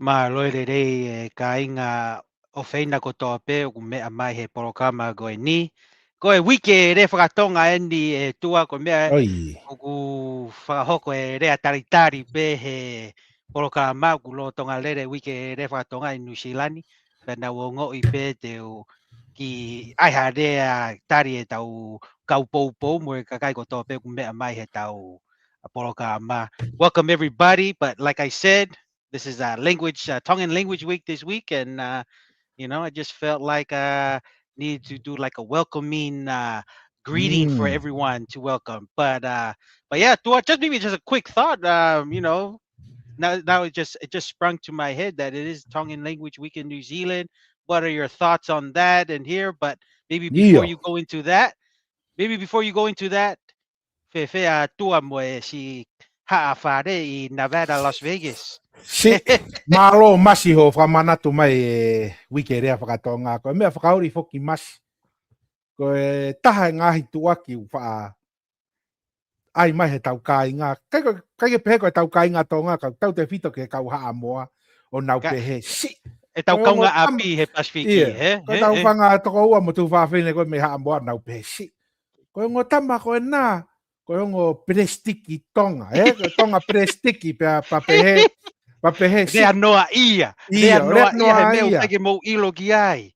Ma loere rei ka inga o feina ko toa pe o mea mai he porokama goe ni. Ko e wike re whakatonga eni e tua ko mea Oi. o ku whakahoko e rea taritari pe he porokama ku lo tonga lere wike re whakatonga i New Zealand. Pena o ngo i pe te o ki aiha rea tari e tau kau pou pou mo e kakai ko toa pe ku mea mai he tau porokama. Welcome everybody, but like I said, this is Tongan Language Week this week, and I just felt like needed to do like a welcoming greeting for Mm. everyone to welcome. But yeah, just maybe just a quick thought. Now it just sprung to my head that it is Tongan Language Week in New Zealand. What are your thoughts on that and here? But maybe before Io. you go into that, Fefe a tua mo si haafare i Nevada, Las Vegas. Si, malo masi ho whamanatu mai e wike rea whakatonga. Ko mea whakauri foki masi. Ko e taha e ngahi tuaki wha ai mai he tau kāinga. Kai pehe ko e tau kāinga tonga, kau tau te whito ke kau haa moa o nau pehe. Si, E tau kaunga api he Pasifiki, he? ko tau whanga toko ua mo tu whawhine ko me haa moa nau pehe. Si, ko ngō tama ko e nā, ko ngō prestiki tonga, Ko tonga prestiki pa pehe. Papehe si. Rea noa ia. Rea noa ia he meo pege mou ilo ki ai.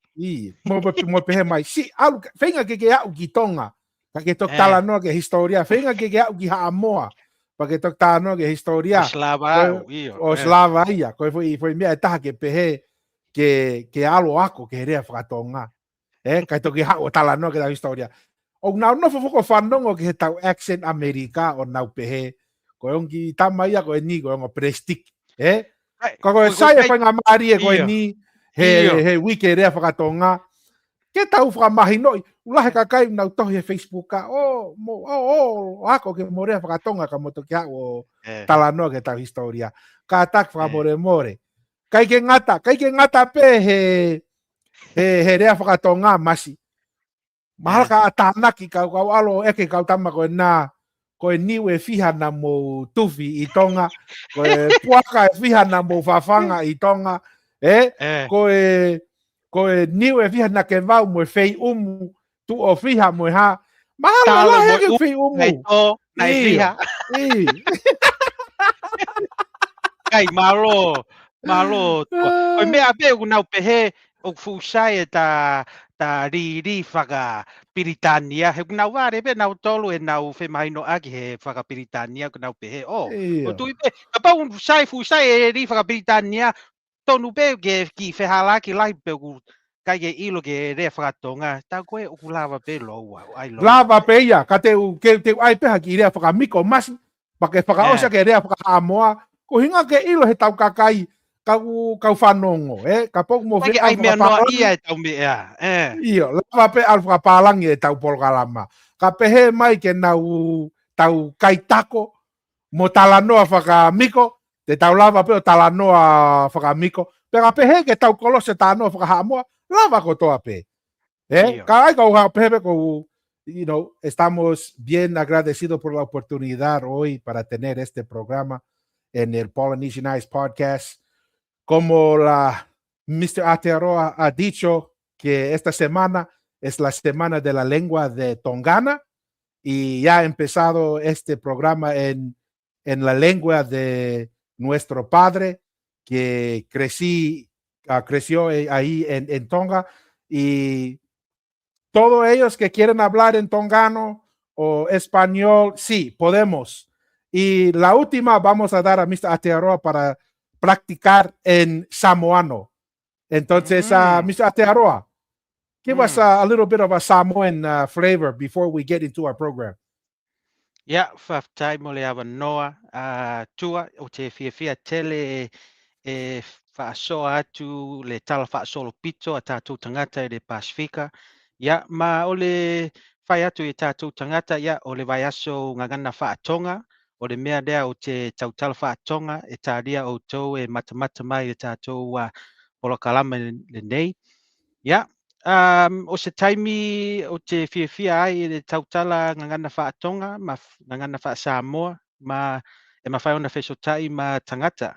Mo pehe mai. Si, alu, whenga ke au ki tonga. Ka ke tok tala noa ke historia. Whenga ke au ki Haamoa. Pa ke tok tala noa ke historia. O slava au, iyo. O slava ia. Ko foi mea e taha ke pehe ke alo ako ke rea whakatonga. Ka toki hao tala noa ke tau historia. O nau nofo foko whanongo ke he tau accent Amerika o nau pehe. Ko ongi tama ia ko e ni ko ongo prestik. Ko e sai e whainga maari e koe ni he wike rea whakatonga. Ke tau whakamahi noi. Ulahe ka kai nau tohi e Facebook ka. Ako ke mo rea whakatonga ka moto kia o tala noa ke tau historia. Ka tak whakamore more. Kai ke ngata pe he rea whakatonga masi. Mahal ka atanaki kau alo eke kau tama koe nā. Koe niu e whihana mo tuwhi i tonga, koe puaka e whihana mo whawhanga i tonga, koe niu e whihana ke wau mo e whei umu, tu o whiha mo e ha, mahala la heke whei umu. Na e whiha. Kai, malo. Koe mea pe u nau pehe o fusai e ta riri whaka Piritania. He nau ware pe nau tolu e nau whemaino aki he whaka Piritania ko nau pehe. O tui pe, ka pau fusai e ri whaka Piritania, tonu pe ki whehala ki lai pe ku kai ke ilo ke rea whakatonga. Tau koe o ku lava pe loa. Lava pe ia, ka te ai peha ki rea whakamiko masi, pa ke whakaosa ke rea whakaamoa, ko hinga ke ilo he tau kakai, kau whanongo, ka pok mo whi ai mea noa ia e tau mea, Iyo, lava pe al whakapalangi e tau polkalama. Ka pehe mai ke nau tau kaitako, mo talanoa whakamiko, te tau lava pe o talanoa whakamiko, pe ka pehe ke tau kolose tanoa whakahamoa, lava ko toa pe. Ka ai kau pehe ko, estamos bien agradecidos por la oportunidad hoy para tener este programa en el Polynesian Eyes Podcast. Como Mr. Aotearoa ha dicho que esta semana es la semana de la lengua de Tongana y ya ha empezado este programa en la lengua de nuestro padre que creció ahí en Tonga, y todos ellos que quieren hablar en tongano o español, sí, podemos. Y la última vamos a dar a Mr. Aotearoa para practicar en samoano. Entonces, Mr. Aotearoa, give us a little bit of a Samoan flavor before we get into our program. Yeah, whaftai mo le awa noa tua o te whiawhia tele e whaasoa atu le tala whaasolo pito a tātou tangata e le Pasifika. Ia, ma o le whai atu e tātou tangata, ia, o le vai aso ngangana whaatonga, o le mea lea o te tautala whaatonga, e tāria o tau e matamata mai e tātou polokalama le nei. Ia, o se taimi o te whiawhia ai e le tautala ngangana whaatonga, ma ngangana wha Samoa, ma e mawhai ona whesotai ma tangata.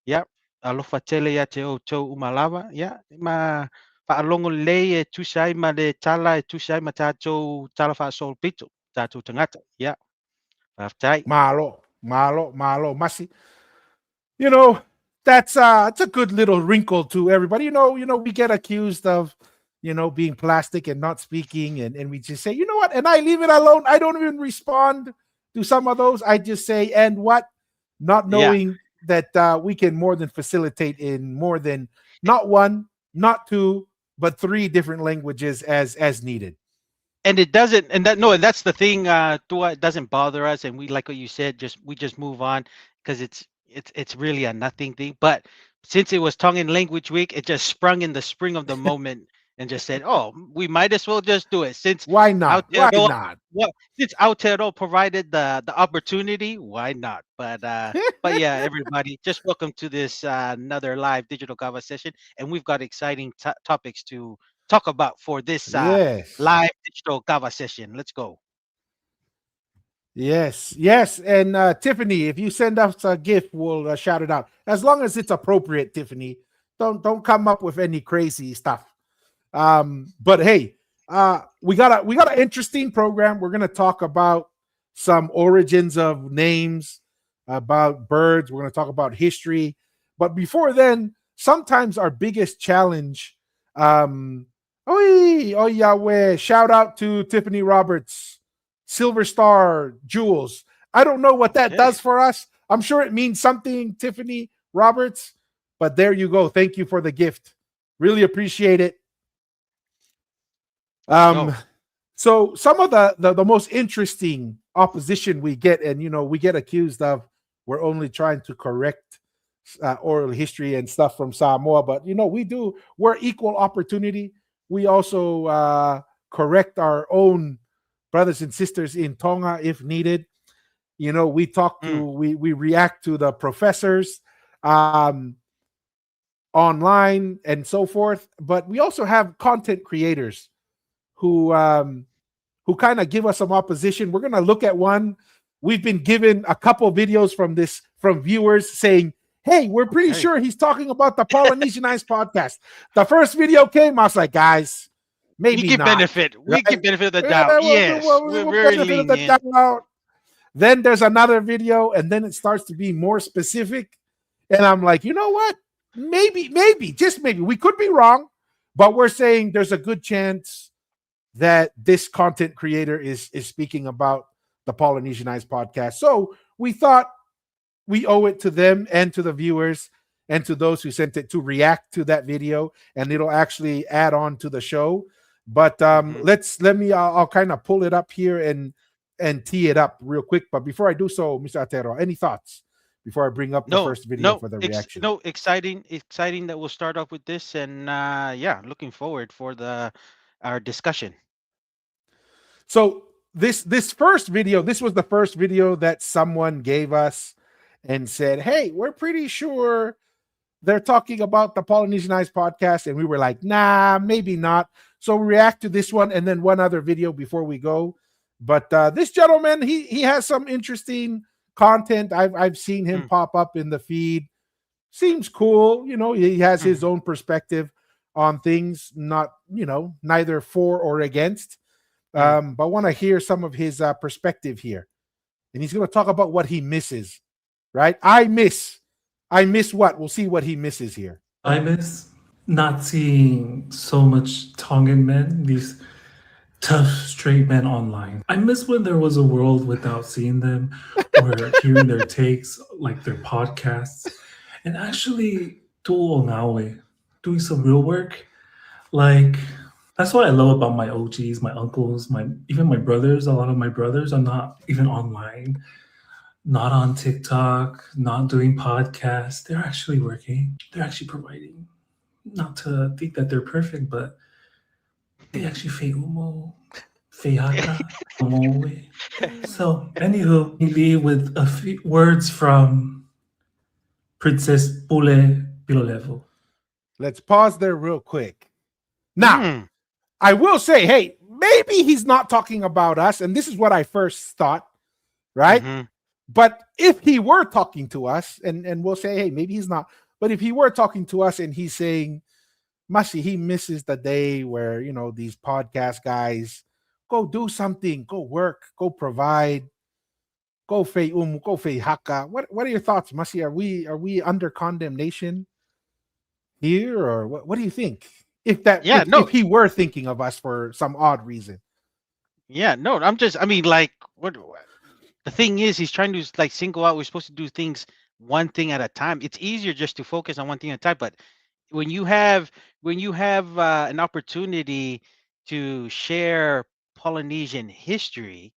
Ia, alofa tele ia te outou umalawa, ia, ma fa'alongo lelei e tusi ai ma le tala e tusi ai ma tatou tala fa'asolopito, tatou tagata, ia, faafetai. Malo, Masi. You know, that's it's a good little wrinkle to everybody. We get accused of, being plastic and not speaking, and we just say, you know what, and I leave it alone. I don't even respond to some of those. I just say, and what, not Yeah. knowing that we can more than facilitate in more than not one, not two, but three different languages as needed. And it doesn't, and that no, and that's the thing, Tua, it doesn't bother us, and we like what you said, we just move on because it's really a nothing thing. But since it was tongue and language week, it just sprung in the spring of the moment and just said, "Oh, we might as well just do it since Why not? Why Aotearoa, not? well, since Aotearoa provided the opportunity, why not?" But yeah, everybody, just welcome to this another live digital Gava session, and we've got exciting topics to talk about for this Yes. live digital Kava session. Let's go. Yes. And Tiffany, if you send us a gift, we'll shout it out. As long as it's appropriate, Tiffany. Don't come up with any crazy stuff. But hey, we got an interesting program. We're gonna talk about some origins of names, about birds. We're gonna talk about history. But before then, sometimes our biggest challenge. Oh Yahweh! Shout out to Tiffany Roberts, Silver Star Jewels. I don't know what that Okay. does for us. I'm sure it means something, Tiffany Roberts. But there you go. Thank you for the gift. Really appreciate it. Let's Um, go. so some of the most interesting opposition we get, and we get accused of we're only trying to correct oral history and stuff from Samoa, but we're equal opportunity. We also correct our own brothers and sisters in Tonga if needed. We talk to Mm, we react to the professors um, online and so forth, but we also have content creators who kind of give us some opposition. We're going to look at one. We've been given a couple videos from viewers saying, "Hey, we're pretty okay. sure he's talking about the Polynesianized podcast." The first video came, I was like, "Guys, We maybe give not." benefit. We give Right? benefit of the Yeah, doubt. we'll, Yes, we'll, we're we'll very benefit of the lenient. doubt. Then there's another video, and then it starts to be more specific. And I'm like, you know what? Maybe, just maybe, we could be wrong, but we're saying there's a good chance that this content creator is speaking about the Polynesianized podcast. So we thought we owe it to them and to the viewers and to those who sent it to react to that video, and it'll actually add on to the show. But Hmm. I'll kind of pull it up here and tee it up real quick. But before I do so, Mr. Atero, any thoughts before I bring up the No, first video no, for the reaction? no, exciting that we'll start off with this, and yeah, looking forward for the our discussion. So this first video, this was the first video that someone gave us and said, "Hey, we're pretty sure they're talking about the Polynesianized podcast," and we were like, "Nah, maybe not." So we react to this one and then one other video before we go. But this gentleman, he has some interesting content. I've seen him Mm, pop up in the feed. Seems cool. He has his mhm, own perspective on things, not neither for or against. mm. But I want to hear some of his perspective here, and he's going to talk about what he misses. Right? I miss what? We'll see what he misses here. I miss not seeing so much Tongan men, these tough straight men online. I miss when there was a world without seeing them or hearing their takes, like their podcasts, and actually doing some real work. Like that's what I love about my OGs, my uncles, even my brothers. A lot of my brothers are not even online, not on TikTok, not doing podcasts. They're actually working. They're actually providing. Not to think that they're perfect, but they actually fake umo, fehaka, umoe. So, anywho, we leave with a few words from Princess Pule Pilolevo. Let's pause there real quick. Now, Mm, I will say, hey, maybe he's not talking about us, and this is what I first thought, right? mhm, But if he were talking to us, and we'll say, hey, maybe he's not, But if he were talking to us and he's saying, Masi, he misses the day where, these podcast guys go do something, go work, go provide, go fei haka. What are your thoughts, Masi? Are we under condemnation here, or what do you think? If that Yeah, if no, he were thinking of us for some odd reason. yeah, no. I mean, like, what? The thing is, he's trying to like single out. We're supposed to do things one thing at a time. It's easier just to focus on one thing at a time. But when you have an opportunity to share Polynesian history,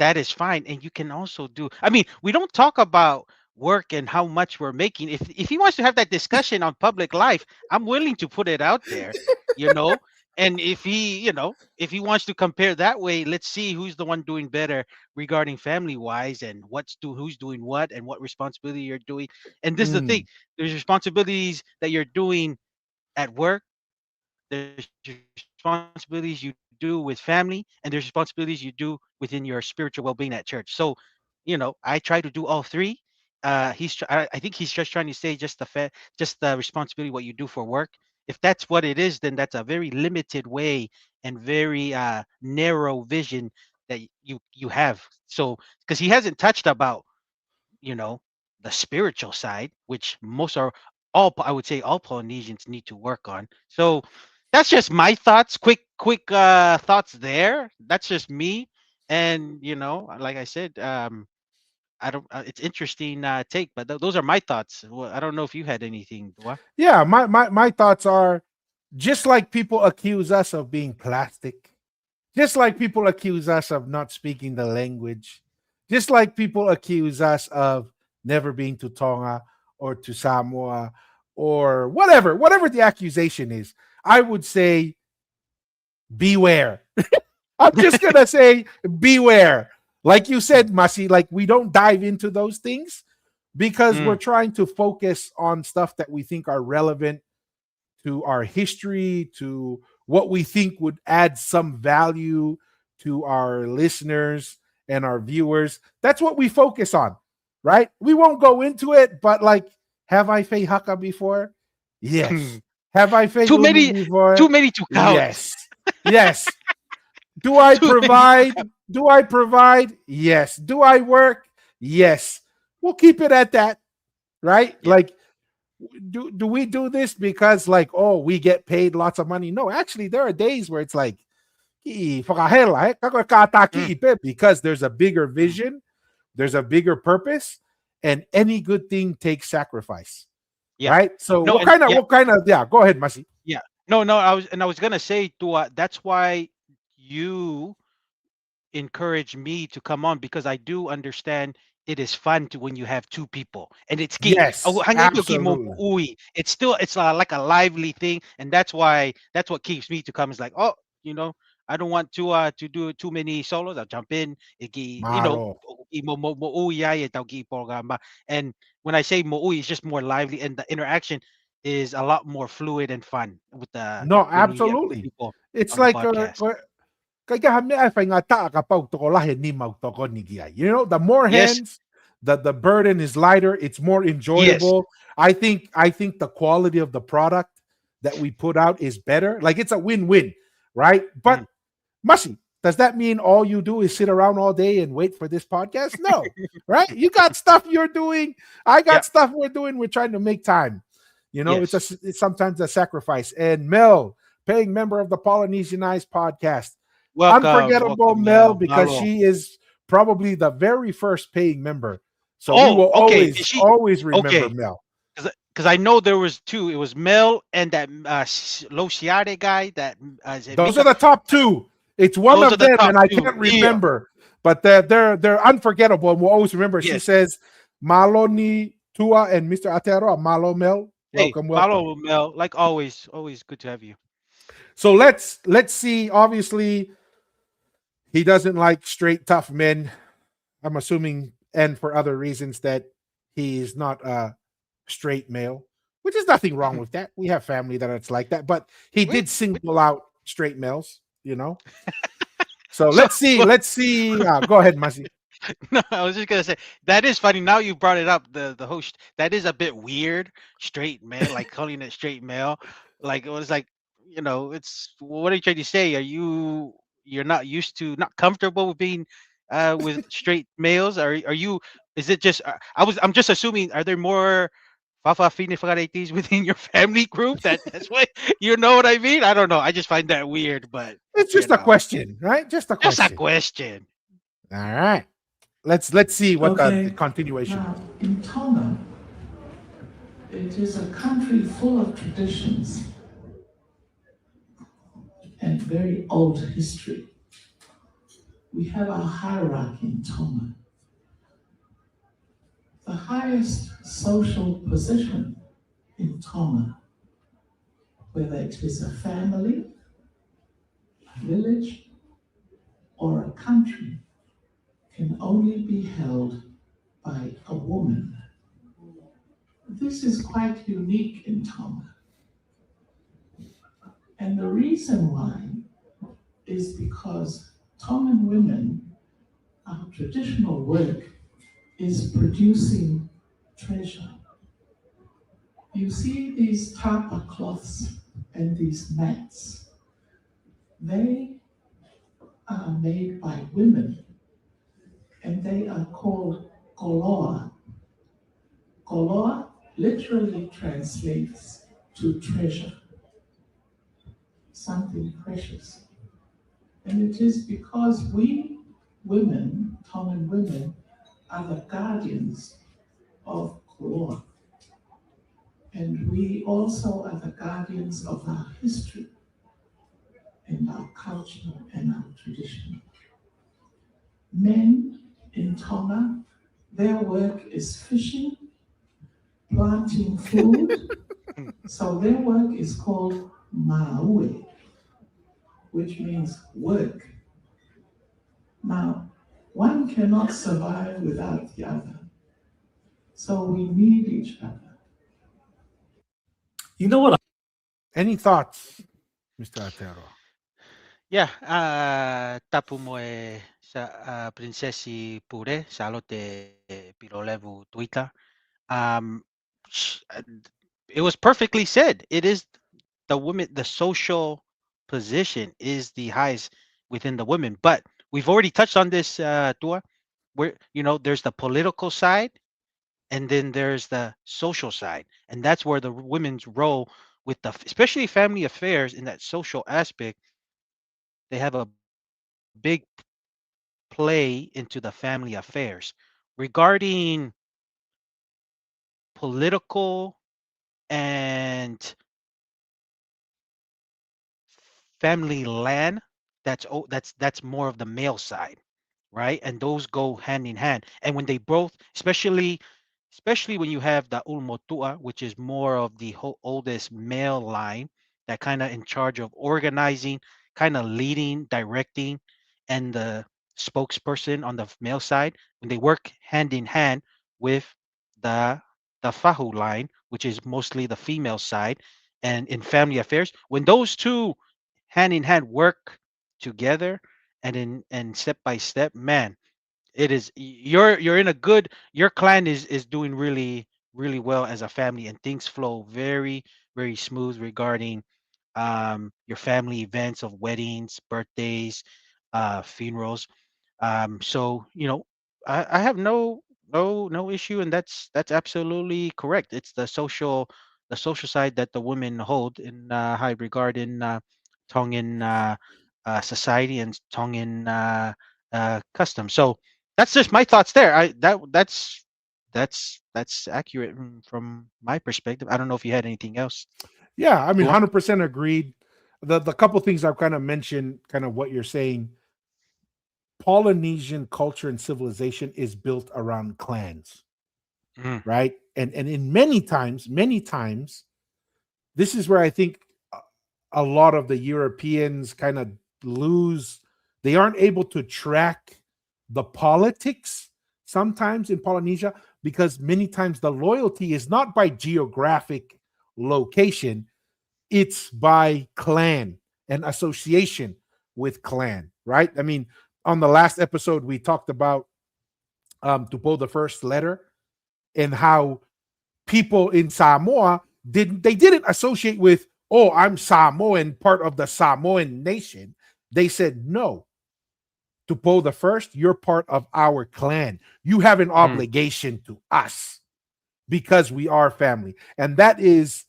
that is fine. And you can also do, I mean, we don't talk about work and how much we're making. If he wants to have that discussion on public life, I'm willing to put it out there, you know. And if he wants to compare that way, let's see who's the one doing better regarding family wise, and who's doing what, and what responsibility you're doing. And this is the thing: Mm, there's responsibilities that you're doing at work, there's responsibilities you do with family, and there's responsibilities you do within your spiritual well-being at church. So, I try to do all three. I think he's just trying to say just the responsibility what you do for work. If that's what it is, then that's a very limited way and very narrow vision that you have. So, because he hasn't touched about you know the spiritual side, which I would say all Polynesians need to work on. So that's just my thoughts, quick thoughts there. That's just me. And like I said, I don't it's interesting take, but those are my thoughts. Well, I don't know if you had anything, Dua. yeah, my thoughts are, just like people accuse us of being plastic, just like people accuse us of not speaking the language, just like people accuse us of never being to Tonga or to Samoa or whatever the accusation is, I would say beware. I'm just gonna say beware. Like you said, Masi, like we don't dive into those things because we're Mm, trying to focus on stuff that we think are relevant to our history, to what we think would add some value to our listeners and our viewers. That's what we focus on, right? We won't go into it, but like, have I fei haka before? Yes. Have I fei too unu many, before? too many to count. Yes. Yes. Do I Too many. provide? Do I provide? Yes. Do I work? Yes. We'll keep it at that, right? Yeah. Like, do we do this because like, oh, we get paid lots of money? No, actually there are days where it's like, Mm, because there's a bigger mm, vision, there's a bigger purpose, and any good thing takes sacrifice, yeah. right? So No, and yeah, what kind of, yeah, go ahead, Masi. yeah. No. I was gonna say, Dua, that's why you encourage me to come on, because I do understand it is fun to when you have two people and Yes, absolutely. it's still like a lively thing, and that's what keeps me to come. Is like, oh, you know I don't want to do too many solos. I'll jump in. Malo. And when I say mo'ui, it's just more lively, and the interaction is a lot more fluid and fun with the No, when we have two absolutely. people It's on the like podcast. the more Yes, hands, the burden is lighter, it's more yes. enjoyable. I think the quality of the product that we put out is better. Like it's a win-win, right? Mm. But Mushi, does that mean all you do is sit around all day and wait for this podcast? No, right? You got stuff you're doing. I Yeah. got stuff we're doing. We're trying to make time. Yes. It's sometimes a sacrifice. And Mel, paying member of the Polynesianized podcast, unforgettable Welcome, Mel, Mel. because Malo. she is probably the very first paying member. So we Oh, will okay. Is she always remember okay? Mel. Because I know there was two. It was Mel and that Lociade guy. That is it Those are Mika? the top two. It's one Those are of the them, top and I two. can't Yeah. remember, but they're unforgettable, and we'll always remember. She Yes. says, "Maloni Tua and Mr. Atero, Malo Mel, Hey, welcome, welcome." Malo, Mel. Like always, always good to have you. So let's see. Obviously, he doesn't like straight tough men. I'm assuming, and for other reasons, that he's not a straight male, which is nothing wrong with that. We have family that it's like that, but he Wait, did wait. single out straight males. So So let's see. Let's see. Go ahead, Masi. No, I was just gonna say that is funny. Now you brought it up. The host that is a bit weird. Straight male, like calling it straight male. Like it was like it's what are you trying to say? You're not used to not comfortable with being with straight males? Are you? Is it just? I'm just assuming. Are there more Fafa Fini within your family group? That's what you know what I mean. I don't know. I just find that weird, but It's you just a know, question, right? Just a just a question. question. All right. Let's see what the Okay. continuation Now, is. in Tonga, it is a country full of traditions and very old history. We have a hierarchy in Tonga. The highest social position in Tonga, whether it is a family, a village, or a country, can only be held by a woman. This is quite unique in Tonga. And the reason why is because Tongan women, our traditional work is producing treasure. You see these tapa cloths and these mats, they are made by women and they are called koloa. Koloa literally translates to treasure, something precious. And it is because we women, Tongan women, are the guardians of koloa. And we also are the guardians of our history and our culture and our tradition. Men in Tonga, their work is fishing, planting food, so their work is called maue, which means work. Now, one cannot survive without the other, so we need each other. You know what? Any thoughts, Mr. Atero? Yeah, tapu mo sa prinsesi pure salo te pirolevu tuita. Um, it was perfectly said. It is the women, the social position is the highest within the women. But we've already touched on this, Tua, where there's the political side and then there's the social side, and that's where the women's role with especially family affairs in that social aspect, they have a big play into the family affairs regarding political and family land. That's more of the male side, right? And those go hand in hand. And when they both, especially when you have the ulmotua, which is more of the oldest male line, that kind of in charge of organizing, kind of leading, directing, and the spokesperson on the male side, when they work hand in hand with the the fahu line, which is mostly the female side, and in family affairs, when those two hand in hand work together and step by step, man, it is you're in a good, your clan is doing really well as a family, and things flow very smooth regarding your family events of weddings, birthdays, funerals. So I have no issue, and that's absolutely correct. It's the social side that the women hold in high regard in Tongan society and Tongan custom. So that's just my thoughts there. That's accurate from my perspective. I don't know if you had anything else. Yeah, I mean, Tua? 100% agreed. The couple things I've kind of mentioned, kind of what you're saying. Polynesian culture and civilization is built around clans, Mm, right? And in many times, this is where I think a lot of the Europeans kind of lose. They aren't able to track the politics sometimes in Polynesia because many times the loyalty is not by geographic location, it's by clan and association with clan, right? I mean, on the last episode, we talked about Tupo the first letter, and how people in Samoa didn't associate with, oh, I'm Samoan, part of the Samoan nation. They said, no, Tupo the first, you're part of our clan. You have an obligation to us because we are family. And that is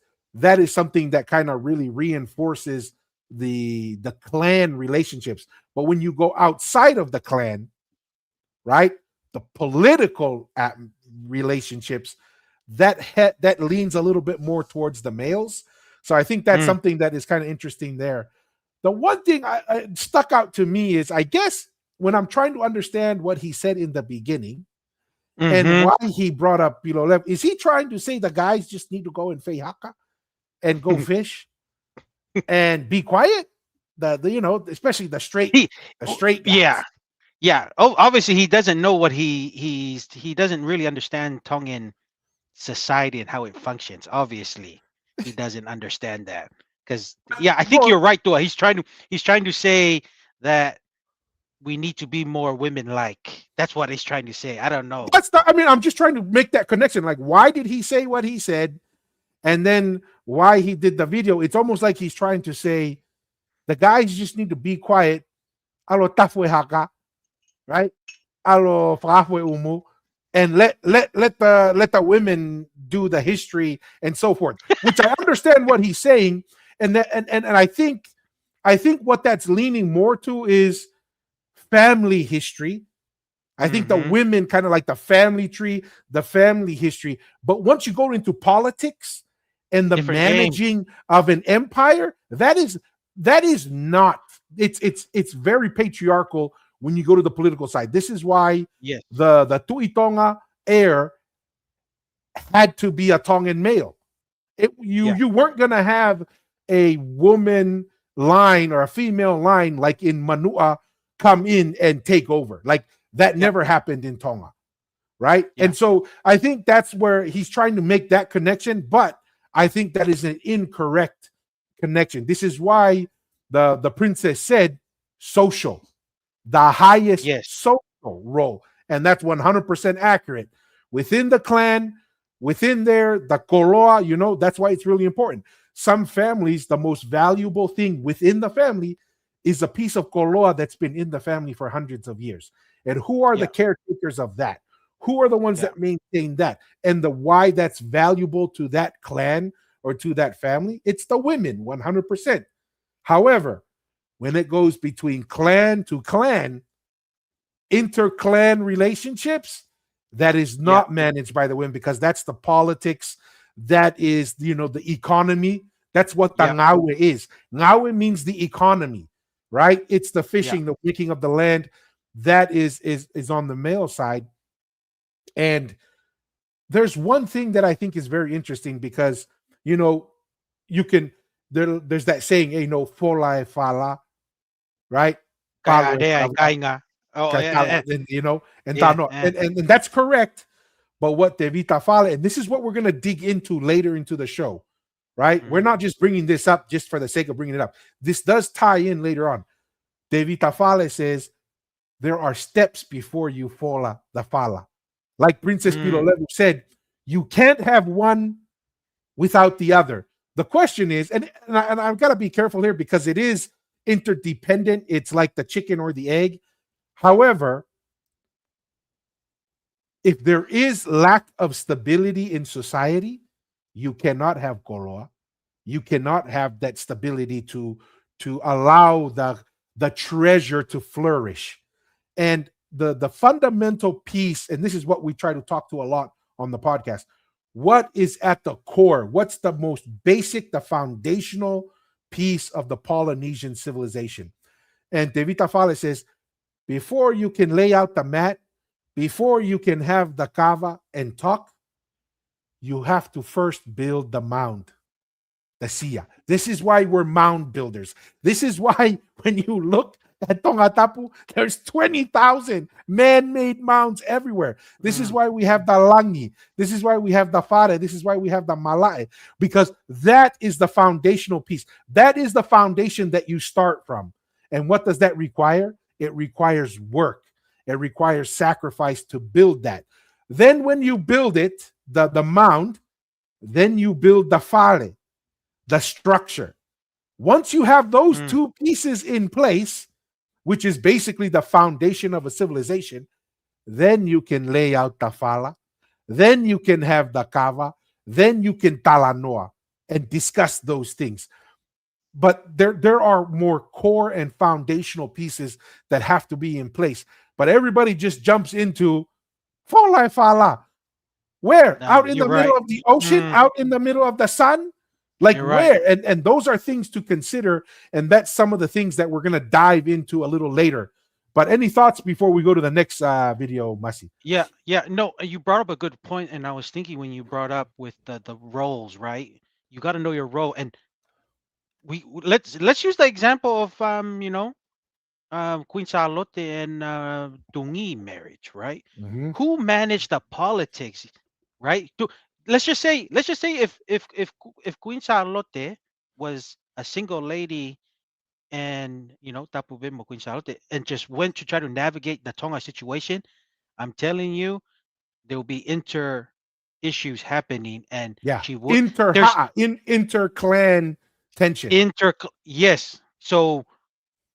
something that kind of really reinforces the clan relationships. But when you go outside of the clan, right, the political relationships, that leans a little bit more towards the males. So I think that's something that is kind of interesting there. The one thing I stuck out to me is, I guess, when I'm trying to understand what he said in the beginning and why he brought up Pilolev, is he trying to say the guys just need to go and haka and go fish and be quiet? Especially the straight guys. Yeah. Oh, obviously he doesn't know what he doesn't really understand Tongan society and how it functions. Obviously, he doesn't understand that. Because I think you're right, though. He's trying to say that we need to be more women-like. That's what he's trying to say. I don't know. I'm just trying to make that connection. Like, why did he say what he said? And then why he did the video? It's almost like he's trying to say the guys just need to be quiet. Alo tafwe haka, right? Alo fafwe umu, and let the women do the history and so forth. Which I understand what he's saying, and I think what that's leaning more to is family history. I think the women kind of like the family tree, the family history. But once you go into politics and the Different managing of an empire, that is not. It's very patriarchal when you go to the political side. This is why the Tuitonga heir had to be a Tongan male. You weren't gonna have a woman line or a female line like in Manua come in and take over. Like that never happened in Tonga, right? And so I think that's where he's trying to make that connection, but I think that is an incorrect connection. This is why the princess said social, the highest social role, and that's 100% accurate. Within the clan, within there, the koloa, that's why it's really important. Some families, the most valuable thing within the family is a piece of koloa that's been in the family for hundreds of years. And who are the caretakers of that? Who are the ones that maintain that? And the why that's valuable to that clan or to that family? It's the women, 100%. However, when it goes between clan to clan, inter-clan relationships, that is not managed by the women, because that's the politics, that is, the economy. That's what the ngawe is. Ngawe means the economy, right? It's the fishing, the making of the land. That is on the male side. And there's one thing that I think is very interesting, because you can there's that saying, fola e fala, right? Oh, And that's correct. But what Devita Fale, and this is what we're going to dig into later into the show, right? We're not just bringing this up just for the sake of bringing it up. This does tie in later on. Devita Fale says there are steps before you fola the fala. Like Princess Pilolevu said, you can't have one without the other. The question is, and I've got to be careful here because it is interdependent. It's like the chicken or the egg. However, if there is lack of stability in society, you cannot have koloa. You cannot have that stability to allow the treasure to flourish. And the fundamental piece, and this is what we try to talk to a lot on the podcast, what is at the core? What's the most basic, the foundational piece of the Polynesian civilization? And Devita Fale says, before you can lay out the mat, before you can have the kava and talk, you have to first build the mound, the sia. This is why we're mound builders. This is why when you look at Tongatapu, there's 20,000 man-made mounds everywhere. This is why we have the langi. This is why we have the fare. This is why we have the malae, because that is the foundational piece. That is the foundation that you start from. And what does that require? It requires work. It requires sacrifice to build that. Then when you build it, the mound, then you build the fale, the structure. Once you have those Mm. two pieces in place, which is basically the foundation of a civilization, then you can lay out the fala, then you can have the kava, then you can talanoa and discuss those things. But there are more core and foundational pieces that have to be in place. But everybody just jumps into fala. Where? No, Out in you're the middle right. of the ocean? Mm, Out in the middle of the sun? Like you're right. where? And those are things to consider. And that's some of the things that we're going to dive into a little later. But any thoughts before we go to the next video, Masi? Yeah, yeah. No, you brought up a good point, and I was thinking when you brought up with the roles, right? You got to know your role, and let's use the example of Queen Charlotte and Dungi marriage, right? Mm-hmm. Who managed the politics, right? Let's just say if Queen Charlotte was a single lady and Tapu Bimbo Queen Charlotte and just went to try to navigate the Tonga situation, I'm telling you there will be inter issues happening, and Yeah. she would there's Inter clan tension. inter yes. So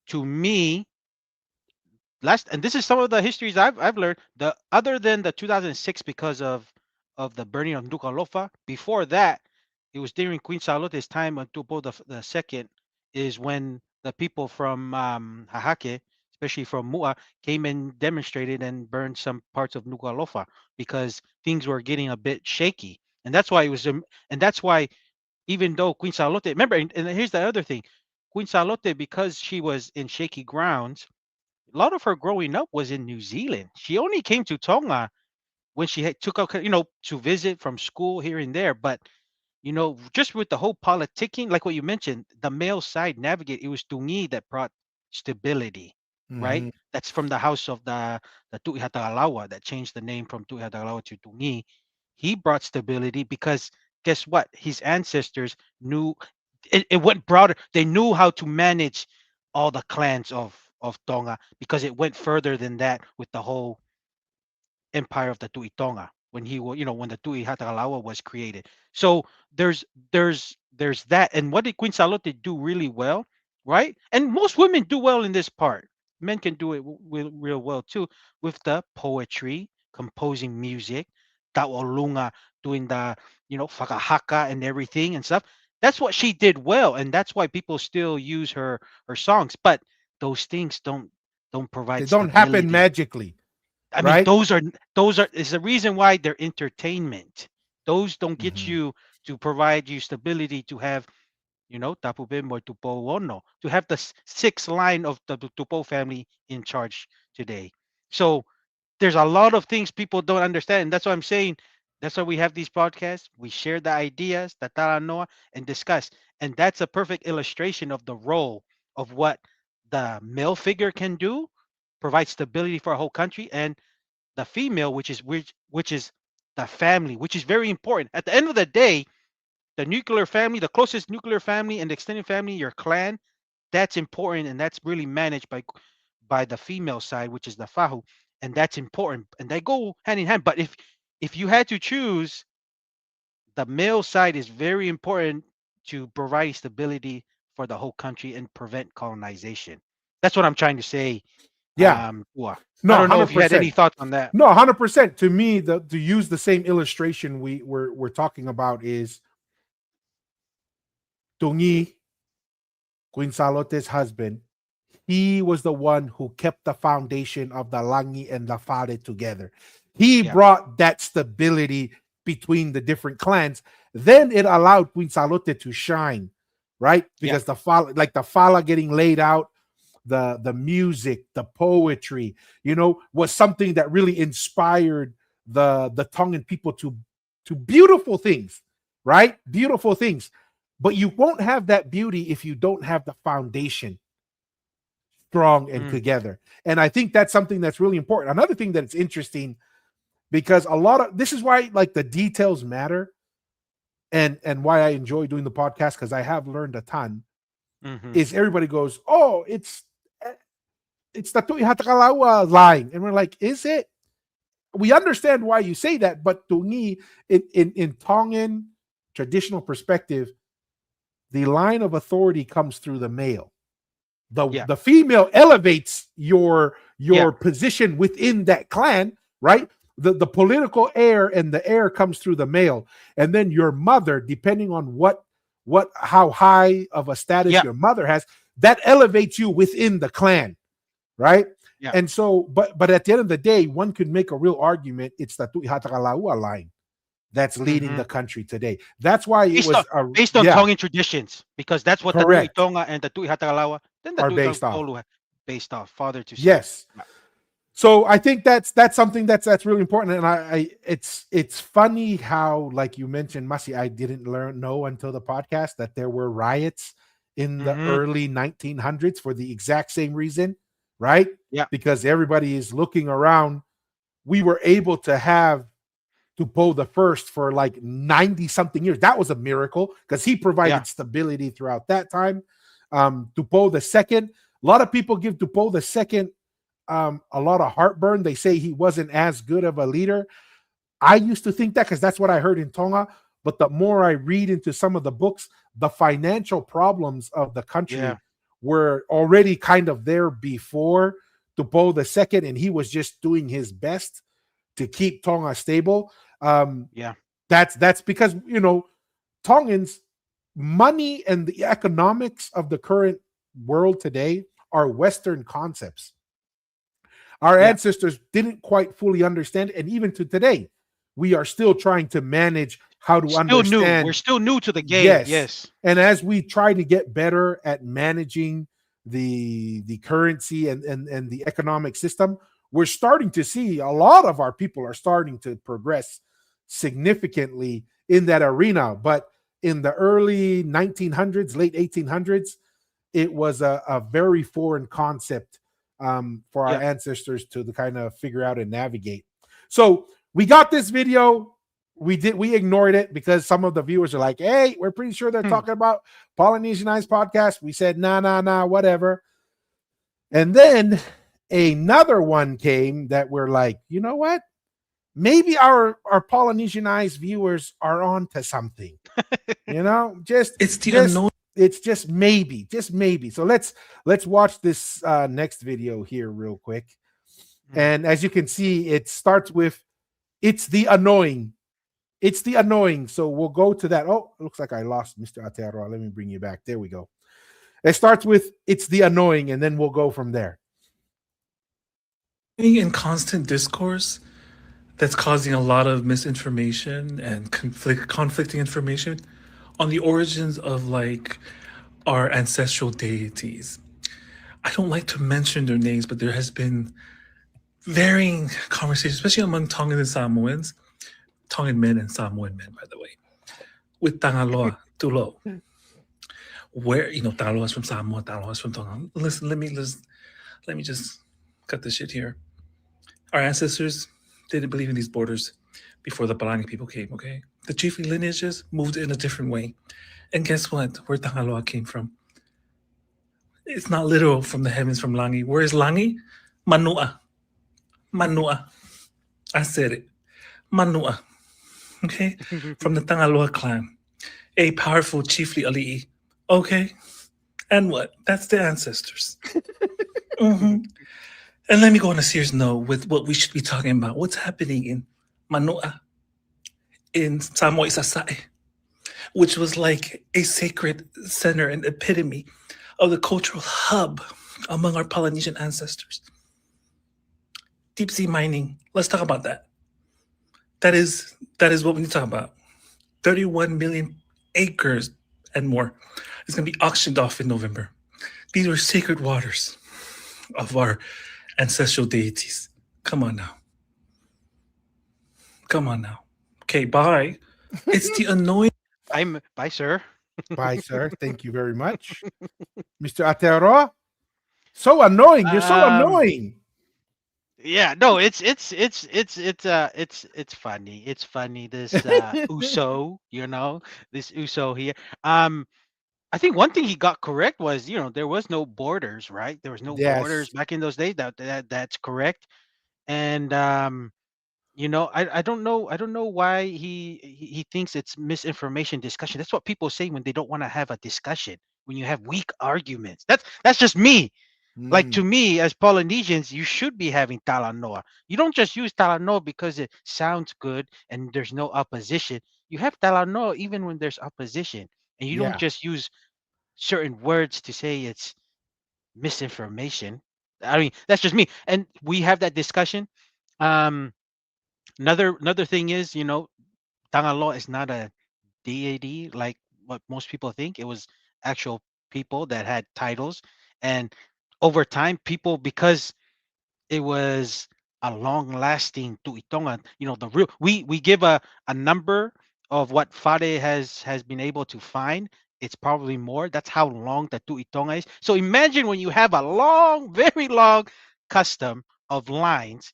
to me, last and this is some of the histories I've learned. The other than the 2006 because of the burning of Nuku'alofa, before that, it was during Queen Charlotte's time on Tupo the second is when the people from Hahake, especially from Mua, came and demonstrated and burned some parts of Nuku'alofa because things were getting a bit shaky, and that's why it was and that's why even though Queen Charlotte, remember, and here's the other thing, Queen Charlotte, because she was in shaky grounds, a lot of her growing up was in New Zealand. She only came to Tonga when she took out, to visit from school here and there. But just with the whole politicking, like what you mentioned, the male side navigate. It was Tungi that brought stability, right? Mm-hmm. That's from the house of the Tu'ihatagalawa that changed the name from Tu'ihatagalawa to Tungi. He brought stability because guess what? His ancestors knew it went broader. They knew how to manage all the clans of Tonga because it went further than that with the whole empire of the Tuitonga when he was, when the Tui Hatagalawa was created. So there's there's that. And what did Queen Salote do really well, right? And most women do well in this part. Men can do it real well too with the poetry, composing music, Taolunga doing the, whakahaka and everything and stuff. That's what she did well, and that's why people still use her songs. But those things don't They provide don't happen stability. magically, I mean, right? those are is the reason why they're entertainment. Those don't get Mm-hmm. you to provide you stability to have, Tapu Bimbo Tupo Ono, to have the sixth line of the Tupo family in charge today. So there's a lot of things people don't understand. And that's what I'm saying. That's why we have these podcasts. We share the ideas, the talanoa, and discuss. And that's a perfect illustration of the role of what the male figure can do, provide stability for a whole country, and the female, which is the family, which is very important. At the end of the day, the nuclear family, the closest nuclear family and the extended family, your clan, that's important, and that's really managed by the female side, which is the fahu, and that's important, and they go hand in hand. But if you had to choose, the male side is very important to provide stability for the whole country and prevent colonization. That's what I'm trying to say. Yeah. Ua. I No, don't know if you had 100%. any thoughts on that. No, 100%. To me, to use the same illustration we're talking about is Tungi, Queen Salote's husband. He was the one who kept the foundation of the Langi and the Fare together. He Yeah, brought that stability between the different clans. Then it allowed Queen Salote to shine, right? yeah. Because the Fala getting laid out, the music, the poetry, was something that really inspired the Tongan people to beautiful things, right? Beautiful things. But you won't have that beauty if you don't have the foundation strong and Mm, together. And I think that's something that's really important. Another thing that's interesting, because a lot of this is why like the details matter, and why I enjoy doing the podcast, because I have learned a ton, mhm. is everybody goes, oh, it's it's the Tui Hatakalaua line. And we're like, is it? We understand why you say that, but to me, in Tongan traditional perspective, the line of authority comes through the male. Yeah. The female elevates Yeah. your position within that clan, right? The political heir and the heir comes through the male, and then your mother, depending on how high of a status Yeah. your mother has, that elevates you within the clan, right? Yeah. And so, but at the end of the day, one could make a real argument. It's the Tuihatakalaua line that's leading Hmm. the country today. That's why it Based on was a based on yeah, Tongan traditions, because that's what the Nui correct, Tonga and the Tui Hatagalawa, then the are Tui based off. Kaupolu based off father to son. Yes. Yeah. So I think that's something that's really important, and it's funny how, like you mentioned, Masi, I didn't know until the podcast that there were riots in the Hmm. early 1900s for the exact same reason, right? Yeah. Because everybody is looking around. We were able to have Tupou the first for like 90 something years. That was a miracle because he Yeah. provided stability throughout that time. Tupou the second, a lot of people give Tupou the second a lot of heartburn. They say he wasn't as good of a leader. I used to think that because that's what I heard in Tonga. But the more I read into some of the books, the financial problems of the Yeah. country were already kind of there before Tupou the second, and he was just doing his best to keep Tonga stable. Um, Yeah. that's because Tongans money and the economics of the current world today are Western concepts. Our Yeah. ancestors didn't quite fully understand, and even to today, we are still trying to manage how to Still new. We're understand. still new to the game. Yes, Yes. and as we try to get better at managing the currency and the economic system, we're starting to see a lot of our people are starting to progress significantly in that arena. But in the early 1900s, late 1800s, it was a very foreign concept for our Yeah. ancestors to kind of figure out and navigate. So we got this video. We ignored it because some of the viewers are like, "Hey, we're pretty sure they're Hmm. talking about Polynesianized podcast." We said, nah, whatever." And then another one came that we're like, you know what? Maybe our Polynesianized viewers are on to something. Just It's the just annoying. it's just maybe. So let's watch this next video here real quick. Hmm. And as you can see, it starts with it's the annoying. It's the annoying. So we'll go to that. Oh, it looks like I lost Mr. Atearoa. Let me bring you back. There we go. It starts with it's the annoying, and then we'll go from there. In constant discourse that's causing a lot of misinformation and conflicting information on the origins of like our ancestral deities. I don't like to mention their names, but there has been varying conversations, especially among Tongan and Samoans, Tongan men and Samoan men, by the way, with Tangaloa, Tulo, where Tangaloa is from Samoa, Tangaloa is from Tonga. Listen, let me just cut this shit here. Our ancestors didn't believe in these borders before the Palangi people came, okay? The chiefly lineages moved in a different way. And guess what? Where Tangaloa came from? It's not literal from the heavens from Langi. Where is Langi? Manua. Manua. I said it. Manua. Okay? From the Tangaloa clan. A powerful chiefly ali'i. Okay? And what? That's the ancestors. Hmm. And let me go on a serious note with what we should be talking about. What's happening in Manua, in Samoa Sasae, which was like a sacred center and epitome of the cultural hub among our Polynesian ancestors. Deep sea mining. Let's talk about that. That is what we need to talk about. 31 million acres and more is going to be auctioned off in November. These are sacred waters of our ancestral deities. Come on now. Come on now. Okay, bye. It's the annoying. Bye, sir. Bye, sir. Thank you very much. Mr. Atearoa. So annoying. You're so Um. annoying. Yeah. No. It's funny. It's funny. This Uso. This Uso here. Um. I think one thing he got correct was, there was no borders, right? There was no borders Yes. back in those days. That's correct. And I don't know why he thinks it's misinformation discussion. That's what people say when they don't want to have a discussion. When you have weak arguments, that's just me. Like, Mm, to me, as Polynesians, you should be having talanoa. You don't just use talanoa because it sounds good and there's no opposition. You have talanoa even when there's opposition, and you don't yeah. just use certain words to say it's misinformation. I mean, that's just me. And we have that discussion. Um, another thing is, Tangalo is not a deity like what most people think. It was actual people that had titles, and over time, people, because it was a long lasting tuitonga. The real, we give a number of what Fade has been able to find. It's probably more. That's how long the tuitonga is. So imagine when you have a long, very long custom of lines,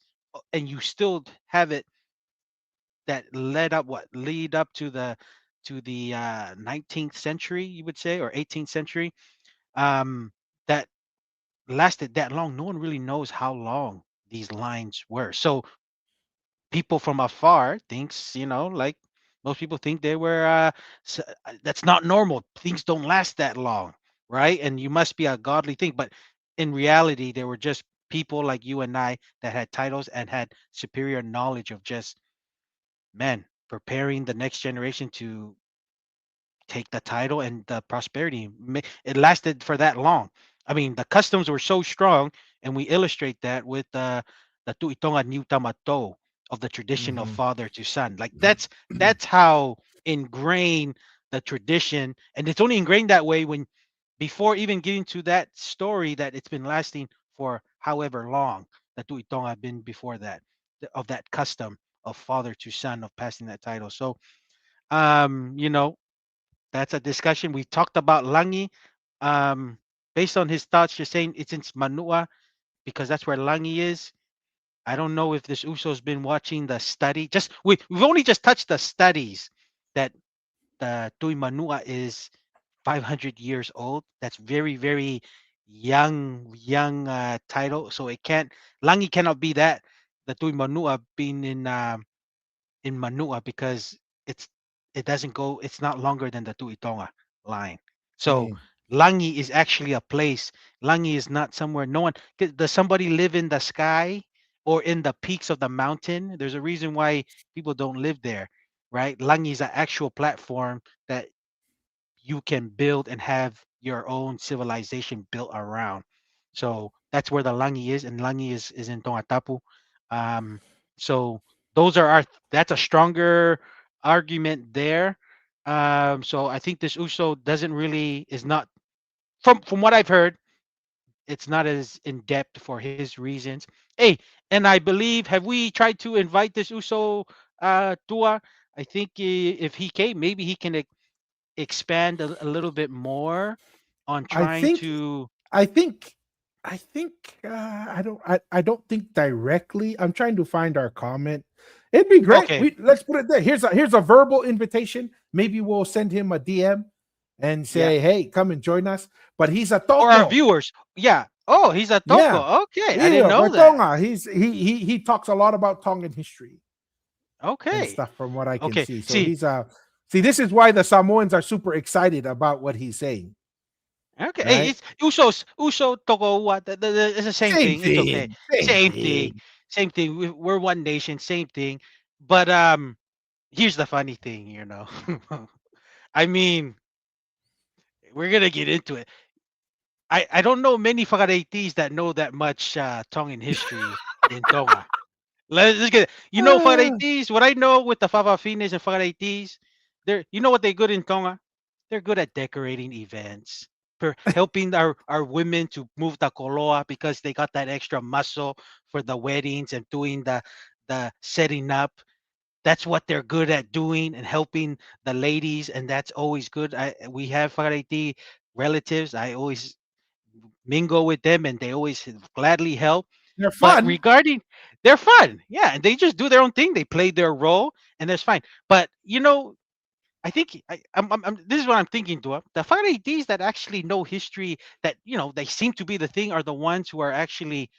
and you still have it that lead up to the 19th century, you would say, or 18th century. That lasted that long. No one really knows how long these lines were. So people from afar thinks, like most people think they were. That's not normal. Things don't last that long, right? And you must be a godly thing. But in reality, they were just people like you and I that had titles and had superior knowledge of just, man, preparing the next generation to take the title and the prosperity. It lasted for that long. I mean, the customs were so strong, and we illustrate that with the tuitonga new tamato of the tradition of Hmm. father to son. Like, that's how ingrained the tradition, and it's only ingrained that way when, before even getting to that story, that it's been lasting for however long. The tuitonga have been before that, of that custom of father to son of passing that title. So, um, you know, that's a discussion. We talked about Langi. Um, Based on his thoughts, you're saying it's in Manua because that's where Langi is. I don't know if this Uso's been watching the study. We've only just touched the studies that the Tui Manua is 500 years old. That's very, very young title. So it can't Langi cannot be that. The Tui Manua being in Manua because it's it doesn't go it's not longer than the Tuitonga line. So Mm. Langi is actually a place. Langi is not somewhere no one does somebody live in the sky or in the peaks of the mountain. There's a reason why people don't live there, right? Langi is an actual platform that you can build and have your own civilization built around. So that's where the Langi is, and Langi is in Tongatapu. Um, so those are our that's a stronger argument there. So I think this Uso doesn't really is not from what I've heard, it's not as in depth for his reasons. Hey, and I believe have we tried to invite this Uso Tua? I think if he came, maybe he can expand a little bit more on I trying think to. I think I think I don't think directly. I'm trying to find our comment. It'd be great. Okay, Let's put it there. Here's a verbal invitation. Maybe we'll send him a DM and yeah, say, "Hey, come and join us." But he's a or our toko. viewers, yeah. Oh, he's a Yeah. Toko. Okay, I didn't Yeah, know that. Batonga. He talks a lot about Tongan history and Okay, stuff from what I can okay. see. So See, he's see, this is why the Samoans are super excited about what he's saying, okay. Hey, right? it's Uso Toko. What? It's the same Same thing. It's okay. thing. Same Same thing. thing. Same thing. We're one nation. Same thing. But here's the funny thing. I mean, we're gonna get into it. I don't know many Whakareitis that know that much Tongan history in Tonga. Let's get it. Ah, Whakareitis, what I know with the Fafafines and Whakareitis, what they're good in Tonga? They're good at decorating events, helping our women to move the koloa because they got that extra muscle for the weddings and doing the setting up. That's what they're good at doing and helping the ladies, and that's always good. We have Whakareiti relatives. I always mingle with them and they always gladly help. they're But fun. regarding they're fun. Yeah, and they just do their own thing. They play their role and that's fine. But I think this is what I'm thinking, Dua. The Faraitis that actually know history, that they seem to be the thing, are the ones who are actually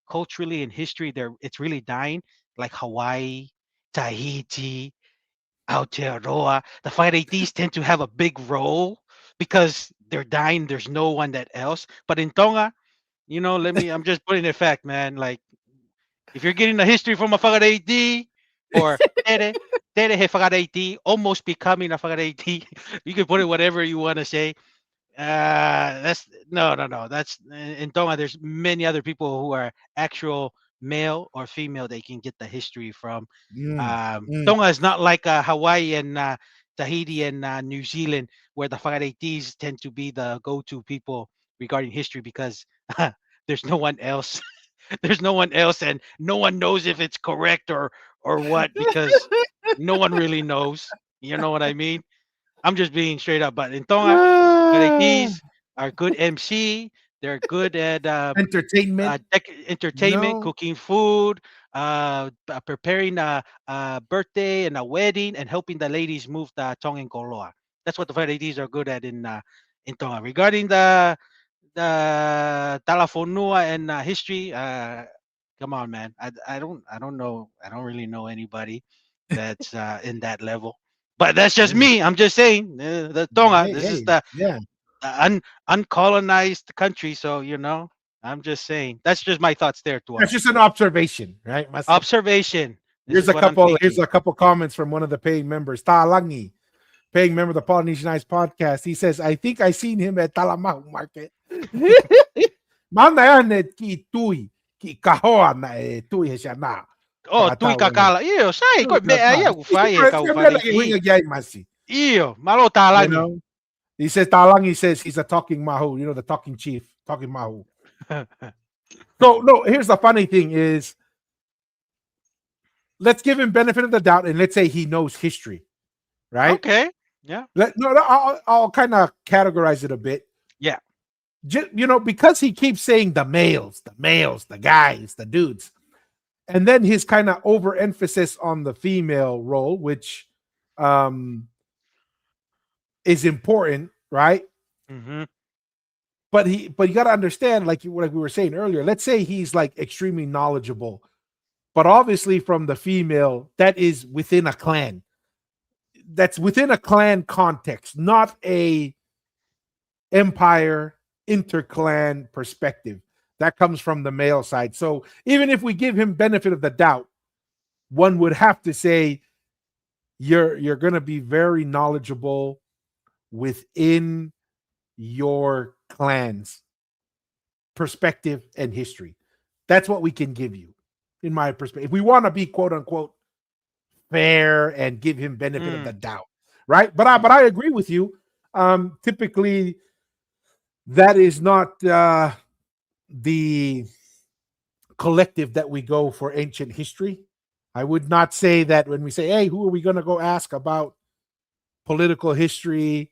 culturally in history. It's really dying, like Hawaii, Tahiti, Aotearoa. The Faraitis tend to have a big role because they're dying. There's no one that else. But in Tonga, I'm just putting it fact, man. Like, if you're getting the history from a Fagaraiti or Tere he Fagaraiti, almost becoming a Fagaraiti, you can put it whatever you want to say. That's no. That's in Tonga. There's many other people who are actual male or female they can get the history from. Mm, mm. Tonga is not like Hawaii and Tahiti and New Zealand, where the Whakaraitis tend to be the go-to people regarding history because there's no one else. There's no one else, and no one knows if it's correct or what because no one really knows. You know what I mean? I'm just being straight up. But in Tonga, Ah, Whakaraitis are good MC. They're good at entertainment, entertainment, no. cooking food, preparing a birthday and a wedding, and helping the ladies move the Tongan koloa. That's what the ladies are good at in Tonga. Regarding the Talafonua and history, come on, man. I don't know. I don't really know anybody that's in that level. But that's just Yeah. me. I'm just saying the Tonga. Hey, This is hey, yeah. the uncolonized country. So I'm just saying. That's just my thoughts there, Tua. That's just an observation, right? Observation. This is what I'm Here's thinking. a couple comments from one of the paying members. Talangi, paying member of the Polynesian Eyes podcast. He says, I think I seen him at Talamahu Market. Mana yan ki tui, ki kahoa na tui he siya na. Oh, tui kakala. Iyo, say ko me aya ko faye ka ufariti. Iyo, malo You talangi. know, he says Talangi says he's a talking mahu, the talking chief, talking mahu. So no, here's the funny thing is, let's give him benefit of the doubt and let's say he knows history, right? Okay. Yeah. I'll kind of categorize it a bit. Yeah. Because he keeps saying the males, the guys, the dudes, and then his kind of overemphasis on the female role, which is important, right? Mm-hmm. But you got to understand, like we were saying earlier, let's say he's like extremely knowledgeable, but obviously from the female, that is within a clan. That's within a clan context, not a empire interclan perspective. That comes from the male side. So even if we give him benefit of the doubt, one would have to say you're going to be very knowledgeable within your clan's perspective and history. That's what we can give you, in my perspective. If we want to be quote unquote fair and give him benefit of the doubt, right? But I agree with you. Typically, that is not the collective that we go for ancient history. I would not say that when we say, hey, who are we going to go ask about political history,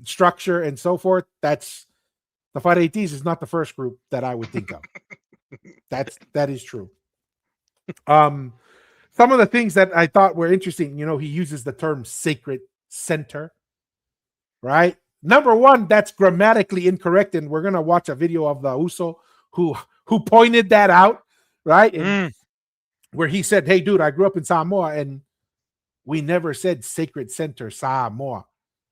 structure and so forth? That's the Faraitis is not the first group that I would think of. That is true. Some of the things that I thought were interesting, he uses the term sacred center, right? Number one, that's grammatically incorrect, and we're gonna watch a video of the Uso who pointed that out, right? And where he said, "Hey, dude, I grew up in Samoa, and we never said sacred center Samoa.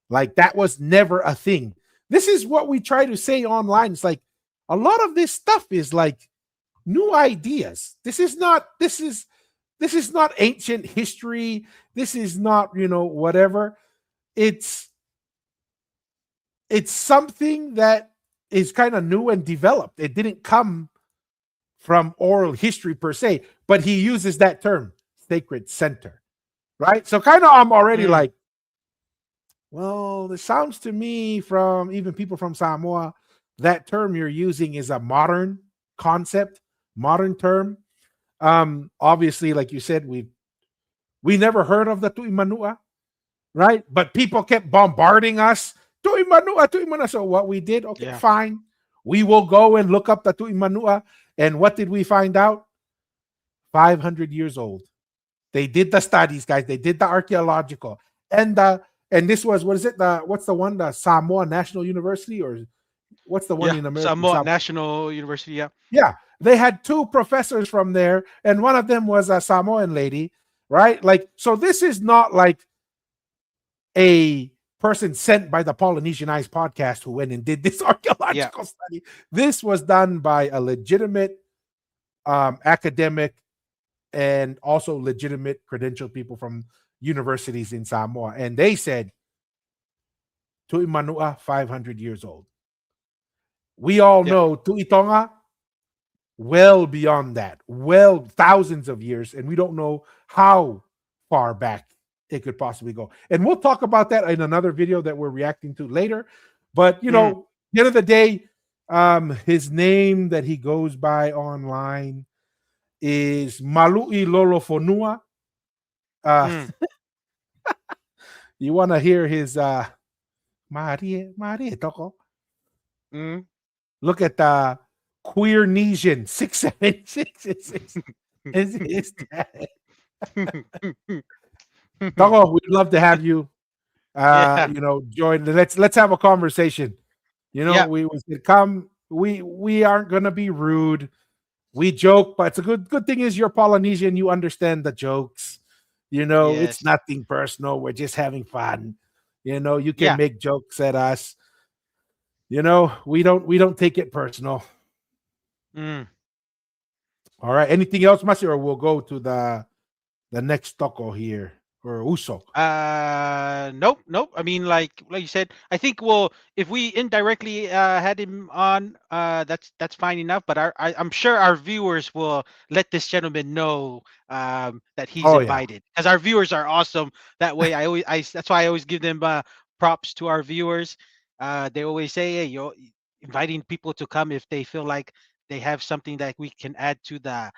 Like that was never a thing." This is what we try to say online. It's like a lot of this stuff is like new ideas. This is not ancient history. This is not, whatever. It's something that is kind of new and developed. It didn't come from oral history per se, but he uses that term, sacred center, right? So kind of I'm already like, well, it sounds to me from even people from Samoa, that term you're using is a modern concept, modern term. Obviously, like you said, we never heard of the Tu'imanua, right? But people kept bombarding us. Tu'imanua. So what we did, okay, fine. We will go and look up the Tu'imanua. And what did we find out? 500 years old. They did the studies, guys. They did the archaeological. and this was, what is it? What's the one? The Samoa National University, or what's the one Yeah, in America? Samoa National University. Yeah. Yeah, they had two professors from there, and one of them was a Samoan lady, right? Like, so this is not like a person sent by the Polynesian Eyes podcast who went and did this Yeah. archaeological study. This was done by a legitimate academic and also legitimate credentialed people from universities in Samoa. And they said, Tu'i Manua, 500 years old. We all Yeah. know Tu'i Tonga, well beyond that, well, thousands of years. And we don't know how far back it could possibly go. And we'll talk about that in another video that we're reacting to later. But, you Mm, know, the end of the day, his name that he goes by online is Malu'i Lolofonua. mm, You want to hear his Marie Toko? mm. Look at the Queernesian 676 is his dad. Toko, we'd love to have you Yeah. you know, join. Let's have a conversation. You know, Yeah. we said come, we aren't gonna be rude. We joke, but it's a good thing is you're Polynesian, you understand the jokes. You know, it's Yes. nothing personal. We're just having fun. You know, you can Yeah. make jokes at us. You know, we don't take it personal. Mm. All right. Anything else, Masi, or we'll go to the next toko here, or uso. Nope, nope. I mean, like you said, I think, well, if we indirectly had him on, that's fine enough. But I'm sure our viewers will let this gentleman know that he's Oh yeah. invited, because our viewers are awesome. That way, that's why I always give them props to our viewers. They always say, hey, you're inviting people to come if they feel like they have something that we can add to the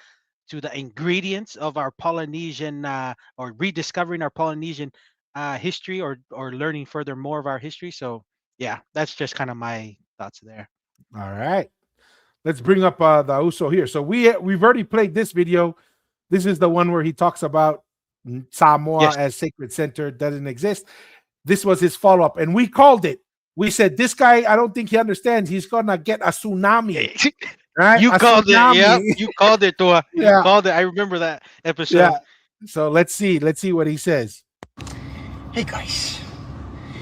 ingredients of our Polynesian or rediscovering our Polynesian history, or learning further more of our history. So yeah, that's just kind of my thoughts there. All right. Let's bring up the uso here. So we've already played this video. This is the one where he talks about Samoa Yes. as sacred center doesn't exist. This was his follow up, and we called it. We said this guy, I don't think he understands. He's gonna get a tsunami, right? You A called it. tsunami. Yep. You called it, Tua. You Yeah, called it. I remember that yeah. episode. So let's see. Let's see what he says. Hey guys,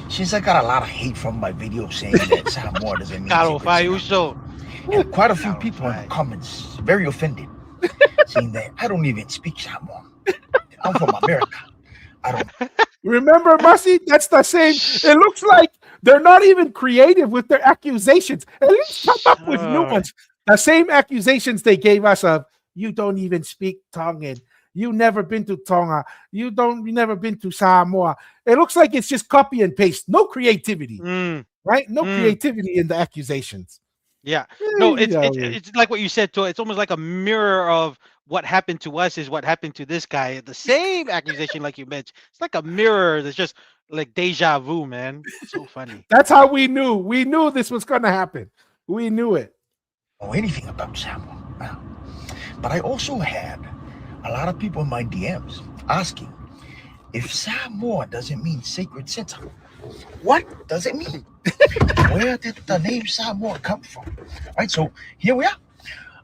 since I got a lot of hate from my video saying that Samoa doesn't mean Caro sacred Fai center, Uso. and quite a few Caro people in Fai. the comments very offended, saying that I don't even speak Samoan. I'm from America. I don't. Remember, Mussy? That's the same. It looks like they're not even creative with their accusations. At least come up with new Uh, ones. The same accusations they gave us of you don't even speak Tongan. You never been to Tonga. You never been to Samoa. It looks like it's just copy and paste. No creativity, mm, right? No mm. creativity in the accusations. Yeah. No, it's Yeah, it's it's like what you said, to it's almost like a mirror of what happened to us is what happened to this guy. The same accusation, like you mentioned. It's like a mirror that's just like deja vu, man. So funny. that's how we knew. We knew this was going to happen. We knew it. know anything about Samoa. But I also had a lot of people in my DMs asking if Samoa doesn't mean sacred center, what does it mean? Where did the name Samoa come from? Right, so here we are.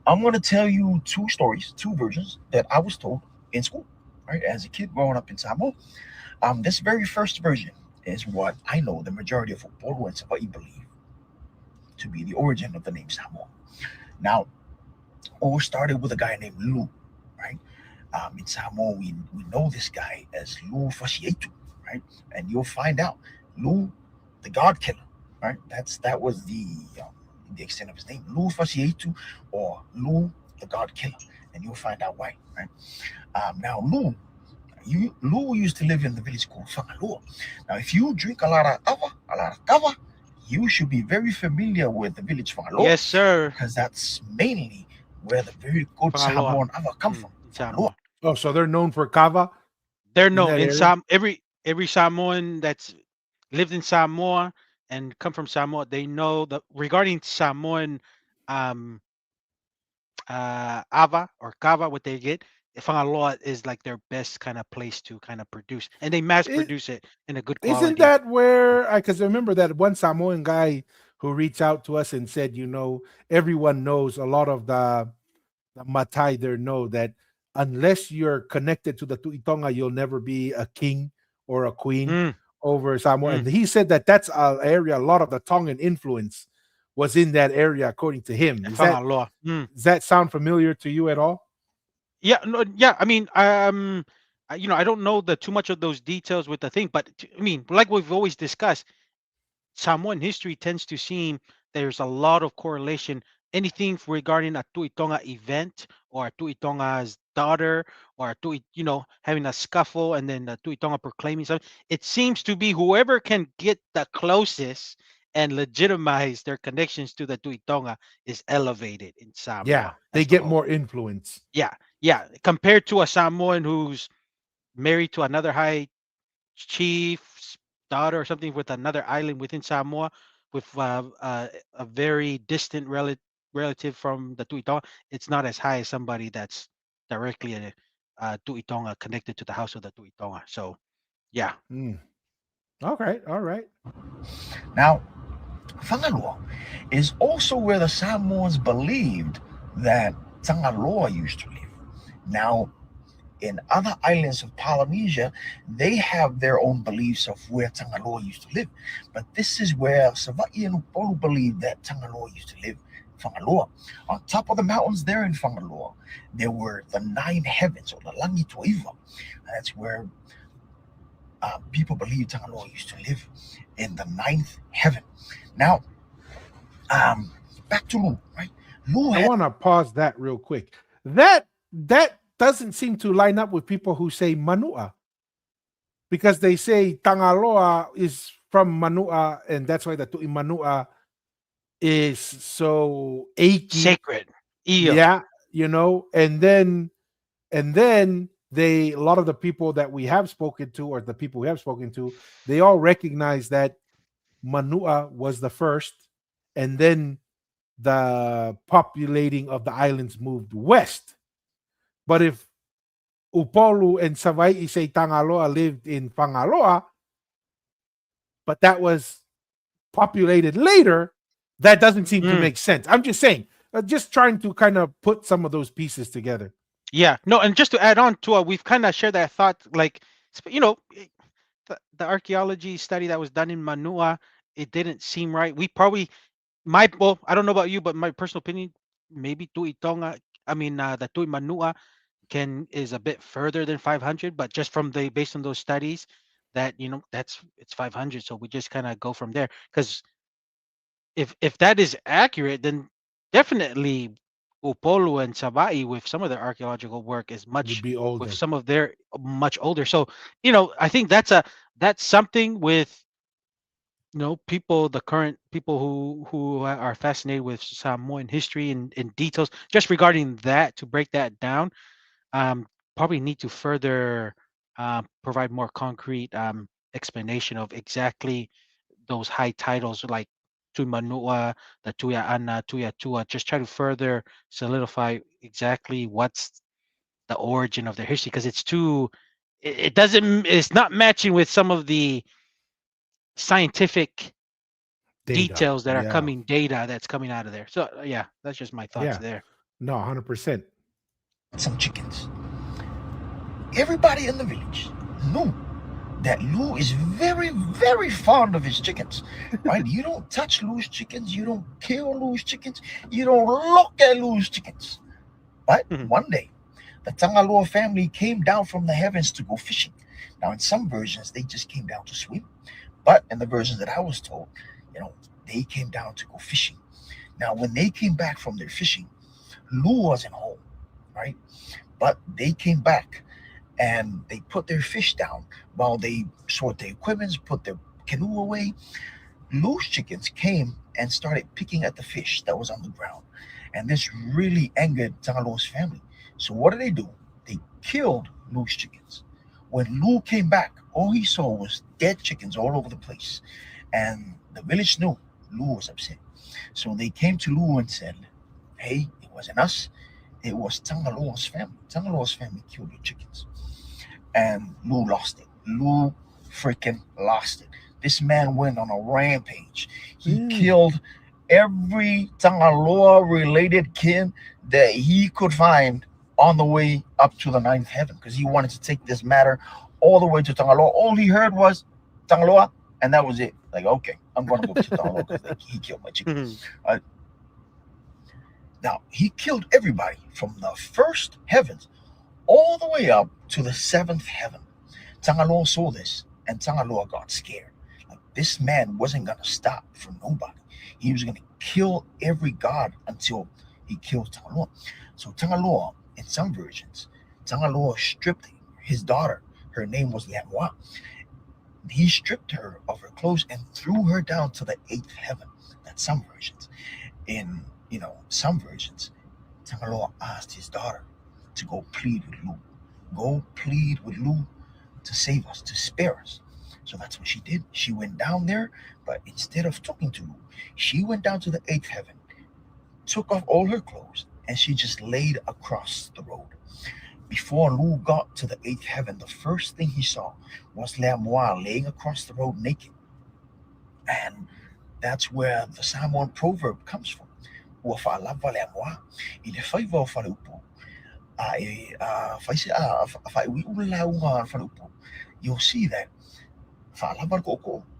I'm going to tell you two stories, two versions that I was told in school, right, as a kid growing up in Samoa. This very first version is what I know the majority of Polo and Hawaii believe to be the origin of the name Samoa. Now, all started with a guy named Lu, right? In Samoa, we know this guy as Lu Fasietu, right? And you'll find out Lu, the God Killer, right? That was the extent of his name, Lu Fasietu, or Lu, the God Killer, and you'll find out why, right? Now Lu used to live in the village called Whangalua. Now, if you drink a lot of kava, you should be very familiar with the village Whangalua, Yes, sir. because that's mainly where the very good Pangaloa. Samoan ava come from. In Samoa. Oh, so they're known for kava They're in known that in area? every Samoan that's lived in Samoa and come from Samoa, they know that regarding Samoan um ava or kava, what they get, Whangaloa is like their best kind of place to kind of produce, and they mass Is, produce it in a good isn't quality. that where because I remember that one Samoan guy who reached out to us and said, everyone knows a lot of the Matai there know that unless you're connected to the Tuitonga, you'll never be a king or a queen Mm, over Samoa. mm, And he said that that's an area, a lot of the Tongan influence was in that area, according to him. Whangaloa. Does that sound familiar to you at all? Yeah, no, yeah. I mean, I don't know the too much of those details with the thing, but I mean, like we've always discussed, Samoan history tends to seem there's a lot of correlation. Anything regarding a Tuitonga event or a Tuitonga's daughter or a having a scuffle and then the Tuitonga proclaiming something, it seems to be whoever can get the closest and legitimize their connections to the Tuitonga is elevated in Yeah, Samoa they as a get whole. more influence. Yeah, yeah. Compared to a Samoan who's married to another high chief's daughter or something with another island within Samoa, with a very distant relative from the Tuitonga, it's not as high as somebody that's directly a Tuitonga connected to the house of the Tuitonga. So yeah. Mm. Okay, all right. Now, Whanganua is also where the Samoans believed that Tangaloa used to live. Now, in other islands of Polynesia, they have their own beliefs of where Tangaloa used to live. But this is where Sava'i and Upolu believed that Tangaloa used to live, Whanganua. On top of the mountains there in Whanganua, there were the 9 heavens, or the Langi Toiva. That's where people believe Tangaloa used to live, in the 9th heaven. Now, back to Lu, right? Lu I had want to pause that real quick. That doesn't seem to line up with people who say Manua because they say Tangaloa is from Manua, and that's why the Tu'i Manua is so achy. Sacred. Io. Yeah, and then they a lot of the people that we have spoken to, or the people we have spoken to, they all recognize that Manua was the first, and then the populating of the islands moved west. But if Upolu and Savai'i say Tangaloa lived in Whangaloa, but that was populated later, that doesn't seem to Mm. make sense. I'm just saying, just trying to kind of put some of those pieces together. Yeah. No, and just to add on to we've kind of shared that thought, like the archaeology study that was done in Manua, it didn't seem right. We probably I don't know about you, but my personal opinion, maybe Tui Tonga, I mean, the Tui Manua is a bit further than 500, but just from based on those studies, that it's 500, so we just kind of go from there. Because if that is accurate, then definitely Upolu and Sabai with some of their archaeological work is Would much be with older. some of their much older. So I think that's something with people, the current people who are fascinated with Samoan history and in details, just regarding that, to break that down, probably need to further provide more concrete explanation of exactly those high titles like Tuimanua, the Tuya Ana, Tuya Tua. Just try to further solidify exactly what's the origin of their history, because it's not matching with some of the scientific Data. details that are Yeah. data that's coming out of there. So yeah, that's just my thoughts Yeah. there. No, 100%. some chickens. Everybody in the village knew that Lou is very, very fond of his chickens, right? You don't touch Lou's chickens, you don't kill Lou's chickens, you don't look at Lou's chickens. But Mhm. one day, the Tangaloa family came down from the heavens to go fishing. Now, in some versions, they just came down to swim. But in the versions that I was told, they came down to go fishing. Now, when they came back from their fishing, Lou wasn't home, right? But they came back and they put their fish down while they sort their equipment, put their canoe away. Lou's chickens came and started picking at the fish that was on the ground. And this really angered Tangaloa's family. So what did they do? They killed Lou's chickens. When Lou came back, all he saw was dead chickens all over the place. And the village knew Lou was upset. So they came to Lou and said, "Hey, it wasn't us. It was Tangaloa's family. Tangaloa's family killed the chickens. And Lou lost it. Lou freaking lost it. This man went on a rampage. He killed every Tangaloa related kin that he could find on the way up to the ninth heaven because he wanted to take this matter all the way to Tangaloa. All he heard was Tangaloa, and that was it. Like, okay, I'm going to go to Tangaloa because he killed my chicken. Now, he killed everybody from the first heavens all the way up to the seventh heaven. Tangaloa saw this, and Tangaloa got scared. Like, this man wasn't going to stop for nobody. He was going to kill every god until he killed Tangaloa. So Tangaloa, in some versions, Tangaloa stripped his daughter. Her name was Lemoa. He stripped her of her clothes and threw her down to the eighth heaven. That's some versions. In some versions, Tangaloa asked his daughter to go plead with Lu. Go plead with Lu to save us, to spare us. So that's what she did. She went down there, but instead of talking to Lu, she went down to the eighth heaven, took off all her clothes, and she just laid across the road. Before Lu got to the eighth heaven, the first thing he saw was Lemoa laying across the road naked. And that's where the Samoan proverb comes from. Ua whaalava Lemoa, I le whai wau whaleupu. You'll see that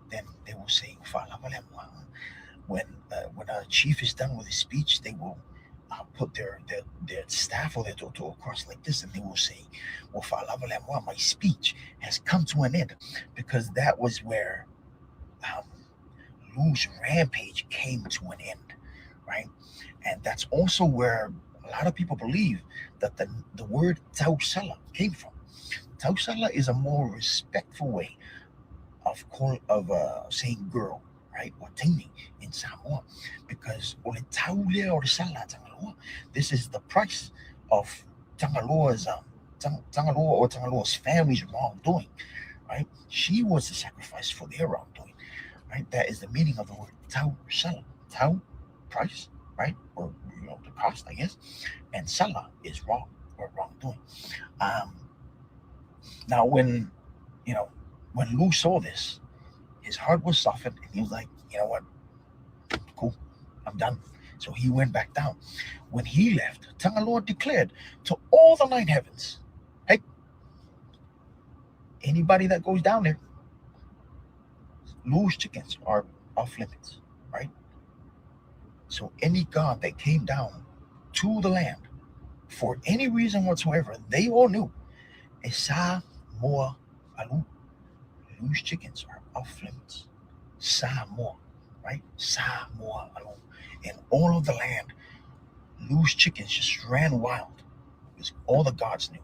then they will say when a chief is done with his speech, they will put their staff or their toto across like this, and they will say, my speech has come to an end, because that was where Lu's rampage came to an end, right? And that's also where a lot of people believe that the word tausala came from. Tausala is a more respectful way of saying girl, right? Or taini in Samoa, because this is the price of Tangaloa's Tangaloa's family's wrongdoing, right? She was the sacrifice for their wrongdoing, right? That is the meaning of the word tausala. Tau, price, right? Or the cost, I guess. And sala is wrong or wrongdoing. Now when Lu saw this, his heart was softened, and he was like, you know what? Cool, I'm done. So he went back down. When he left, Tangaloa declared to all the nine heavens, hey, anybody that goes down there, Lu's chickens are off limits, right? So any god that came down to the land for any reason whatsoever, they all knew, Esa Moa Alu, Lu's chickens are off limits. Samoa, right? Samoa alone. And all of the land, Lu's chickens just ran wild because all the gods knew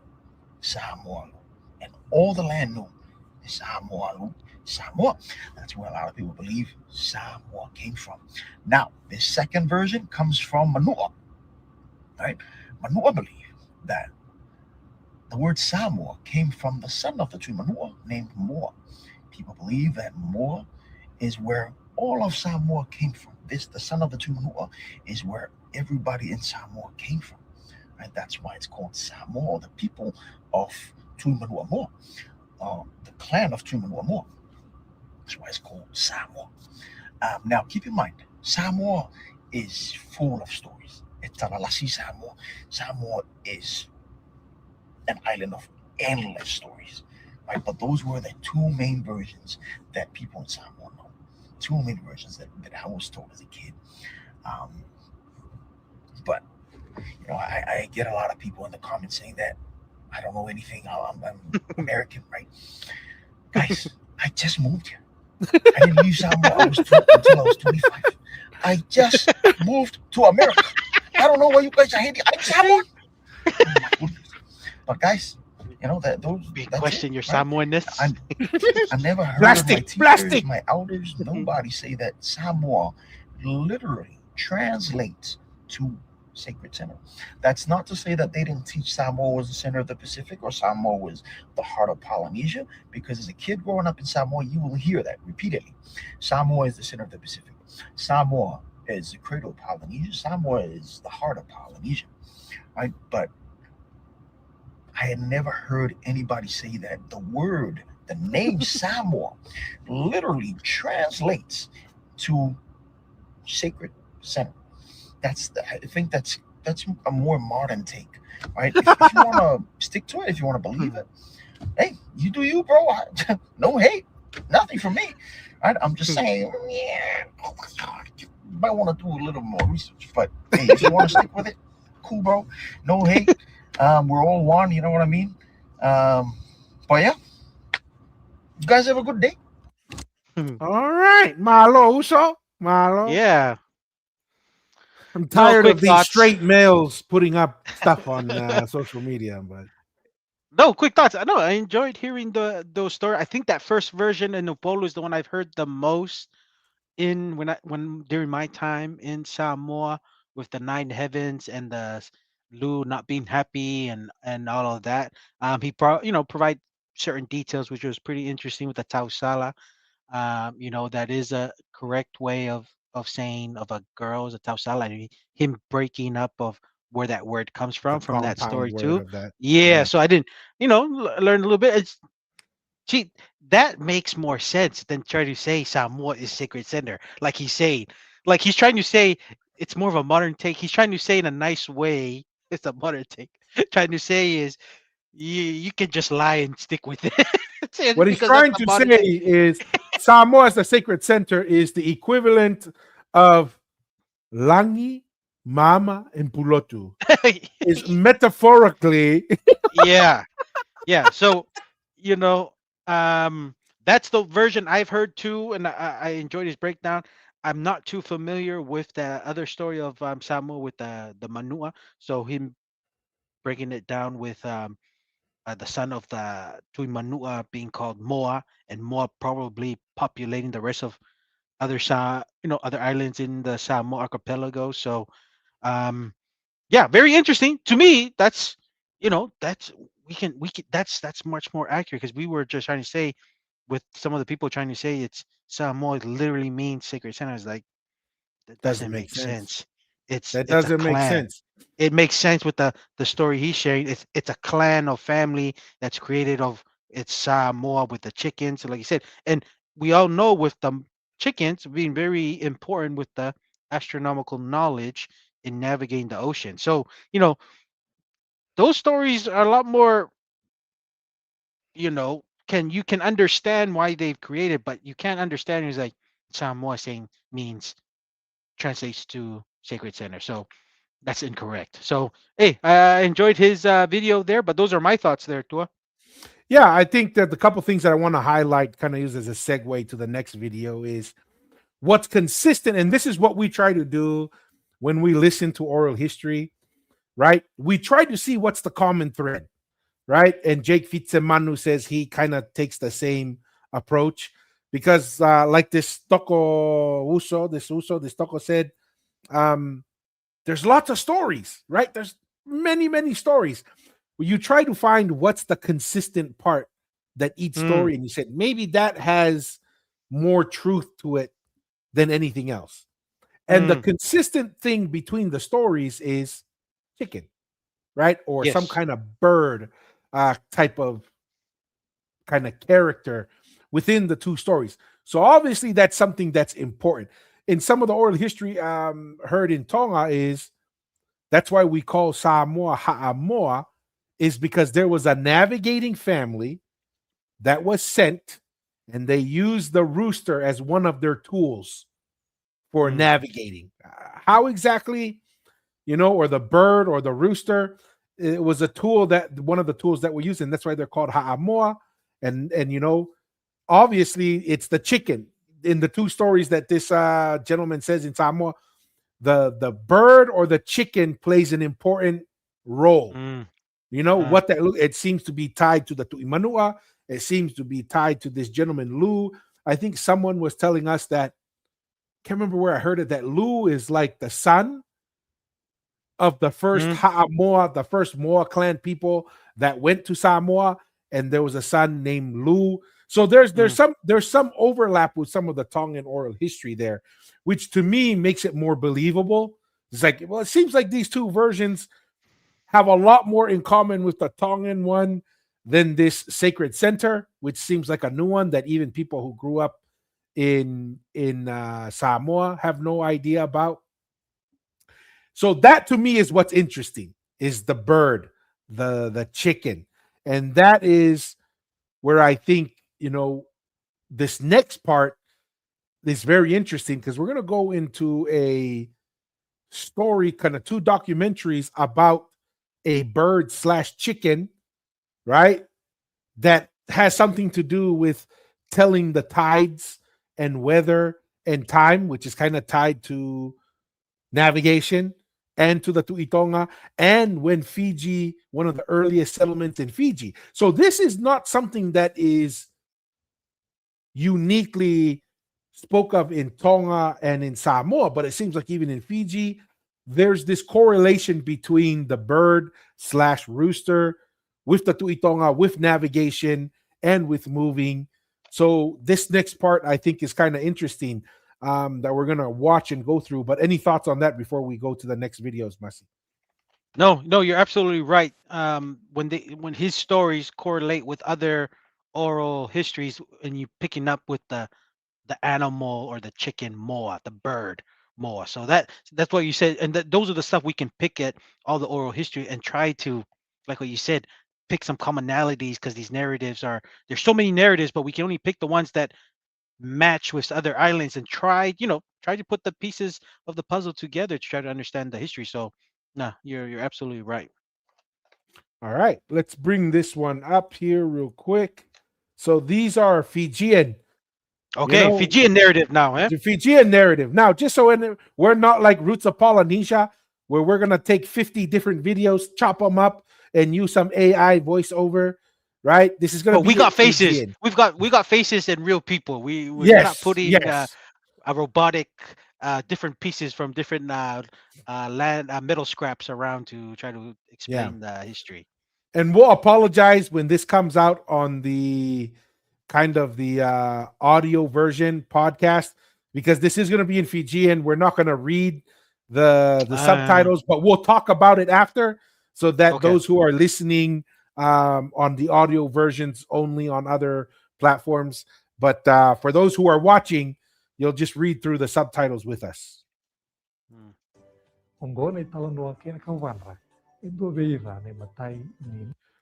Samoa alone. And all the land knew Samoa alone. Samoa. That's where a lot of people believe Samoa came from. Now, the second version comes from Manua, right? Manua believe that the word Samoa came from the son of the tree Manua named Moa. People believe that Moa is where all of Samoa came from. The son of the tree Manua, is where everybody in Samoa came from. Right? That's why it's called Samoa, the people of Tuimanua Moa, the clan of Tuimanua Moa. That's why it's called Samoa. Now, keep in mind, Samoa is full of stories. Etalasi Samoa. Samoa is an island of endless stories, right? But those were the two main versions that people in Samoa know. Two main versions that I was told as a kid. But I get a lot of people in the comments saying that I don't know anything. I'm American, right? Guys, I just moved here. I didn't leave Samoa until I was 25. I just moved to America. I don't know why you guys are hating. I'm Samoan. Oh my goodness. But guys, those Big that's question it, your right? Samoanness. I never heard Plastic, of my teachers, plastic. my elders, nobody say that Samoa literally translates to sacred center. That's not to say that they didn't teach Samoa was the center of the Pacific or Samoa was the heart of Polynesia, because as a kid growing up in Samoa, you will hear that repeatedly. Samoa is the center of the Pacific. Samoa is the cradle of Polynesia. Samoa is the heart of Polynesia, right? But I had never heard anybody say that the name Samoa, literally translates to sacred center. I think that's a more modern take, right? If you want to stick to it, if you want to believe it, hey, you do you, bro. No hate, nothing from me. Right? I'm just saying, yeah, oh my God, you might want to do a little more research. But hey, if you want to stick with it, cool, bro. No hate. We're all one. You know what I mean? But yeah, you guys have a good day. All right, Malo Uso. Malo. Yeah. I'm No tired quick of these thoughts. straight males putting up stuff on social media, but No quick thoughts. No, I enjoyed hearing those stories. I think that first version in Upolu is the one I've heard the most in when during my time in Samoa with the nine heavens and Lu not being happy and all of that. Provide certain details which was pretty interesting with the Tausala. That is a correct way of saying of a girl is a tausala. And him breaking up of where that word comes the from that compound story word too. of that. Yeah, Yeah, so I didn't, learn a little bit. See, that makes more sense than try to say Samoa is sacred center, like he's saying. Like he's trying to say it's more of a modern take. He's trying to say in a nice way. It's a modern take. Trying to say is you can just lie and stick with it. what he's Because that's trying the to modern say take. is Samoa as the sacred center is the equivalent of Langi, Mama, and Pulotu. Is metaphorically Yeah. Yeah. So, you know, um, that's the version I've heard too, and I enjoyed his breakdown. I'm not too familiar with the other story of Samuel with the Manua. So him breaking it down with the son of the Tui Manua being called Moa, and Moa probably populating the rest of other islands in the Samoa archipelago. So, um, yeah, very interesting to me. That's we can that's much more accurate because we were just trying to say with some of the people trying to say it's Samoa literally means sacred center is like that doesn't doesn't make make sense. sense. it's That it's a doesn't make clan. sense. It makes sense with the story he's sharing. It's a clan of family that's created of it's Samoa with the chickens, so like you said, and we all know with the chickens being very important with the astronomical knowledge in navigating the ocean. So those stories are a lot more, you can understand why they've created, but you can't understand is like Samoa saying means translates to sacred center. So that's incorrect. So hey, I enjoyed his video there, but those are my thoughts there, Tua. Yeah, I think that the couple things that I want to highlight, kind of use as a segue to the next video, is what's consistent. And this is what we try to do when we listen to oral history, right? We try to see what's the common thread, right? And Jake Fitzemanu says he kind of takes the same approach because, like this Toko said, um, there's lots of stories, right? There's many, many stories. You try to find what's the consistent part that each Mm, story, and you said maybe that has more truth to it than anything else. And the mm, consistent thing between the stories is chicken, right? Or some yes. kind of bird type of kind of character within the two stories. So obviously that's something that's important. In some of the oral history heard in Tonga is that's why we call Samoa Ha'amoa, is because there was a navigating family that was sent and they used the rooster as one of their tools for Mm, navigating. How exactly, or the bird or the rooster, it was a tool that one of the tools that we're using. That's why they're called Ha'amoa. And obviously it's the chicken in the two stories that this gentleman says in Samoa. The bird or the chicken plays an important role. mm, uh, What that it seems to be tied to the Tu'imanua. It seems to be tied to this gentleman Lu. I think someone was telling us that, can't remember where I heard it, that Lu is like the son of the first mm, Ha'amoa, the first Moa clan people that went to Samoa, and there was a son named Lu. So there's some overlap with some of the Tongan oral history there, which to me makes it more believable. It's like, well, it seems like these two versions have a lot more in common with the Tongan one than this sacred center, which seems like a new one that even people who grew up in Samoa have no idea about. So that to me is what's interesting, is the bird, the chicken. And that is where I think, this next part is very interesting, because we're going to go into a story, kind of two documentaries about a bird slash chicken, right? That has something to do with telling the tides and weather and time, which is kind of tied to navigation and to the Tuitonga, and when Fiji, one of the earliest settlements in Fiji. So this is not something that is uniquely spoke of in Tonga and in Samoa, but it seems like even in Fiji, there's this correlation between the bird slash rooster with the Tuitonga, with navigation, and with moving. So this next part, I think, is kind of interesting, that we're going to watch and go through. But any thoughts on that before we go to the next videos, Masi? No, you're absolutely right. When his stories correlate with other oral histories, and you picking up with the animal or the chicken moa, the bird moa. So that's what you said, and those are the stuff we can pick at all the oral history and try to, like what you said, pick some commonalities, because these narratives there's so many narratives, but we can only pick the ones that match with other islands and try to put the pieces of the puzzle together to try to understand the history. So, no, you're absolutely right. All right, let's bring this one up here real quick. So these are Fijian. Okay, Fijian narrative now, eh? The Fijian narrative. Now, just so we're not like Roots of Polynesia, where we're going to take 50 different videos, chop them up, and use some AI voiceover, right? This is going to be we got faces. Fijian. We got faces and real people. We're Yes, not putting yes. a robotic different pieces from different land metal scraps around to try to explain the history. And we'll apologize when this comes out on the kind of the audio version podcast, because this is going to be in Fijian. We're not going to read the subtitles, but we'll talk about it after, so that those who are listening on the audio versions only on other platforms, but for those who are watching, you'll just read through the subtitles with us.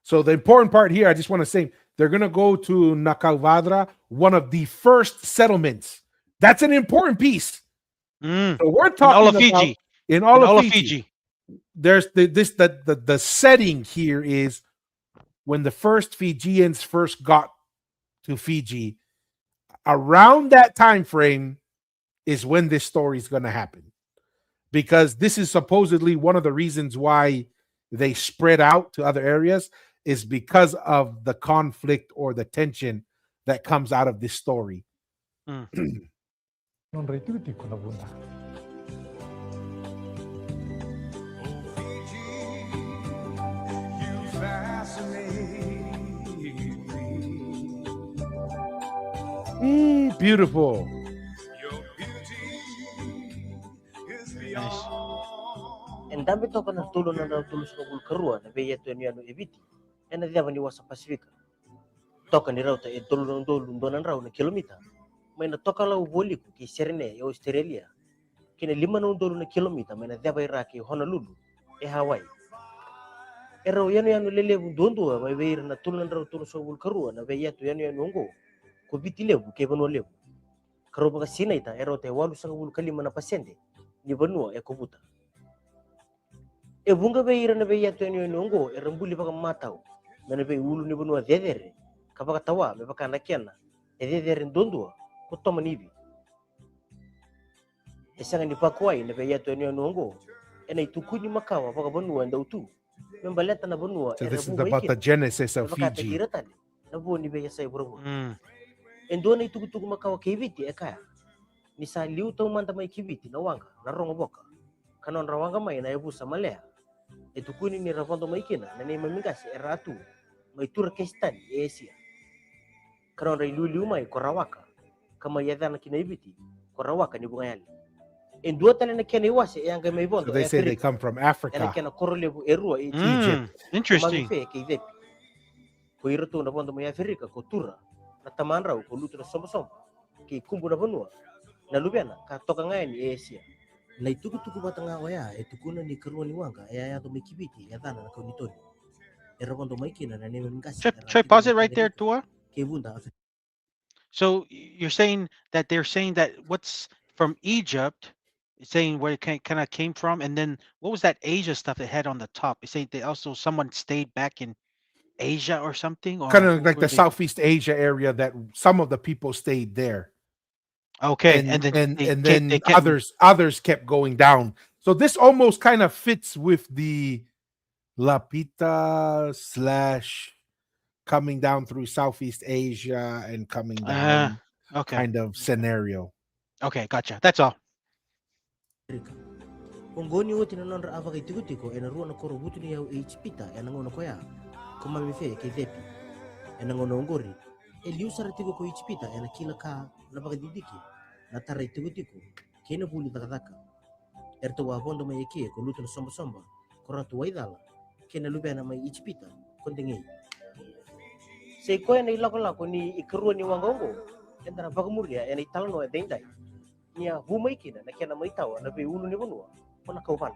So the important part here, I just want to say, they're going to go to Nakauvadra, one of the first settlements. That's an important piece. So we're talking in all of Fiji. There's the setting here is when the first Fijians first got to Fiji. Around that time frame is when this story is going to happen, because this is supposedly one of the reasons why they spread out to other areas, is because of the conflict or the tension that comes out of this story. Beautiful. Nice. En dami toka na tulo na tulus na kulkarua na beya to ni ano eviti. En dia ni wasa Pasifika. Toka ni rauta e tulo na donan rau na kilomita. May na toka la uboli ku ki Serene e Australia. Kina 5 na kilomita may na dia bay ra ki Honolulu e Hawaii. E rau yano lele dondo may beya na tulo na rau tulus na kulkarua na beya to yano ngo. Ko biti lebu ke bano lebu. Karo baka sinaita e rau te walu sa kalima na pasyente ni Banua e Kubuta. E bunga be ira na be yato ni nongo e rambuli baka matau na be ulu ni Banua dedere ka baka tawa me baka nakiana e dedere ndondua ko toma nibi e sanga ni pakwai na be yato ni nongo e na itukuni makawa baka Banua ndautu me baleta na Banua so this is about the genesis of Fiji. Na bo ni be yasai bro endona itukutuku makawa kiviti e kaya ni sa liu tau manta mai kiviti na wanga na rongo boka kanon rawanga mai na ebusa malea etukuni ni ravondo mai kina na ni mamingasi eratu mai tur kestan Asia Karena rai liu mai korawaka kama yadana kina ibiti korawaka ni bunga yali endua tale na kena iwase yang ga mai So bondo they say they Afrika come from ena Africa. kena korole erua Egypt. Interesting. fe ke idepi ko irto na bondo mai Afrika ko tura na tamanra ko lutu na sombo ke kumbu na banua na lubiana ka toka ngai ni Asia na ituku batanga waya etukuna ni kerua ni wanga ya to mikibiti ya dana na kaunitoni era bondo mai kina na neme ngasi Should I pause it right there, Tua? ke bunda So you're saying that what's from Egypt, saying where it kind of came from, and then what was that Asia stuff they had on the top? You saying they also someone stayed back in Asia or something, or Kind of who like were the they? Southeast Asia area that some of the people stayed there. Okay, And then then they kept others kept going down. So this almost kind of fits with the Lapita / coming down through Southeast Asia and coming down okay, kind of scenario. okay, gotcha. That's all. Ongoni wote na nandra ava kai tiko ena ruo na koro butu ni au HPita ena ngono koya kuma mi fe ke depi ena ngono ngori liusara tiko ko HPita ena kila ka na baga didiki na tarai tiko kena buli taka erto wa bondo mai ke ko lutu na somba koratu waidala kena lubena mai HPita kondengi se ko ena ilako ni ikrua ni wangongo ena baga muria ena italano dendai nia humai kina na kena mai tawa na be ulu ni bonua pona kaupana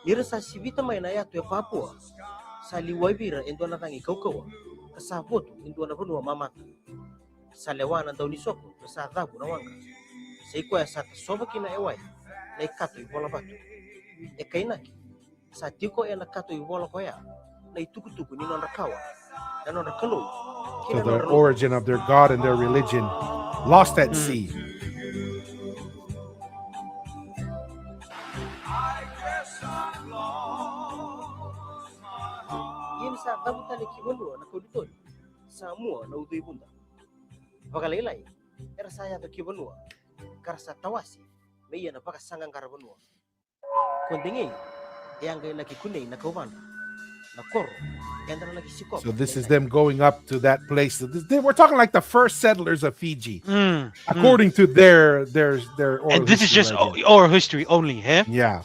ira sa sivita mai na yatu Papua sa liwai bira endo na tangi kaukawa sa foto endo na bonua mamata sa lewana daw ni soko sa dabu na wanga sa iko ya sa soba kina ewai na ikato ibola batu kainaki sa tiko ya nakato ibola koya na itukutuku ni nonda kawa na nonda kalo So the origin of their god and their religion lost at sea. Yin sa dabu tali kibono na kodutoni sa mua na udui bunda bagalelai era saya to kibono karsa tawasi meya na baka sangang karabono kondingi yang ga lagi kunay na kauban na koro yang dara lagi sikop. So this is them going up to that place. We're talking like the first settlers of Fiji, according to their oral and this is history just legend. oral history only, huh? Yeah.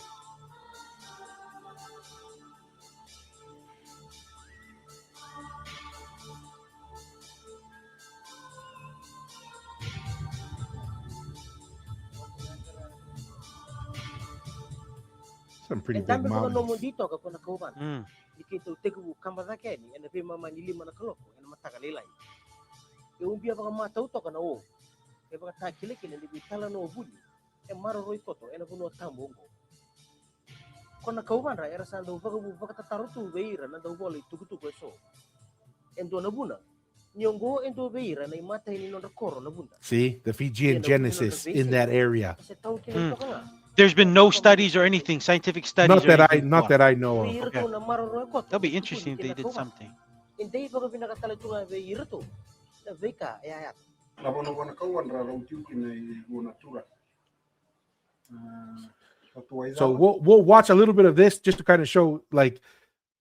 Some pretty big mountains. Dito ka kuna kauban dikito tegu kamba zake ni ena pe mama ni lima na kaloko ena mataka lelai e umbia baka mata uto kana o e baka ta kile ni bitala no buli e maro roi koto ena kuno tambongo kona kauban ra era sando baka tatarutu beira na do bole tukutu so endo na buna nyongo endo beira na mata ni no koro na bunda. See the Fijian Genesis in that area. There's been no studies or anything, scientific studies. Not that I know of. Okay. That'll be interesting if they did something. So we'll watch a little bit of this just to kind of show like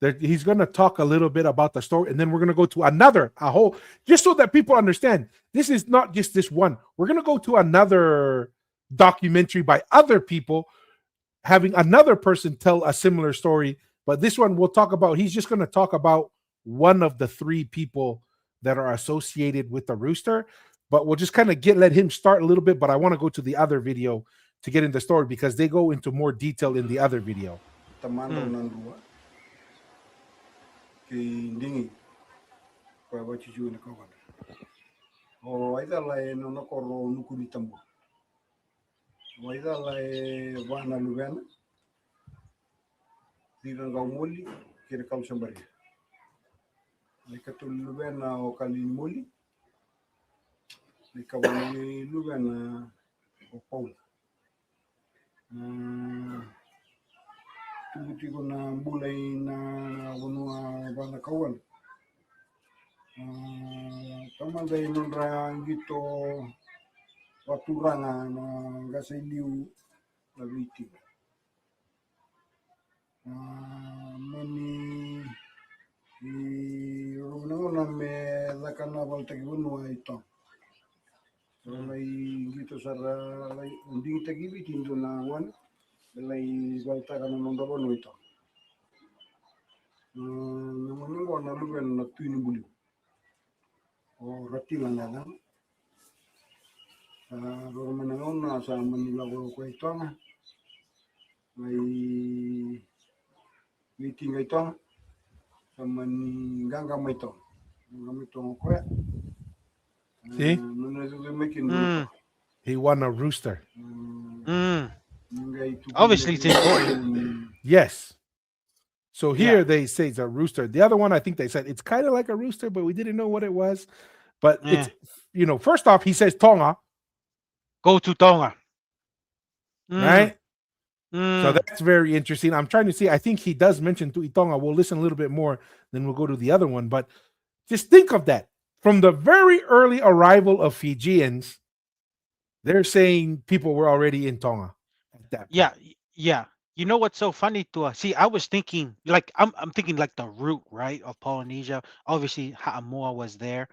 that he's going to talk a little bit about the story, and then we're going to go to a whole, just so that people understand this is not just this one. We're going to go to another documentary by other people having another person tell a similar story, but this one we'll talk about, he's just going to talk about one of the three people that are associated with the rooster, but we'll just kind of let him start a little bit. But I want to go to the other video to get in the story because they go into more detail in the other video. Waidala vana luvena tiranga moli kire kam sambari likatul luvena o kalin moli likawani luvena o paul tubuti kuna bulai na bunua vana kawan tamanda inundra gitu waturana na gasailiu la viti mani i runa me la kana naval tagi bunua ito. Lay gitu sara lay unding tagi bitin do na wan lay balta kana nonda bonu ito. Namun ngo na lugan na tuini buli. O rati langa na. Baru menangon na sa manila ko ito nga. May meeting ito sa maninganga mo ito. Gamitong ko ya. See? Mm. He won a rooster. Mm. Obviously, it's important. Yes. So here Yeah. they say it's a rooster. The other one, I think they said it's kind of like a rooster, but we didn't know what it was. But Yeah. it's, first off, he says Tonga, Go to Tonga. right? So Mm. that's very interesting. I'm trying to see. I think he does mention Tuitonga. We'll listen a little bit more, then we'll go to the other one. But just think of that. From the very early arrival of Fijians, they're saying people were already in Tonga at that point. Yeah. Yeah. You know what's so funny to us? See, I was thinking like I'm thinking like the root, right, of Polynesia. Obviously, Ha'amoa was there.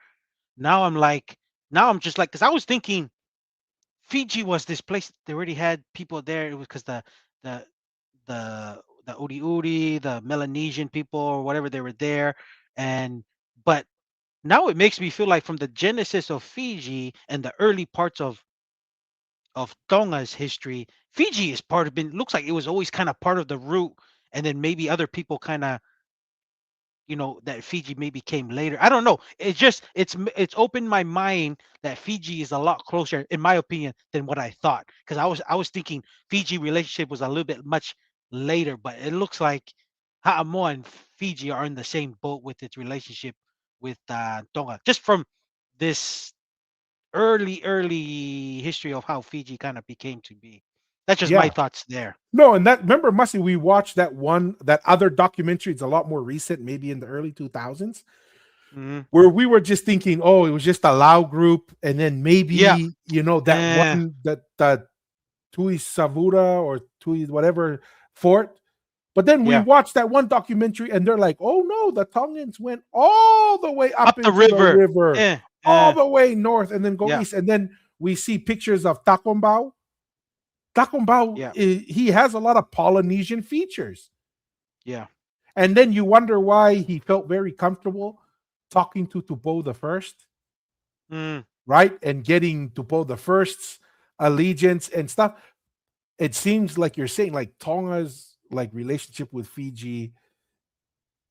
Now I'm just like, because I was thinking Fiji was this place they already had people there. It was because the the Udi Udi, the Melanesian people or whatever they were there, and but now it makes me feel like from the genesis of Fiji and the early parts of Tonga's history, Fiji is part of been looks like it was always kind of part of the root, and then maybe other people kind of that Fiji maybe came later. I don't know. It's just it's opened my mind that Fiji is a lot closer, in my opinion, than what I thought. Because I was thinking Fiji relationship was a little bit much later, but it looks like Ha'amoa and Fiji are in the same boat with its relationship with Tonga. Just from this early history of how Fiji kind of became to be. That's just my Yeah. thoughts there. No, and remember, Mussy, we watched that other documentary. It's a lot more recent, maybe in the early 2000s, where we were just thinking, oh, it was just a Lao group, and then maybe Yeah. that one the Tui Savura or Tui whatever fort. But then we Yeah. watched that one documentary, and they're like, oh no, the Tongans went all the way up Up the into the river. river, all the way north, and then go Yeah. east. And then we see pictures of Takombau. Takombau, Yeah. he has a lot of Polynesian features. Yeah. And then you wonder why he felt very comfortable talking to Tupo the First, right? And getting Tupo the First's allegiance and stuff. It seems like you're saying like Tonga's like relationship with Fiji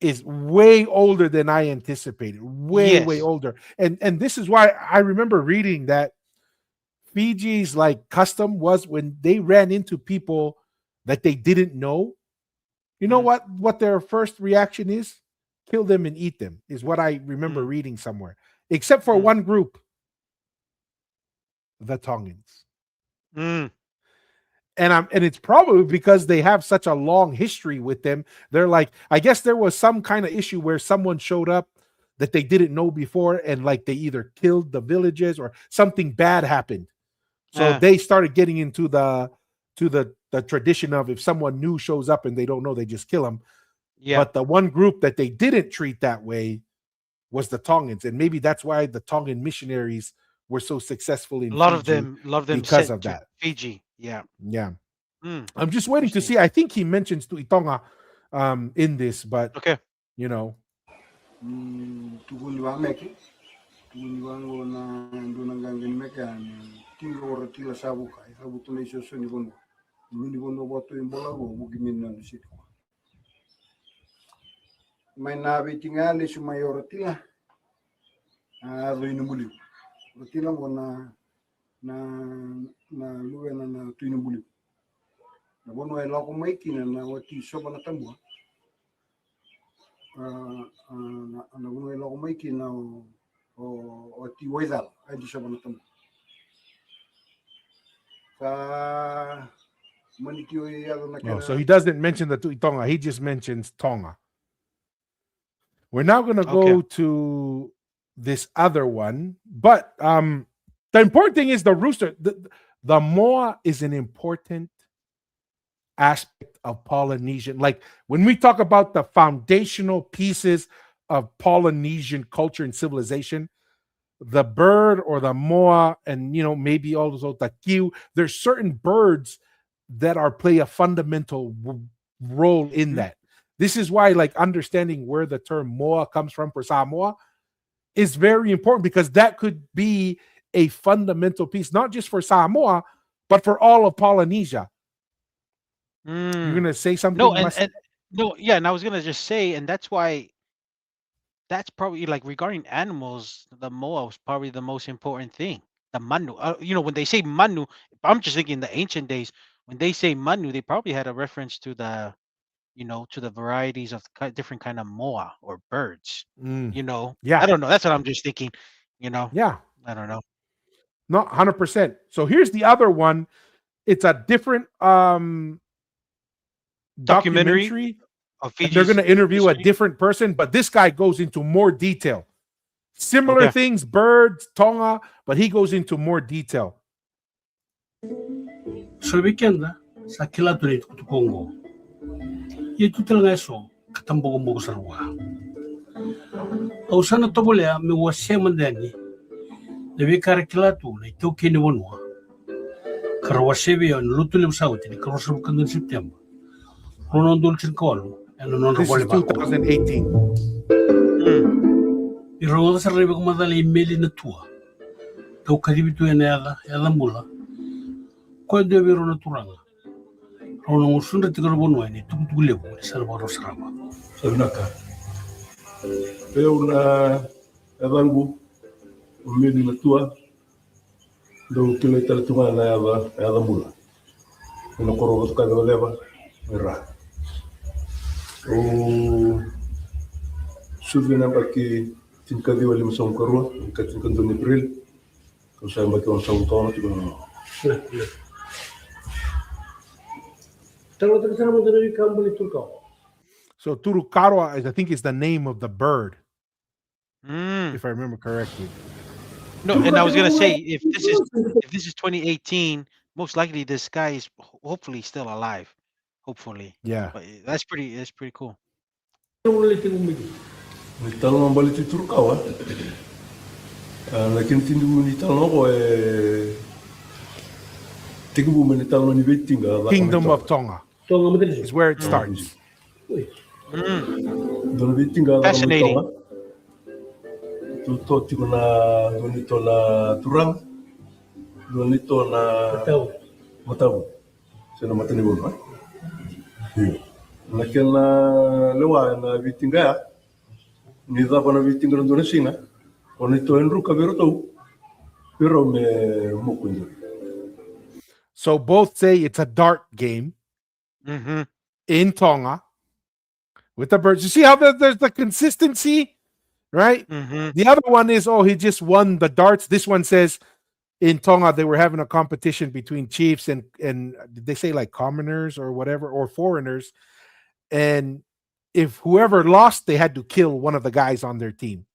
is way older than I anticipated. Way Yes. older. And this is why I remember reading that Fiji's like custom was when they ran into people that they didn't know. You know what their first reaction is? Kill them and eat them, is what I remember reading somewhere. Except for one group, the Tongans. And it's probably because they have such a long history with them. They're like, I guess there was some kind of issue where someone showed up that they didn't know before, and like they either killed the villages or something bad happened. So they started getting into the tradition of if someone new shows up and they don't know, they just kill them. Yeah. But the one group that they didn't treat that way was the Tongans, and maybe that's why the Tongan missionaries were so successful in A lot Fiji of them because sent of to that. Fiji. Yeah. Yeah. I'm just waiting to see. I think he mentions Tuitonga in this, but okay. Tuguni wa meki, tuguni wango na ndunangangani meka tingo ratila sabuka, sabutu na iso soni bono. Tuguni bono boto imbola go mugimin na situ. May nabi tingali sumayo ratila. Ruinu muli. Ratila mo na luwe na tuinu muli. Na bono ay lako maiki na wati soba na tambua. Na bono ay lako maiki na wati waizal ay di soba na tambua. So he doesn't mention the Tuitonga, he just mentions Tonga. We're now going to go to this other one, but the important thing is the rooster. The moa is an important aspect of Polynesian. Like when we talk about the foundational pieces of Polynesian culture and civilization, the bird or the moa, and maybe also the kiu. There's certain birds that play a fundamental role in that. This is why, like, understanding where the term moa comes from for Samoa is very important, because that could be a fundamental piece, not just for Samoa, but for all of Polynesia. You're gonna say something? No, and no, yeah, and I was gonna just say, and that's why. That's probably, like, regarding animals, the moa was probably the most important thing. The manu. When they say manu, I'm just thinking the ancient days. When they say manu, they probably had a reference to the, to the varieties of different kind of moa or birds. Yeah. I don't know. That's what I'm just thinking. Yeah. I don't know. Not 100%. So here's the other one. It's a different documentary. Of And they're going to interview a different person, but this guy goes into more detail. Similar things, birds, Tonga, but he goes into more detail. Sul weekend, sa kilature tu Congo. Itu talaga so, katambo mo sa ruwa. Au sana to bolea me wase mandani. Lebi kare kilatu na ito kini wonwa. Karawase bi on lutulim sauti ni karosu kan September. Ronon dulcin kolo. This is 2018. Iroda sa rebe kumadali email na tua. Tau kadibitu ela mula. Ko de biro na turanga. Rono usunda tigaro bonwa ni tugulebu sa baro sarama. Sabnaka. Eu na evangu email na tua. Do kile tala tunga na ela mula. No koro ka leva. Era. O suvena baki tinkadi wali masong karua katin kanton April ko sa baki on sa utona ti kono So Turukarwa, I think, is the name of the bird, if I remember correctly. No, and I was gonna say, if this is 2018, most likely this guy is hopefully still alive. Hopefully. Yeah. But that's pretty cool. Nitalo ng balik ti Turukawa. Nakintindu mo nitalo ko tigbu mo nitalo ni Betinga. Kingdom of Tonga is where it starts. Fascinating. Tuto tigo na donito na turang. Donito na mataw. Sino matani mo ba? Naquele lewa na Betinga. Nida para Betinga no Sina. Onito enru kaberoto. Pero me mukundo. So both say it's a dart game in Tonga with the birds. You see how there's the consistency, right? The other one is, he just won the darts. This one says in Tonga they were having a competition between chiefs and did they say like commoners or whatever, or foreigners, and if whoever lost, they had to kill one of the guys on their team.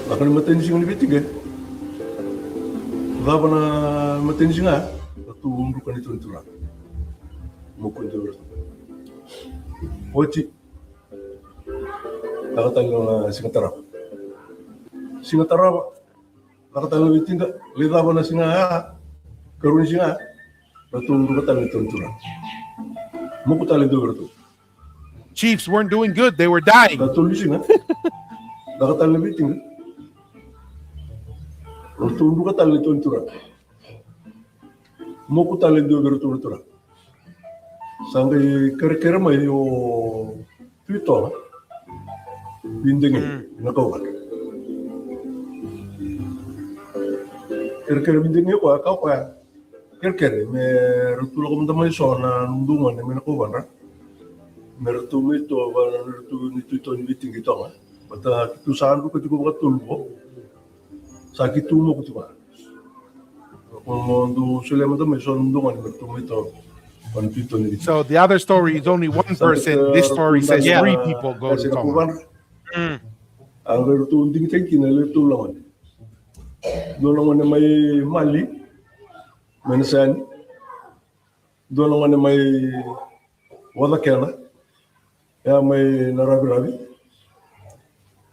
Akan matensing ni Betinga. Dava na matensing tu umrukan itu entura. Mukundo. Oti. Nakatalo na Singatara. Nakatalo Betinga. Lidava na singa. Karun singa. Chiefs weren't doing good. They were dying. Kerkere me rutulo como tamai sona ndunga ne me ko bana me rutu mito bana rutu ni tu to ni tingi tonga bata tu sandu ko tuko batul bo sa ki tu mo ko tu ba mo sele mo tamai sona ndunga ne rutu mito ban tu to ni. So the other story is only one person. This story says 3 people go to Tonga. Ang rutu ndingi tenki ne le tu lawan do lawan mai mali Menasan, dono ngane mai wada kena, Ya may narabi-rabi.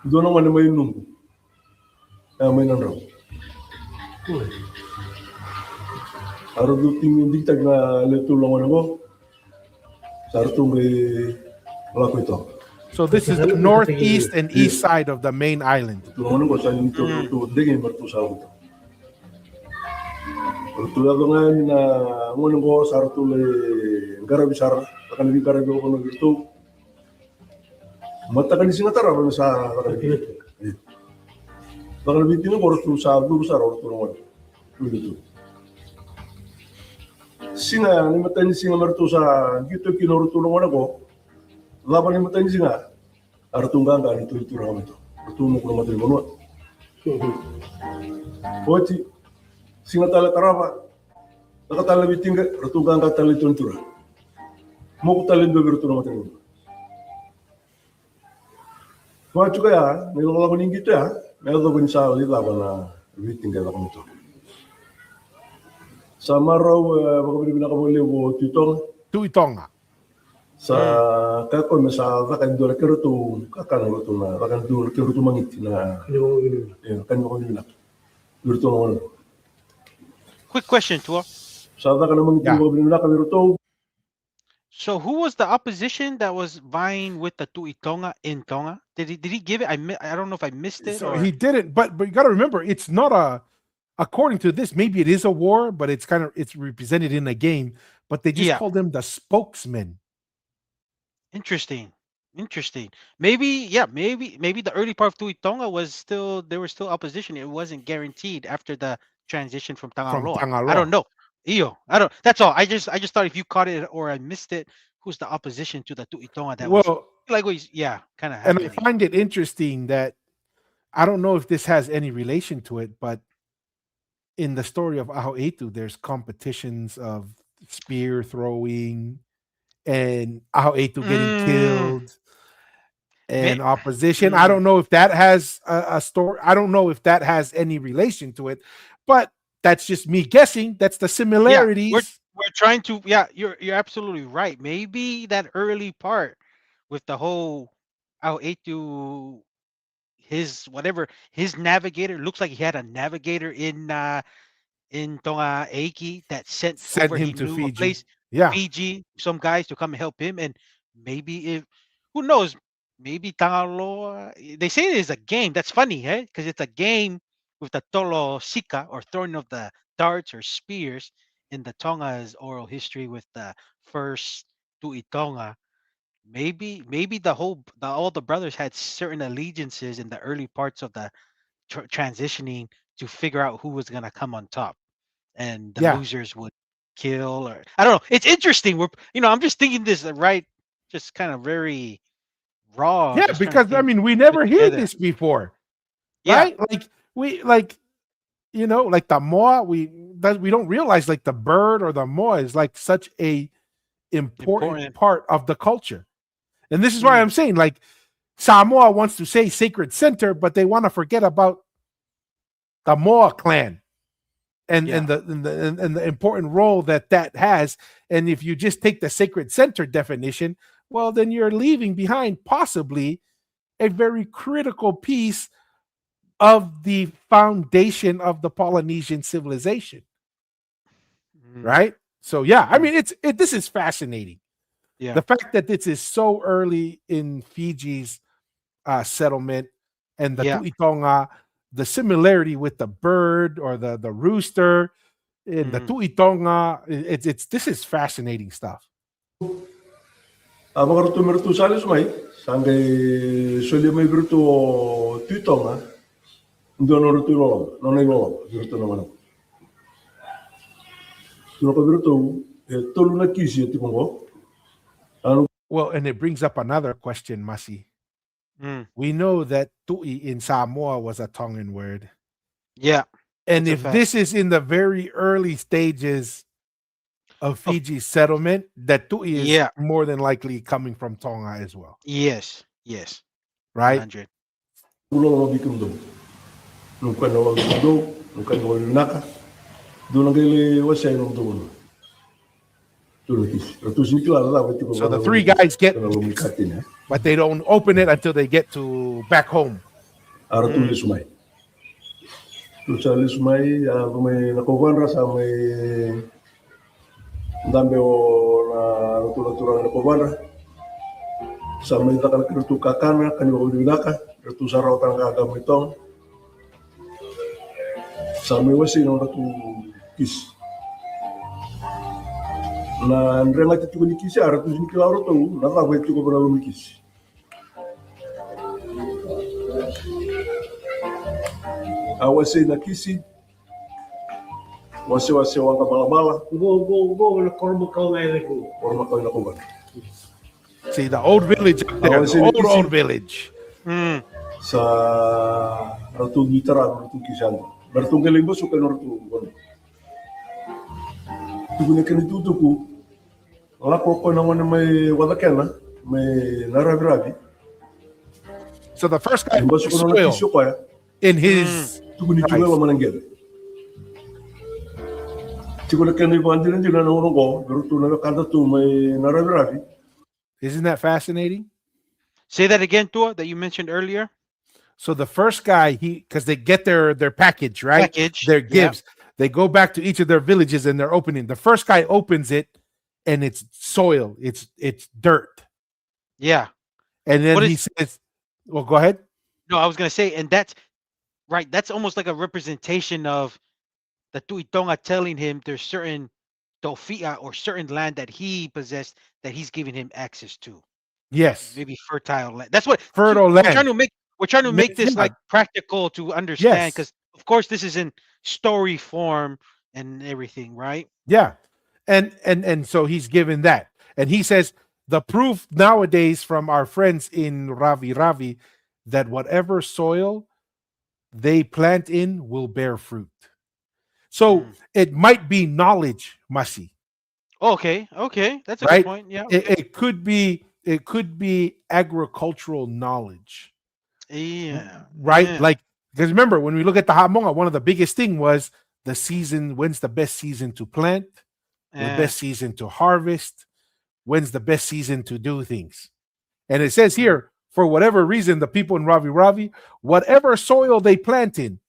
Doon naman may nunggu. Ya may nanraw. Araw duting hindi tag na letulungan ako. Sarto may lako ito. So this is the northeast and east side of the main island. Tulungan ko sa nito to dingin marto sa ako. Tulad nga na ngunong ko sarto le garabi sar akan lebih garabi ko no gitu. Mata kan singa tara man sa garabi. Bakal lebih tino ko to sa dulu sa ro tulungan. Gitu. Singa ni mata ni singa marto sa gitu kinoro tulungan ako. Laban ni mata ni singa artunggang kan itu ramai itu. Bertemu kurang mati mana. Oti singa tala tarava. Nakatala lebih tinggi artunggang kata itu tura. Mau kutala lebih bertemu mati. Wah juga ya, melo lagu ning gitu ya. Melo lagu insya Allah laban na lebih tinggi lagu itu. Sama raw baka bila ka boleh wo tutong. Tuitonga. Sa kako masa kan dole kerutu kakan kerutu na kan dole kerutu mangit na kan mo bila kerutu mo Quick question, Tua. sa kan mangit mo bila ka kerutu. So who was the opposition that was vying with the Tuitonga in Tonga? Did he give it? I don't know if I missed it. So or... he didn't, but you got to remember, it's not according to this, maybe it is a war, but it's represented in a game, but they just call them the spokesmen. Interesting. Maybe the early part of Tuitonga there was still opposition. It wasn't guaranteed after the transition from Tangaloa. I don't know. That's all. I just thought if you caught it or I missed it, who's the opposition to the Tuitonga that was like kind of happening. And I find it interesting that I don't know if this has any relation to it, but in the story of Aho Etu, there's competitions of spear throwing and Aho Etu getting killed and opposition. I don't know if that has a story. I don't know if that has any relation to it, but that's just me guessing. That's the similarities. Yeah, we're trying to. Yeah, you're absolutely right. Maybe that early part with the whole Aho Etu, his navigator looks like he had a navigator in Tonga Aiki that sent over him to Fiji. A place, Fiji, some guys to come and help him, and maybe who knows, maybe Tangaloa. They say it is a game. That's funny, eh? Because it's a game with the tolo sika or throwing of the darts or spears in the Tonga's oral history with the first Tuitonga. Maybe all the brothers had certain allegiances in the early parts of the transitioning to figure out who was gonna come on top, and the losers would kill, or I don't know. It's interesting. I'm just thinking this right, just kind of very raw. Yeah, because I mean, we never hear this before, right? Like like the moa. We don't realize like the bird or the moa is like such a important part of the culture, and this is why I'm saying like Samoa wants to say sacred center, but they want to forget about the Moa clan and the important role that has. And if you just take the sacred center definition, well, then you're leaving behind possibly a very critical piece of the foundation of the Polynesian civilization, right? So I mean, this is fascinating. The fact that this is so early in Fiji's settlement and the Tuitonga, the similarity with the bird or the rooster in the Tuitonga, this is fascinating stuff. Abang mertu salis mai sangai soli mai bertu Tuitonga ndono rutu lo nonai lo bertu nama. Sudah bertu tolu na kisi ti kongo. Well, and it brings up another question, Masi. We know that tui in Samoa was a Tongan word. Yeah. And if this is in the very early stages of Fiji's settlement, that tui is more than likely coming from Tonga as well. Yes. Right? 100. So the three guys get but they don't open it until they get to back home. Ara tulis mai. Tu salis mai may nakukuhan ra sa may dami o na natura-tura na nakukuhan ra. Sa may takal kirtu kakana kanyo ulilaka, kirtu saraw tang kagamitong. Sa may wasi no ratu kis. Na ndrenga titu ni kisi ara tu sinkilauro tu na tawe tiku pernah lumikis. Awasi na kisi, wasi wanga bala Go na kormo kau ngai leku. orang makan nak ubat. See the old village up there, the old village. Sa ratu gitara ratu kisan. Bertung kelimbo suka ratu bon. Tu gune kene tutuku. La koko na wana may wadakena, may naragrabi. So the first guy Imba suka na kisyo kaya. in his Tu gune juga la mananggel. Tigo na kene bandira ndila na urongo, berutu na kanta tu may naragrabi. Isn't that fascinating? Say that again, Tua, that you mentioned earlier. So the first guy, because they get their package, right? Package, Their yeah. gifts. They go back to each of their villages and they're opening. The first guy opens it, and it's soil. It's dirt. Yeah. And then What he is- says, "Well, go ahead." No, I was gonna say, and that's right. That's almost like a representation of the Tuitonga telling him there's certain tofia or certain land that he possessed that he's giving him access to. Yes, Maybe fertile land. That's what fertile we're trying land. to make. We're trying to make this Yeah. like practical to understand, Yes. because of course this is in story form and everything, right? Yeah, and so he's given that, and he says the proof nowadays from our friends in Ravi that whatever soil they plant in will bear fruit. So it might be knowledge, Masi. Okay, that's a Right? good point. Yeah, It could be agricultural knowledge. yeah, Right? yeah. Like, because remember, when we look at the Hamonga, one of the biggest thing was the season. When's the best season to plant? The Yeah. best season to harvest? When's the best season to do things? And it says here, for whatever reason, the people in Ravi, whatever soil they plant in,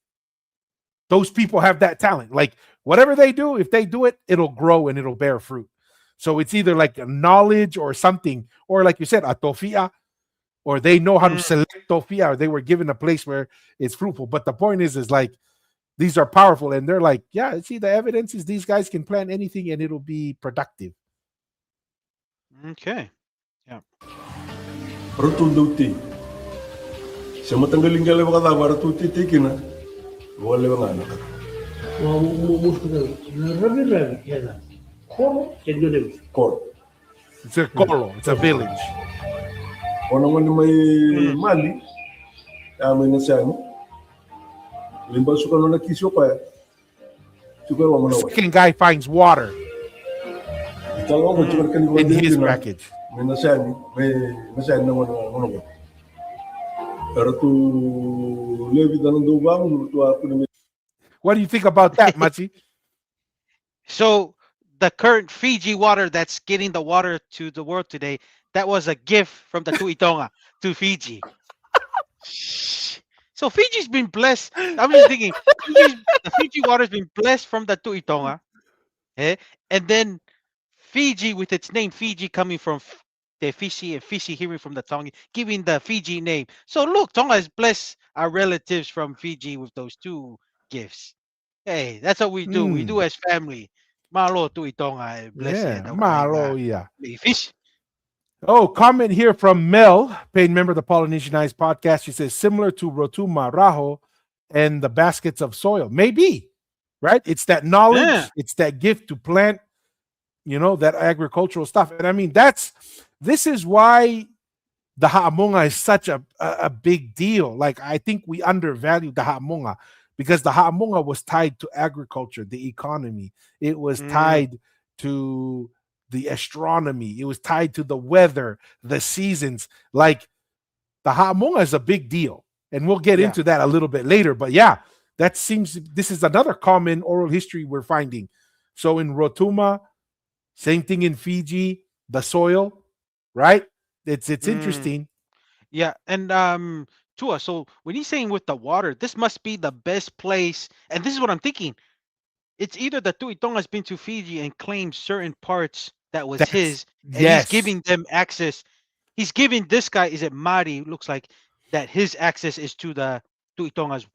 those people have that talent. Like, whatever they do, if they do it, it'll grow and it'll bear fruit. So it's either like a knowledge or something, or like you said, a tofia, or they know how to select tofia, or they were given a place where it's fruitful. But the point is like, these are powerful, and they're like, yeah, see, the evidence is these guys can plant anything and it'll be productive. Okay. Rutu duti. Sama tanggalin gale baka tama rutu titikina. Wale bang anak. Rabi yana. Kormo kendo dem. Kor. It's a colo, it's a village. Ono man may mali. May nasyan. Limba suka no nakisyo pa. Suka wa The manawa. second guy finds water Talaga ko suka kan in his package. May nasyan na ano. Pero tu levi danong dubang tu ako ni What do you think about that, Machi? So the current Fiji water that's getting the water to the world today, that was a gift from the Tuitonga to Fiji. So Fiji's been blessed. I'm just thinking, the Fiji water's been blessed from the Tuitonga, and then Fiji, with its name Fiji coming from the Fiji and Fiji hearing from the Tonga, giving the Fiji name. So look, Tonga has blessed our relatives from Fiji with those two gifts. Hey, that's what we do. We do as family. Malo Tuitonga, bless Yeah, you. malo, yeah. Fish. Oh, comment here from Mel, paid member of the Polynesianized podcast. She says, similar to Rotuma Raho and the baskets of soil. Maybe, right? It's that knowledge, Yeah. it's that gift to plant, that agricultural stuff. And I mean, this is why the Ha'amonga is such a big deal. Like, I think we undervalue the Ha'amonga because the Ha'amonga was tied to agriculture, the economy. It was tied to the astronomy. It was tied to the weather, the seasons. Like, the Ha'amonga is a big deal. And we'll get into that a little bit later. But yeah, this is another common oral history we're finding. So in Rotuma, same thing in Fiji, the soil, right? It's interesting. Yeah, and Tua, so when he's saying with the water, this must be the best place. And this is what I'm thinking. It's either the Tuitonga's been to Fiji and claimed certain parts that was That's his, and he's yes. giving them access. He's giving this guy, is it Mari? Looks like that his access is to the Tuitonga's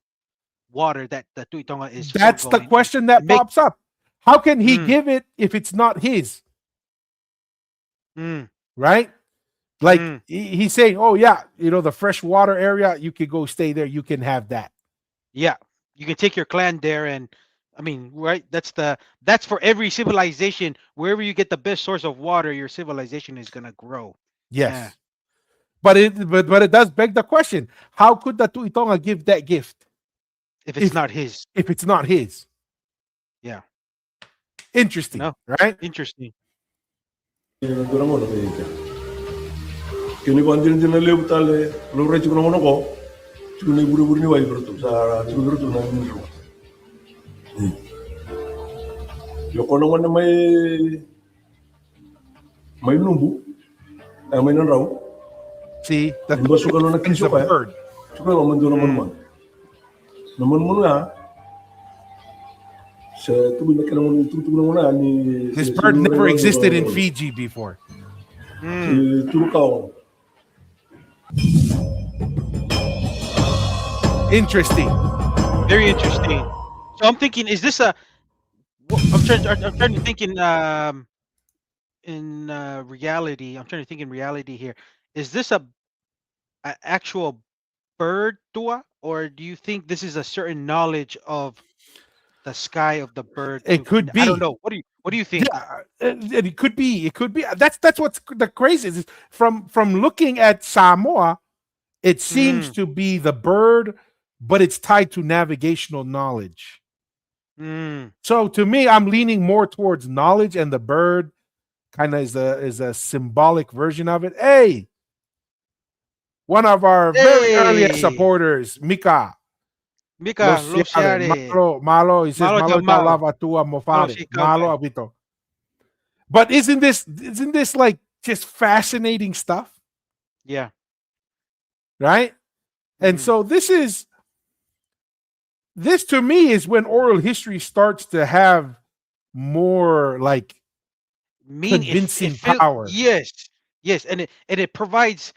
water that the Tuitonga is That's the foregoing, question that and make. pops up. How can he Mm, give it if it's not his? mm, Right? Like mm. he's saying, "Oh yeah, the freshwater area, you could go stay there. You can have that." Yeah, you can take your clan there, and I mean, right? That's for every civilization. Wherever you get the best source of water, your civilization is gonna grow. Yeah, Yes, but it does beg the question: how could the Tuitonga give that gift if it's if not his. if it's not his? Yeah, Interesting, right? interesting. Dorang ono kayak kini bandil dina leu tale lo re chukuna ono ko chukuna buru ni wai bertu sa chukuna bertu na min ro yo kono ngone mai numbu mai nan raw See, the imba sukalo na is a kiso ka bird. chukuna mo mandona man naman ya sa tubi na kana mo tutu na mona ni This bird never existed in Fiji before. si turukao Interesting. Very interesting. So I'm thinking, is this a? I'm trying to think in reality. I'm trying to think in reality here. Is this a actual bird, Tua, or do you think this is a certain knowledge of the sky of the bird It could I don't be. know. What do you think? Yeah, it could be. It could be. That's what's the craziest is from looking at Samoa. It seems Mm, to be the bird, but it's tied to navigational knowledge. mm. So to me, I'm leaning more towards knowledge, and the bird kind of is a symbolic version of it. Hey, one of our very earliest Hey, supporters, Mika. Lo Mika, lo siare, siare. malo. He says Malo malo jamao. lava tua Malo mofare. si Malo kaukai. abito. But isn't this like just fascinating stuff, Yeah. right? And Mm. so this to me is when oral history starts to have more like Mean it convincing feel power. yes. Yes, and it provides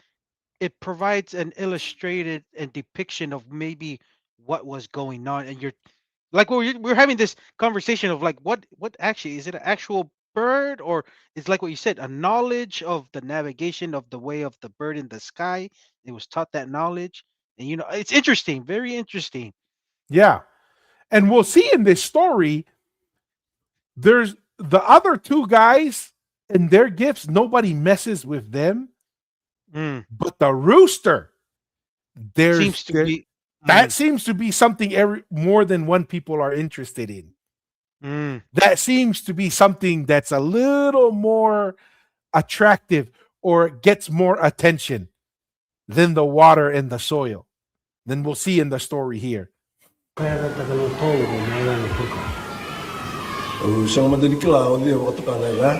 an illustrated and depiction of maybe what was going on, and you're like we're having this conversation of like what actually is it, an actual bird, or it's like what you said, a knowledge of the navigation of the way of the bird in the sky. It was taught that knowledge, and it's interesting, very interesting. Yeah. And we'll see in this story, there's the other two guys and their gifts, nobody messes with them. Mm. But the rooster, there's Seems to there, be. that Mm, seems to be something more than one people are interested in. mm. That seems to be something that's a little more attractive or gets more attention than the water and the soil. Then we'll see in the story here. sang madali kila oli waktu kana ya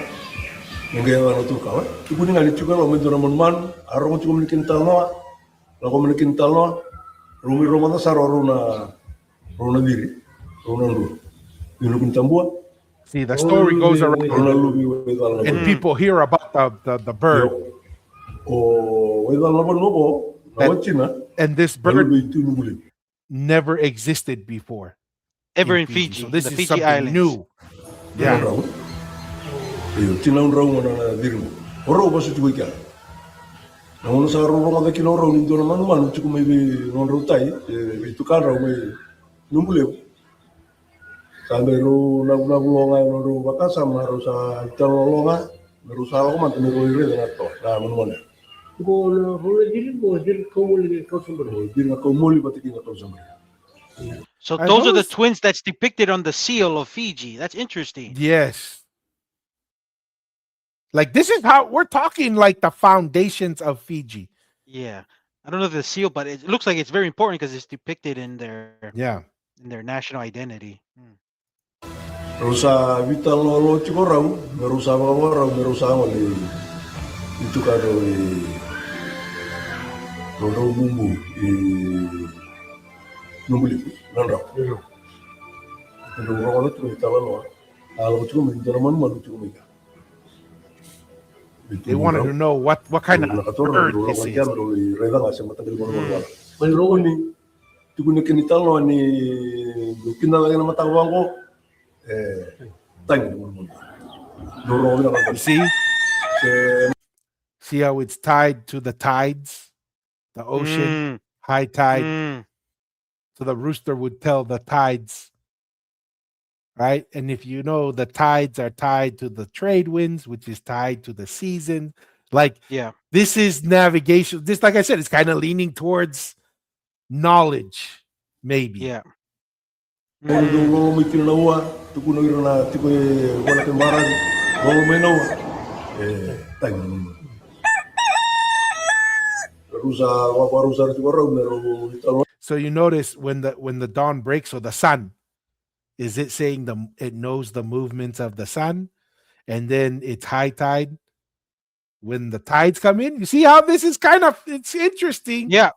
ngai wana tu kawa tu kuning ali chuka lo medora man aro tu mungkin talno la ko mungkin talno rumi romana saro runa diri runa lu ini kun tambua See, the story goes around runa lu bi wedal and na people hear about the bird. o wedal na bon mo na wachina And this balu bird be tu nubuli never existed before Ever in in Fiji. So Fiji, in this the is Fiji something Islands. new. Yeah. raw tina un raw na diri mo oro ba su tu ka na ono sa ro ro da kilo ro ni do na manu manu tu mai be non ro tai e tu ka ro mai nubuli sampai ro na bulonga no ro baka sama ro sa telolonga ro sa ko man ro ire na to na mon mon ko na ro diri ko muli ko sumber diri ko muli batiki na to sumber So Are those are the those- twins that's depicted on the seal of Fiji. That's interesting. Yes. Like this is how we're talking like the foundations of Fiji. Yeah. I don't know the seal, but it looks like it's very important because it's depicted in Yeah. their national identity. Mm. ro sa vital lo chiko raw ro sa ba raw ro sa ngoli itu ka ro Rondo bumbu numbuli nandra. Rondo rono tu italo no. Tu mi man malu tu mi. They wanted to know what kind of bird this is. Tukuni kinitalo ni kinala na matawango You see how it's tied to the tides, the ocean, high tide. So the rooster would tell the tides, right? And if you know the tides are tied to the trade winds, which is tied to the season, like this is navigation. This, like I said, it's kind of leaning towards knowledge, maybe. Yeah. So you notice when the dawn breaks, or the sun, is it saying it knows the movements of the sun, and then it's high tide when the tides come in? You see how this is it's interesting. Yeah.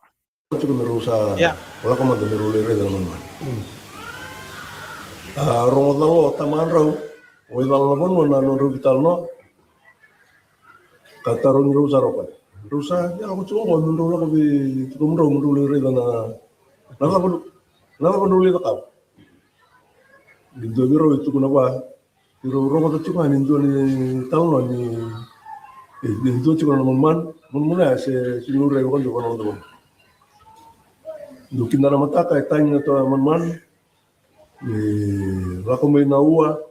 Rusa ya ko chuo mo ndo ko bi ko mo ndo le na ndo le ka ndo biro itu kuna ba biro ro ko chuo ni ndo ni tal no ni ndo chuo no man na se ndo re ko ndo ndo ndo kinana mata ka tanya to man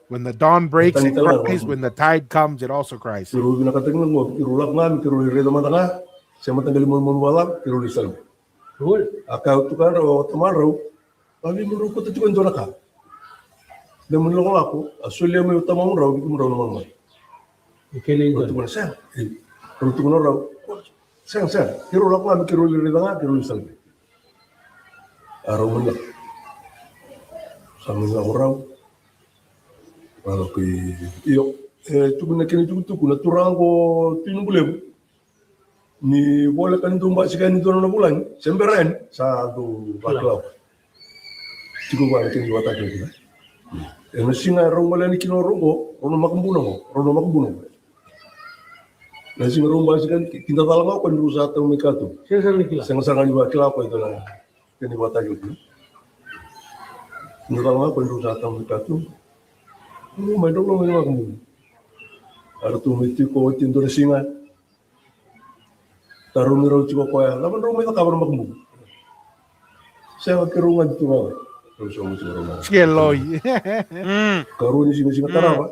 when the dawn breaks, it cries. When the tide comes, it also cries. Sama orang kalau ke iyo tu kena tu kena turango tinubule ni boleh kan tu mbak sekian itu orang bulan semberen satu baklau cukup banyak yang buat aja kita yang singa rumah ni kino rongo rono makambuno na singa rumah sekian kita tahu apa yang berusaha tahu mereka tu sengaja juga kelapa itu lah yang buat aja kita Nurang apa yang rusak tamu itu, main dong main kamu. Ada tuh mesti kau tindur singa, taruh nirau cukup kau ya, lapan rumah itu kabar kamu. Saya ke rumah itu mau, terus kamu ke rumah. Skeloi. Karu ni singa tarawa.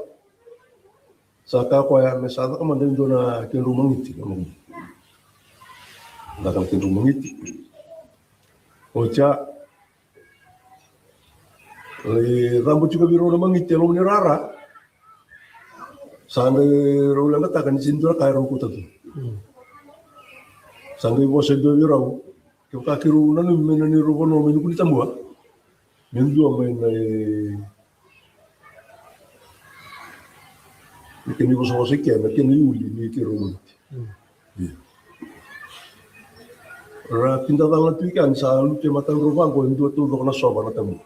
Saka kau ya, misalnya kamu ada dona ke rumah itu kamu. Datang ke rumah itu. Oca rambut juga biru namang itu lo menirara, sampai rolan kata kan cinta kayak rambut itu, sampai bos itu biru, kita kiru nanu menani rupon nomor itu ditambah, minggu main ini bos sekian, ini uli ini kiru, pinta tangan tu ikan selalu cematan rupang kau itu tu kena sobat natamu.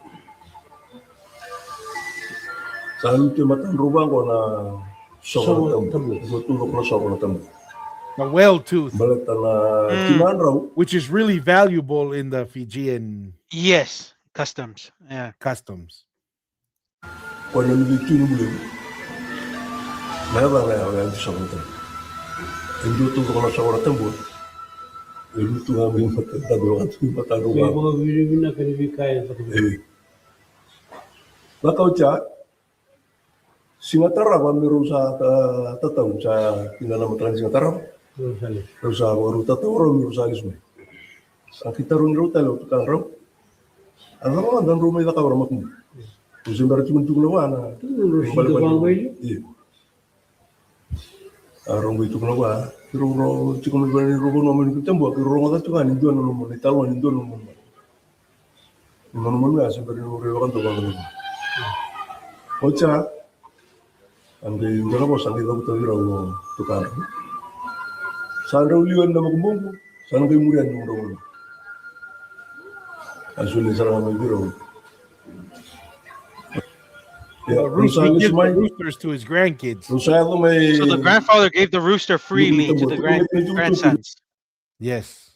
Selalu cematan rubang kona sobat tamu, betul kena sobat tamu. The whale tooth, which is really valuable in the Fijian customs. Yeah, customs. Kona bikin belum, mana yang sobat tamu. Itu tu kena sobat tamu. Itu tu kami mata rubang. Maka ucap. Singatara kami rusak tatau saya tinggal nama terang Singatara rusak baru tatau orang rusak semua sakit tarun ruta lo tukang ram alam dan rumah itu kabar makmu usia baru cuma tukang lawan rumah itu lawan rumah cuma berani rumah nomor itu tembok rumah itu kan itu nomor itu tahu itu nomor nggak seperti orang tu bang Ocha Andi ngana bos andi tahu tahu rawo tukar. Sandra uliwan nama kumbung, Sana kayo murian yung raw. Asuli sarang may biro. The rooster, he gives the roosters to his grandkids. So the grandfather gave the rooster freely to the grandsons. Yes.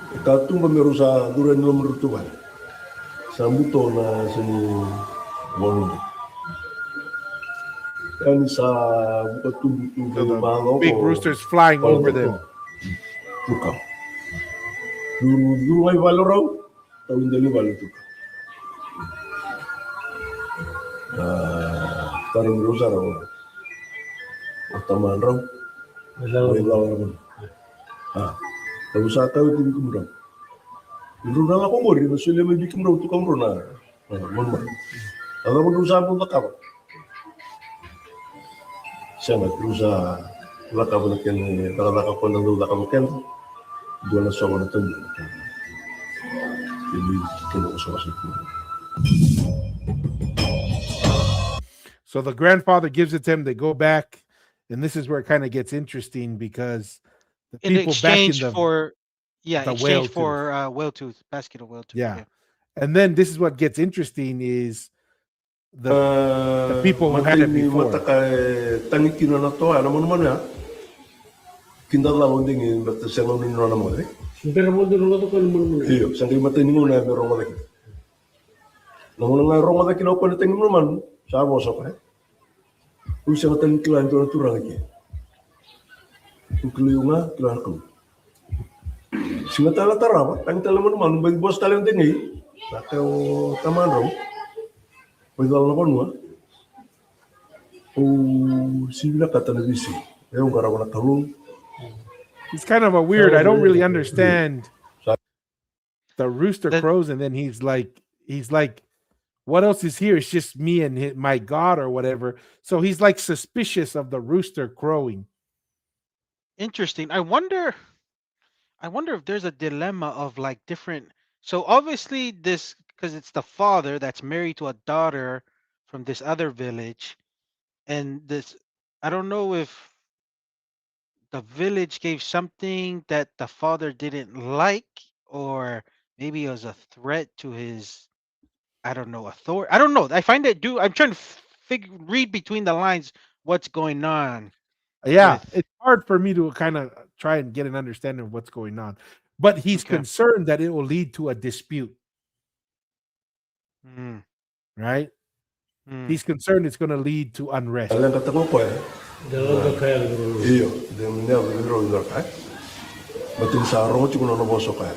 Ikatumba meron sa duran ng merutuan. Sa buto na sini bongo. Yan sa buka tubo big roosters flying over them. Tuka. Dulu ay valorau, tawin dali valo tuka. Tarong rosa raw. Otaman raw. May lawan. Tahu sa tahu itu bikin raw. Runa ako mo rin, sila may bikin raw tukang runa. Mon. Alam mo sa pun takap. Siya nagrusa lakab na ken talaka ko na lakab ken. Dua na sono na tundo. Jadi kena usaha situ. So the grandfather gives it to him. They go back, and this is where it kind of gets interesting because the In people exchange back in for whale tooth, basket of whale tooth. Yeah. And then this is what gets interesting is the people who had it before. Tangikino na to, ano mo naman ya? Kindala mo din basta sa mga nino na mo eh. Pero mo din to kan mo. Iyo, sa kay matay mo na pero mo lagi. Namun nga ro mo lagi no pa natin mo man, sa mo so ka. Usa nga tan kilan to turang lagi. Ukliyo nga kilan ko. Sinatala tara, tang tala mo naman, bag boss tala din eh. Sakaw taman ro. Pwede lang ako no. Sibila kata na bisi. Yung karaw na talong. He's kind of a weird. I don't really understand. The rooster crows, and then he's like, what else is here? It's just me and my God or whatever. So he's like suspicious of the rooster crowing. Interesting. I wonder if there's a dilemma of like different. So obviously this, because it's the father that's married to a daughter from this other village, and this, I don't know if the village gave something that the father didn't like, or maybe it was a threat to his, I don't know, authority. I don't know. I find that I'm trying to read between the lines what's going on. Yeah, it's hard for me to kind of try and get an understanding of what's going on. But he's concerned that it will lead to a dispute. Right? He's concerned it's going to lead to unrest. Iyo, dia menel biro indor kai. Batin sarong cuma nono bosok kai.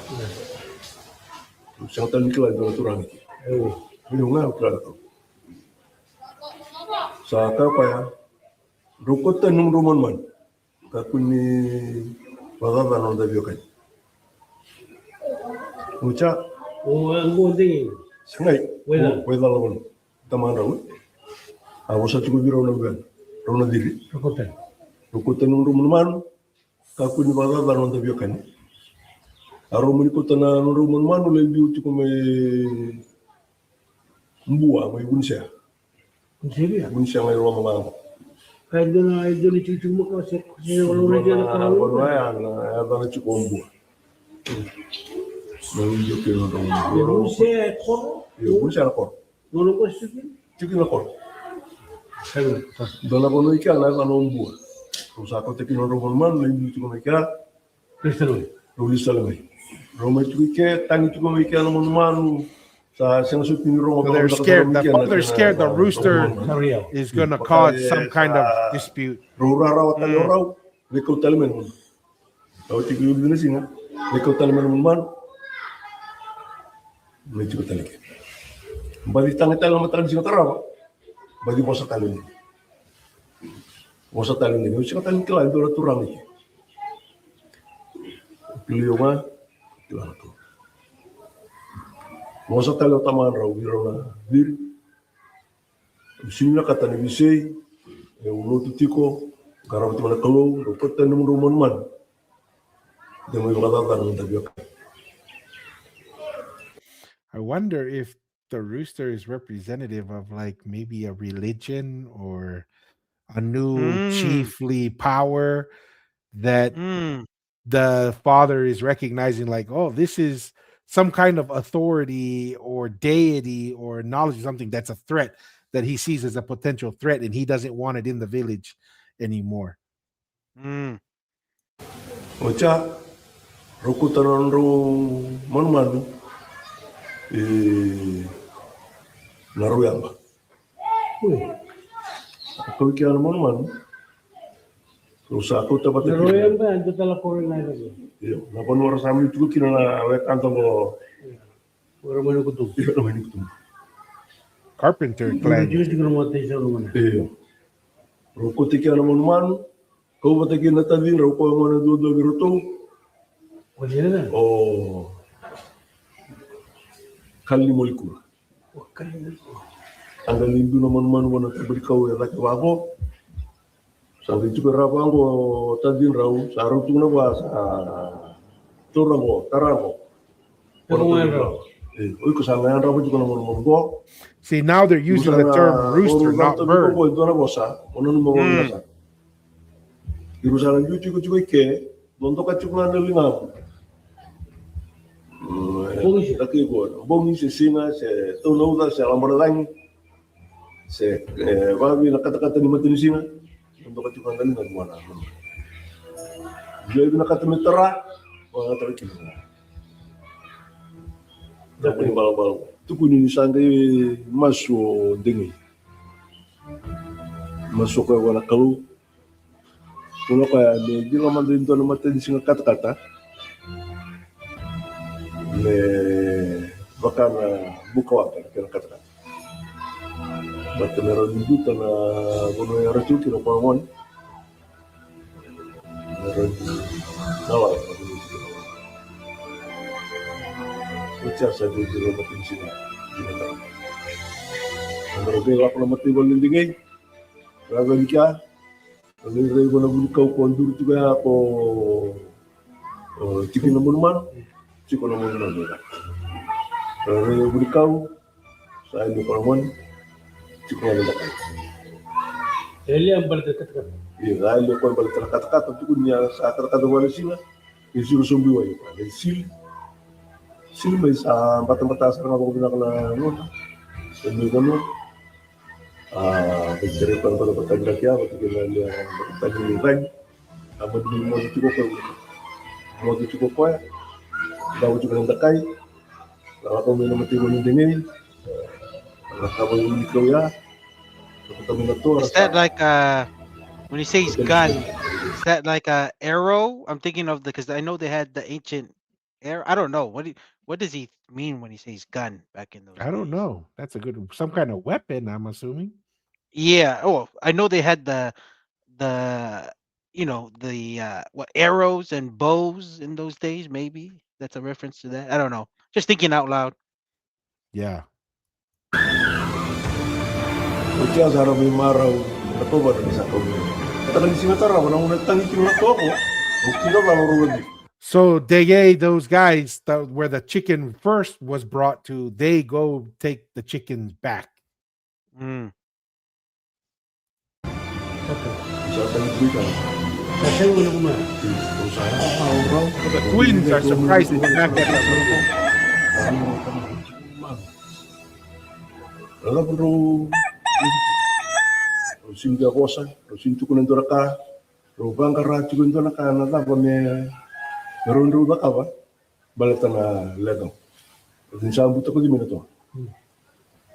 Sang tan kila indor turang iki. Iyo nga ukra to. Sa ka pa ya. Rukot tan nung rumon man. Ka kuni bagada no da bio kai. Mucha ang goding. Sangai. Wela lawon. Taman raw. Awasa cuma biro no ben. Rona diri. Rukutan nung rumon kaku ni bala daron da biokan. Aro mo ko tana nung rumon man le biu ko may mbua may bunsia. Bunsia may roma ma. Kaya doon ni chuchu mo kasi wala na diyan ka. Wala na na chuko mbua. Nung yo ke no roma. Bunsia ko. Bunsia ko. Nono ko chuki na ko. Dona bono iki ana na mbua. Usa ko te kino romon man le biu ko may ka. Kristalo. Rolisalo. Roma ke tangi ko may ka no man. So they're scared. The father's scared the rooster is going to cause some kind of dispute. Mosa talo taman raw biro na bir. Sina kata ni bisay e ulo tutiko garam tu mana kalau rupot tanum rumon man. Demo brada dan tabiak. I wonder if the rooster is representative of like maybe a religion or a new chiefly power that Mm. the father is recognizing, like, oh, this is some kind of authority or deity or knowledge of something that's a threat that he sees as a potential threat, and he doesn't want it in the village anymore. Mm. Ocha, rokutan ro manu naruyamba. Ako kaya manu. Terus aku dapat Naruyamba ando tala ko na lagi. Iyo, napano oras namin ito kina na wek antong ko. Ora mo ko to. Iyo naman ito. Carpenter Kung clan. Diyos di ko mo tayo sa rumana. Iyo. Roko tikia na manu. Kau bataki na tadin roko mo na dudo giruto. Wala na. Oh. Kali molikura. Ang galindu na manu na tabrikaw ya laki wako. Sampai juga rapango tadin raw sa rutu na ba sa turamo taramo. Oy ko sa ngayon raw juga na manu go. See, now they're using the term rooster, not bird. Ko ito na bosa, ono mo mo sa. Jerusalem juga ke, donto ka chukna na linga. Laki ko, bongi se sina se tono da se alamaralang se babi na kata-kata ni matini sina. Donto ka chukna na linga mana. Jadi na kata metera, wala tariki. Dapat bal-bal. Tukuni sangai masuk dengi. Masuk ke wala kalu. Kalau kayak di lama di itu nama tadi singa kata-kata, le bahkan buka waktu kata-kata. Bahkan orang itu tanah bono yang racu kira pangwan, orang nawar. Ucap saya di lama di sini. Kalau dia lapar mati boleh tinggi, raga nikah. Kalau dia guna kau kondur juga aku cikin namun cikon namun juga. Kalau dia guna kau, saya di perempuan cikon namun juga. Eli ang berdekat-dekat. Iya, saya di perempuan berdekat-dekat tapi punya saat kata mana sih lah, isu sumbi wajib. Sil mais mata-mata sekarang aku bilang kena nun, sumbi kamu. Bercerita pada petanda kia, ketika dia bertanya lingkang, amat di mau cukup kau, dah cukup yang terkai, kalau kau minum mati boleh dingin, kalau kau minum kau ya, kau minum tu. Is that like when he says gun? Is that like a arrow? I'm thinking of because I know they had the ancient arrow. I don't know what does he mean when he says gun back in those days? I don't know. That's a good, some kind of weapon, I'm assuming. Yeah. Oh, I know they had the what arrows and bows in those days. Maybe that's a reference to that. I don't know. Just thinking out loud. Yeah. Ucap cara bimarau, apa baru bisa kau? Kata di sini tara, mana mana tangi kira tu aku, kira lalu lagi. So those guys where the chicken first was brought to, they go take the chickens back. Mm. The twins are surprised to be back at the Lalu perlu singa kosa, sintu kunen doraka, rubang karena cukup itu nak anak apa me merundu apa, baletana ledong. Insya Allah butuh kau di mana tu?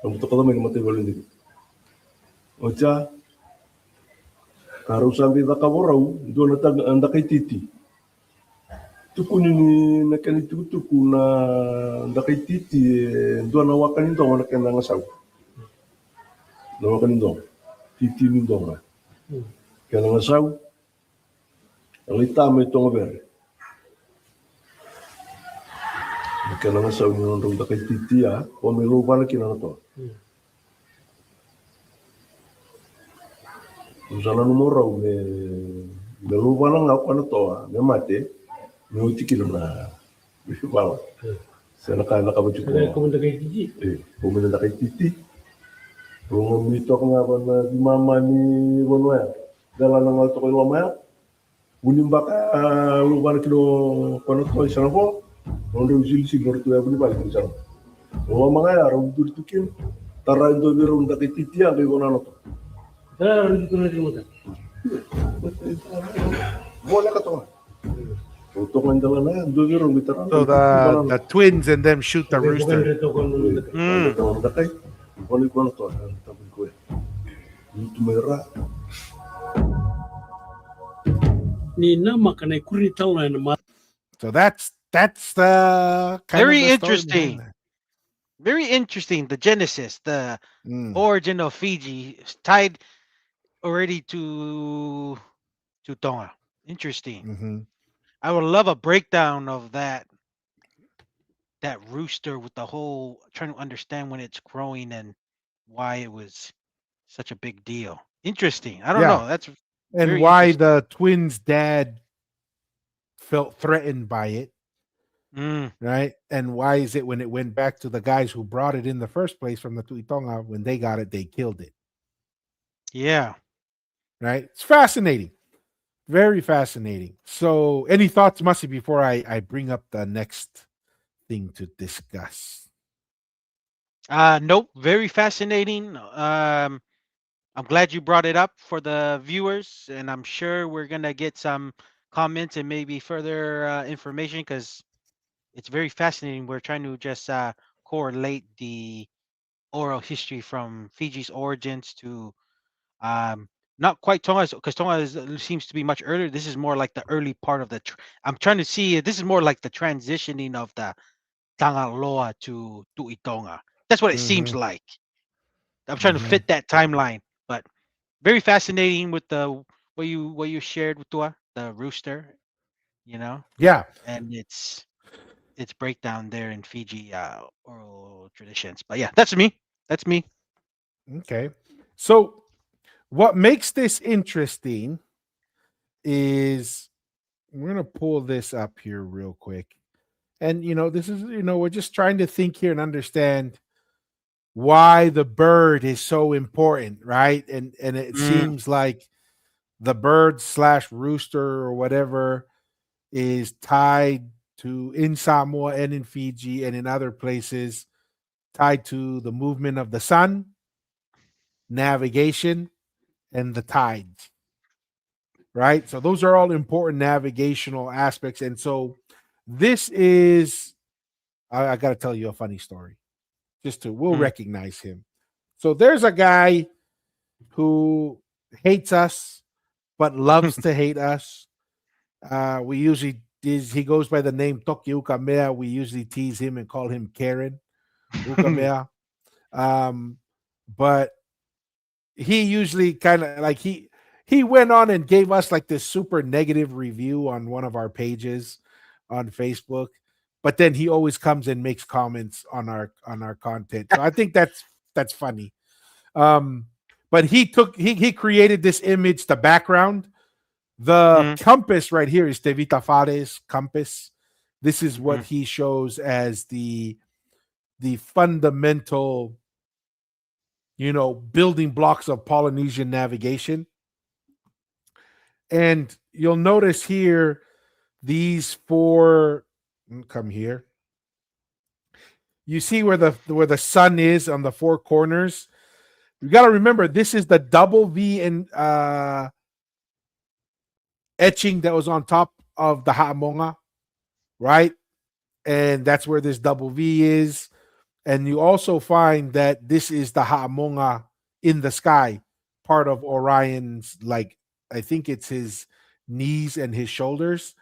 Butuh kau di mana mati boleh ni. Ocha, kalau sampai tak kaborau, itu anda kai titi. Tukun ini nak ni tukun anda kai titi, itu anak wakan itu anak yang nangasau. Nawakan itu, titi itu orang. Kalau nangasau, ang hitam itu ngaber. Kalau nangasau ni orang tak kai titi ya, pemilu pada kina nato. Misalnya nomor me lupa lang ako ano to me mate me uti kilo na bala sana nakabudyo ko Kumunta kay Titi. pumunta kay Titi kung mito ko nga ba na di mama ni Bonoel dala ng alto ko lumaya Unimbaka lugar kilo kono sana ko onde usil si lor tu abuni balik di sana. O mga ya ro dur tukin tara indo biro nda kititia ke kona no. Tara ro dito na dito. Bola ka to. Utok nang dala na indo biro bitara. So the twins and them shoot the rooster. Dakay. Kono kono to. Tabi ko. Itu merah. Ni nama kana kuri tau na ma. So that's the kind Very of the story interesting. behind Very interesting. The genesis, the that. origin of Fiji is tied already to Tonga. Interesting. Mm-hmm. I would love a breakdown of that rooster with the whole trying to understand when it's growing and why it was such a big deal. Interesting. I don't Yeah. know. That's And very why interesting. the twins' dad felt threatened by it, Mm, right? And why is it when it went back to the guys who brought it in the first place from the Tuitonga, when they got it, they killed it, yeah. right? It's fascinating. Very fascinating. So, any thoughts, Masi, before I bring up the next thing to discuss? Nope. Very fascinating. I'm glad you brought it up for the viewers, and I'm sure we're gonna get some comments and maybe further information because it's very fascinating. We're trying to just correlate the oral history from Fiji's origins to not quite Tonga, because Tonga seems to be much earlier. This is more like the early part of the. I'm trying to see. This is more like the transitioning of the Tangaloa to Itonga. That's what it seems Mm-hmm. like. I'm trying to Mm-hmm. fit that timeline, but very fascinating with the what you shared with Tua, the rooster, Yeah. and its breakdown there in Fiji oral traditions. But yeah, that's me. That's me. Okay. So, what makes this interesting is we're going to pull this up here real quick. And, this is, we're just trying to think here and understand why the bird is so important, right? And it Mm, seems like the bird slash rooster or whatever is tied to in Samoa and in Fiji and in other places, tied to the movement of the sun, navigation, and the tides, right? So those are all important navigational aspects. And so this is, I got to tell you a funny story. We'll mm, recognize him. So there's a guy who hates us but loves to hate us. We usually he goes by the name Toki Ukamea. We usually tease him and call him Karen Ukamea. But he usually kind of like he went on and gave us like this super negative review on one of our pages on Facebook. But then he always comes and makes comments on our content. So I think that's funny. But he created this image, the background. The mm, compass right here is Tevita Fares compass. This is what mhm, he shows as the fundamental, building blocks of Polynesian navigation. And you'll notice here these four come here. You see where the sun is on the four corners. You got to remember this is the double V in etching that was on top of the Ha'amonga, right? And that's where this double V is. And you also find that this is the Ha'amonga in the sky, part of Orion's, like, I think it's his knees and his shoulders.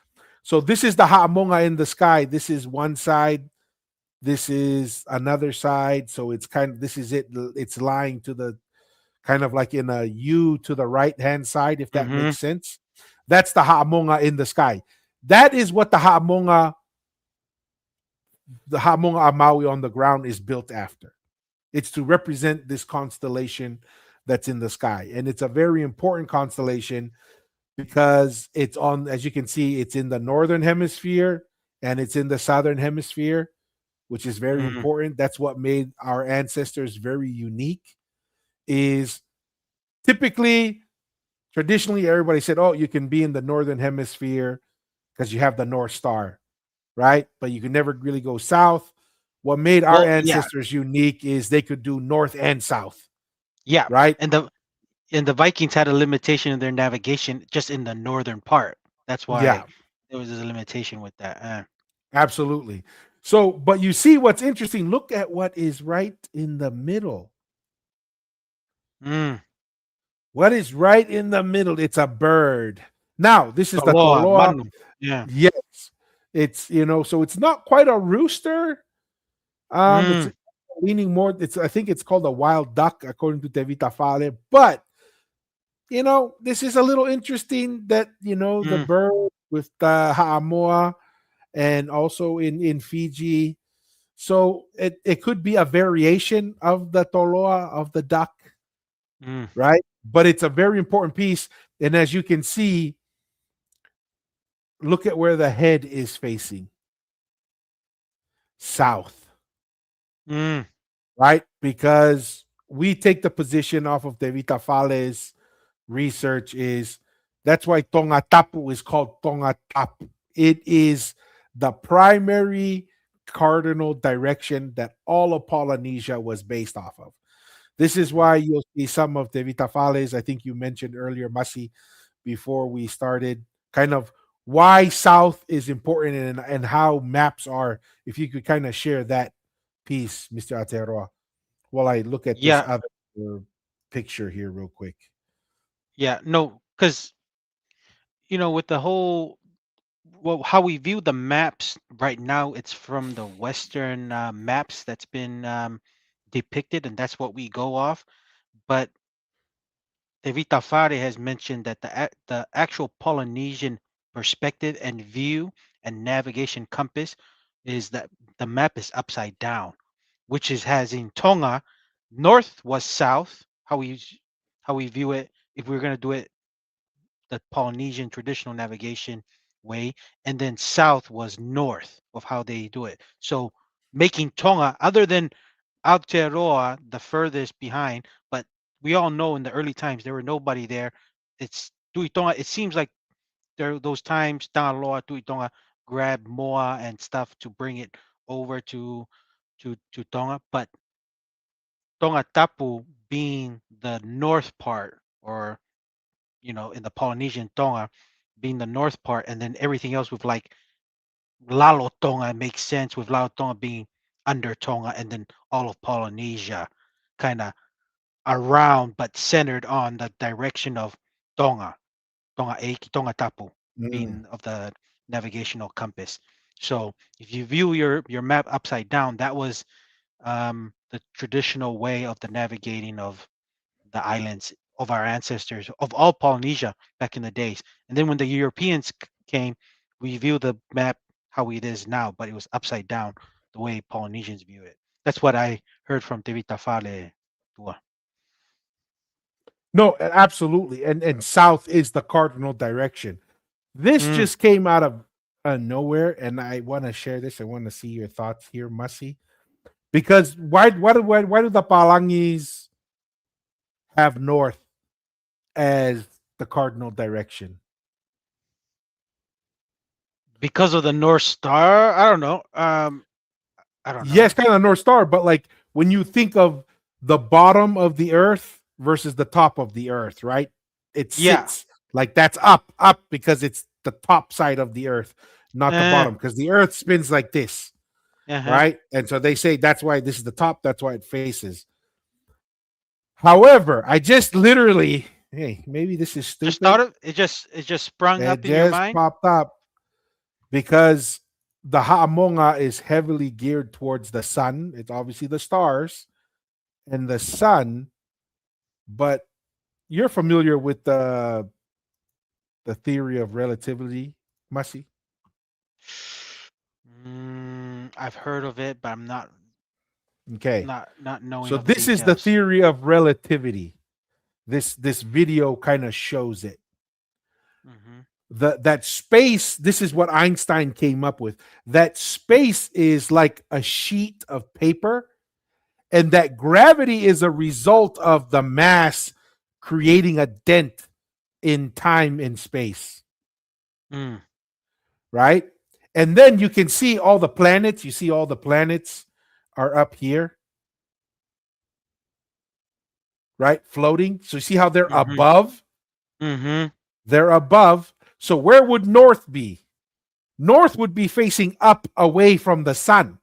So this is the Ha'amonga in the sky. This is one side. This is another side. So this is it. It's lying to the kind of like in a U to the right hand side, if that mhm, makes sense. That's the Ha'amonga in the sky. That is what the Ha'amonga Amaui on the ground is built after. It's to represent this constellation that's in the sky. And it's a very important constellation because it's on, as you can see, it's in the northern hemisphere and it's in the southern hemisphere, which is very mm, important. That's what made our ancestors very unique. Is typically traditionally everybody said, oh, you can be in the northern hemisphere because you have the North Star, right? But you can never really go south. What made our Well, yeah, ancestors unique is they could do north and south, yeah, right? and the Vikings had a limitation in their navigation just in the northern part. That's why Yeah, there was a limitation with that. absolutely. So, but you see what's interesting? Look at what is right in the middle. Mm. What is right in the middle? It's a bird. Now, this is the Toloa, toloa. Manu. Yeah. Yes. It's, so it's not quite a rooster. It's Mm. leaning more. I think it's called a wild duck, according to Tevita Fale. But this is a little interesting that the Mm. bird with the Haamoa and also in Fiji. So it could be a variation of the toloa of the duck, Mm. right? But it's a very important piece. And as you can see, look at where the head is facing south, Mm. right? Because we take the position off of Devita Fale's research is that's why Tonga Tapu is called Tonga Tapu. It is the primary cardinal direction that all of Polynesia was based off of. This is Mhm. why you'll see some of Devita Fale's, I think you mentioned earlier, Masi, before we started, kind of why south is important and how maps are. If you could kind of share that piece, Mr. Ateroa, while I look at this Yeah. other picture here real quick. Yeah. No, because with the whole how we view the maps right now, it's from the Western maps that's been depicted, and that's what we go off. But Evita Fare has mentioned that the actual Polynesian perspective and view and navigation compass is that the map is upside down, which is has in Tonga, north was south, how we view it if we are going to do it the Polynesian traditional navigation way, and then south was north of how they do it. So making Tonga, other than Aotearoa, the furthest behind, but we all know in the early times there were nobody there. It's Tuitonga. It seems like there those times Tangaloa, Tuitonga grabbed moa and stuff to bring it over to Tonga, but Tonga Tapu being the north part, or in the Polynesian Tonga being the north part, and then everything else with like Lalo Tonga makes sense with Lalo Tonga being under Tonga, and then all of Polynesia kind of around but centered on the direction of Tonga, Tonga Eiki, Tonga Tapu Mm. being of the navigational compass. So if you view your map upside down, that was the traditional way of the navigating of the islands of our ancestors of all Polynesia back in the days. And then when the Europeans came, we view the map how it is now, but it was upside down the way Polynesians view it. That's what I heard from Tevita Fale. Tua. No, absolutely. And south is the cardinal direction. This Mm. just came out of nowhere, and I want to share this. I want to see your thoughts here, Mussy. Because why do the Palangis have north as the cardinal direction? Because of the North Star, I don't know. I don't know. Yes, kind of North Star, but like when you think of the bottom of the earth versus the top of the earth, right? It Yeah. sits like that's up because it's the top side of the earth, not the Uh, bottom, because the earth spins like this, uh-huh. right? And so they say that's why this is the top, that's why it faces. However, I just literally, hey, maybe this is Just thought stupid. of it just sprung It up in your just mind. popped up because the Ha'amonga is heavily geared towards the sun. It's obviously the stars and the sun, but you're familiar with the theory of relativity, Mussy? I've heard of it, but I'm not Okay. not not knowing So of the this is the details. theory of relativity. This video kind of shows it. Hmm. That space, this is what Einstein came up with. That space is like a sheet of paper, and that gravity is a result of the mass creating a dent in time and space, Mm. right? And then you can see all the planets. You see all the planets are up here, right? Floating. So you see how they're Mhm. above? Mhm. They're above. So where would north be? North would be facing up away from the sun.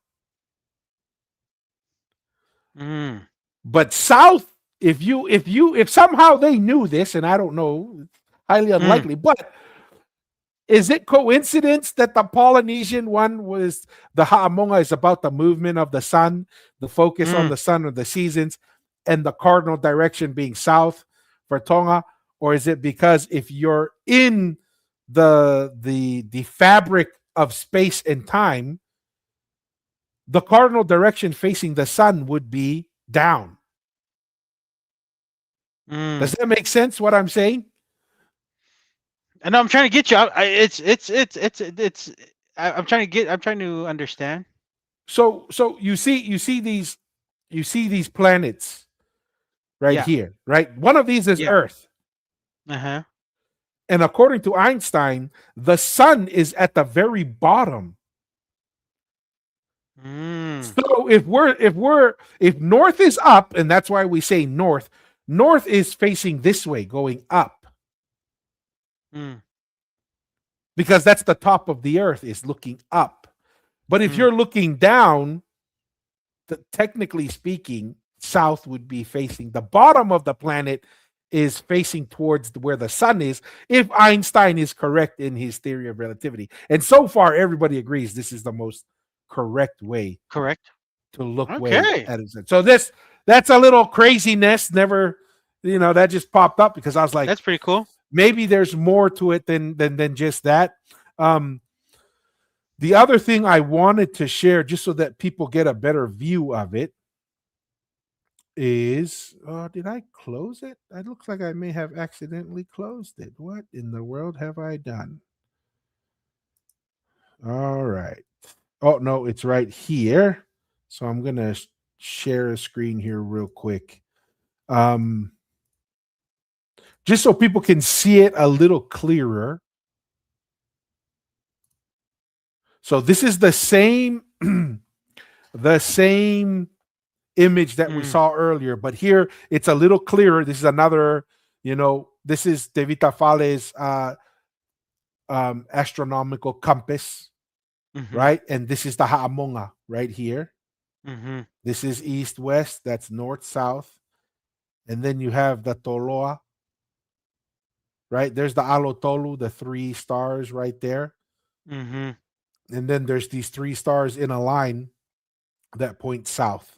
Mm. But south, if somehow they knew this, and I don't know, it's highly Mm. unlikely, but is it coincidence that the Polynesian one was the Ha'amonga is about the movement of the sun, the focus on Mm. the sun of the seasons, and the cardinal direction being south for Tonga? Or is it because if you're in the fabric of space and time, the cardinal direction facing the sun would be down? Does Mm. that make sense what I'm saying? And I'm trying to get you. It's. I'm trying to understand. So you see these planets right Yeah. here, right? One of these is Yeah. Earth. Uh huh. And according to Einstein, the sun is at the very bottom. Mm. So if north is up, and that's why we say north, north is facing this way, going up, Mm. because that's the top of the earth is looking up. But if Mm. you're looking down, technically speaking, south would be facing the bottom of the planet is facing towards where the sun is, if Einstein is correct in his theory of relativity. And so far, everybody agrees this is the most correct way Correct. to look way Okay. at it. So that's a little craziness. Never, that just popped up because I was like, That's pretty cool. maybe there's more to it than just that. Um, the other thing I wanted to share, just so that people get a better view of it, is did I close it? It looks like I may have accidentally closed it. What in the world have I done? All right. Oh no, it's right here. So I'm gonna share a screen here real quick. Just so people can see it a little clearer. So this is the same the same image that we Mm. saw earlier, but here it's a little clearer. This is another, this is De Vita Fale's astronomical compass, Mhm. right? And this is the Ha'amonga right here. Mhm. This is east west, that's north south. And then you have the Toloa, right? There's the Alotolu, the 3 stars right there. Mhm. And then there's these 3 stars in a line that point south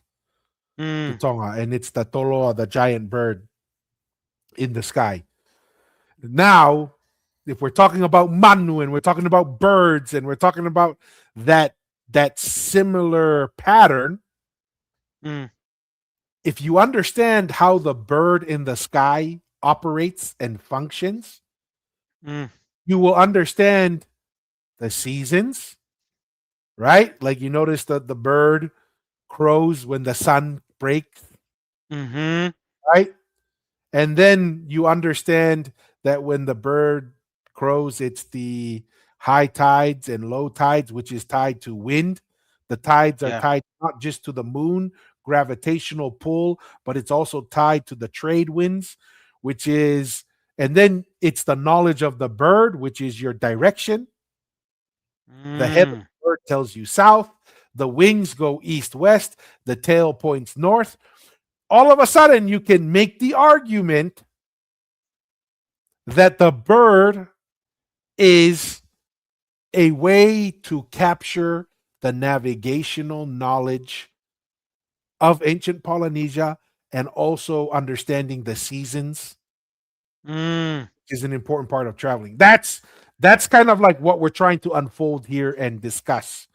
to Mm. Tonga. And it's the Toloa, the giant bird in the sky. Now, if we're talking about Manu and we're talking about birds and we're talking about that similar pattern, Mm. if you understand how the bird in the sky operates and functions, Mm. you will understand the seasons, right? Like you notice that the bird crows when the sun breaks, Mhm. right? And then you understand that when the bird crows, it's the high tides and low tides, which is tied to wind. The tides are Yeah. tied not just to the moon, gravitational pull, but it's also tied to the trade winds, which is, and then it's the knowledge of the bird, which is your direction. The head of Mm. the bird tells you south, the wings go east west, the tail points north. All of a sudden, you can make the argument that the bird is a way to capture the navigational knowledge of ancient Polynesia and also understanding the seasons Mm. is an important part of traveling. That's kind of like what we're trying to unfold here and discuss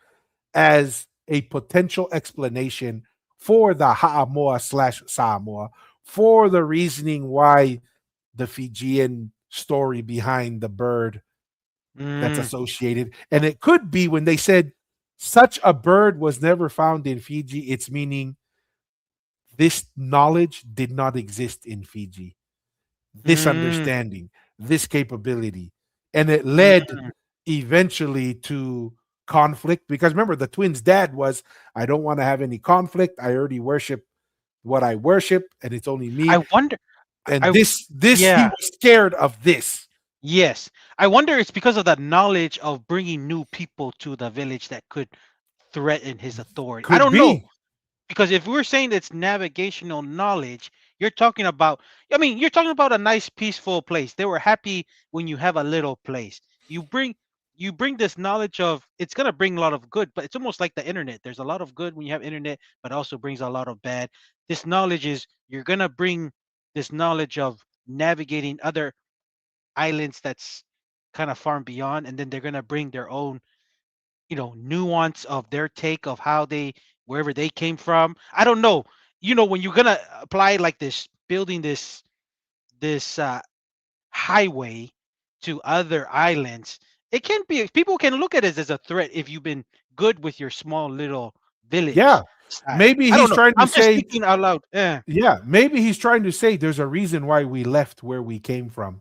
as a potential explanation for the Ha'amoa/Samoa, for the reasoning why the Fijian story behind the bird that's Mm. associated. And it could be when they said such a bird was never found in Fiji, it's meaning this knowledge did not exist in Fiji. This Mm. understanding. this capability. And it led eventually to conflict because remember, the twins' dad was, I don't want to have any conflict. I already worship what I worship, and it's only me. I wonder. And I this he Yeah. was scared of this. Yes. I wonder it's because of the knowledge of bringing new people to the village that could threaten his authority. I Could don't know. be. Because if we're saying it's navigational knowledge, you're talking about, I mean, you're talking about a nice peaceful place. They were happy when you have a little place. You bring this knowledge of, it's going to bring a lot of good, but it's almost like the internet. There's a lot of good when you have internet, but also brings a lot of bad. This knowledge is, you're going to bring this knowledge of navigating other islands that's kind of far and beyond, and then they're going to bring their own, nuance of their take of how they, wherever they came from. I don't know. When you're gonna apply like this, building this highway to other islands, it can be, people can look at it as a threat if you've been good with your small little Yeah. village style. Maybe I don't he's know. trying to I'm just say, thinking out loud. Yeah. yeah, maybe he's trying to say there's a reason why we left where we came from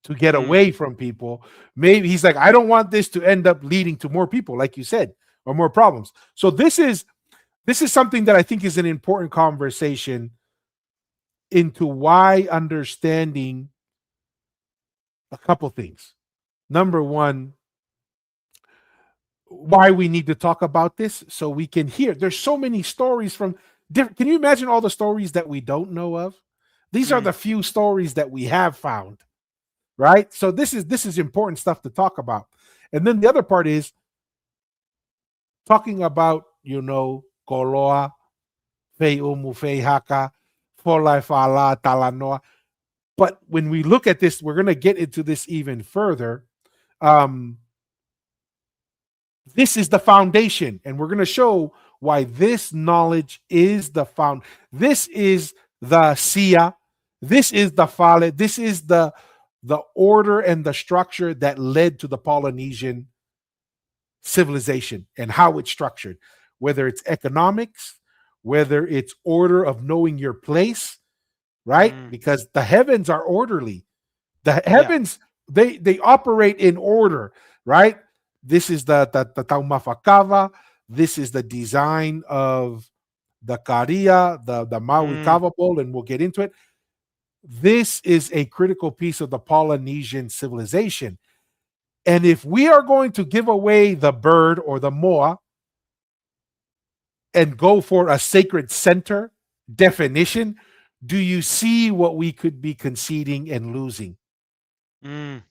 to get Mm, away from people. Maybe he's like, I don't want this to end up leading to more people, like you said, or more problems. So this is something that I think is an important conversation into why understanding a couple things. Number one, why we need to talk about this so we can hear. There's so many stories from different. Can you imagine all the stories that we don't know of? These are mm, the few stories that we have found, right? So this is important stuff to talk about. And then the other part is talking about, Koloa, Fei Umu, Fei Haka, Folai Fala, Talanoa. But when we look at this, we're going to get into this even further. Um, this is the foundation, and we're going to show why this knowledge is the found. This is the Sia. This is the Fale. This is the order and the structure that led to the Polynesian civilization and how it's structured, whether it's economics, whether it's order of knowing your place, right? mm. Because the heavens are orderly. The Yeah. heavens, they operate in order, right? This is the Taumafakava. This is the design of the Karia, the Maui Mm, Kava Bowl, and we'll get into it. This is a critical piece of the Polynesian civilization. And if we are going to give away the bird or the moa and go for a sacred center definition, do you see what we could be conceding and losing? mm,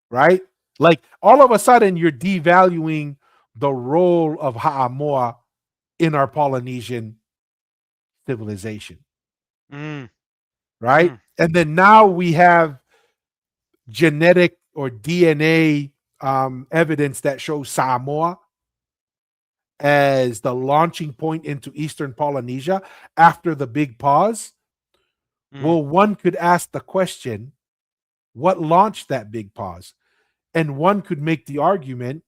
Right? Like all of a sudden, you're devaluing the role of Ha'amoa in our Polynesian civilization, mm, right? mm, And then now we have genetic or DNA evidence that shows Samoa as the launching point into Eastern Polynesia after the big pause. mm, Well, one could ask the question, what launched that big pause? And one could make the argument,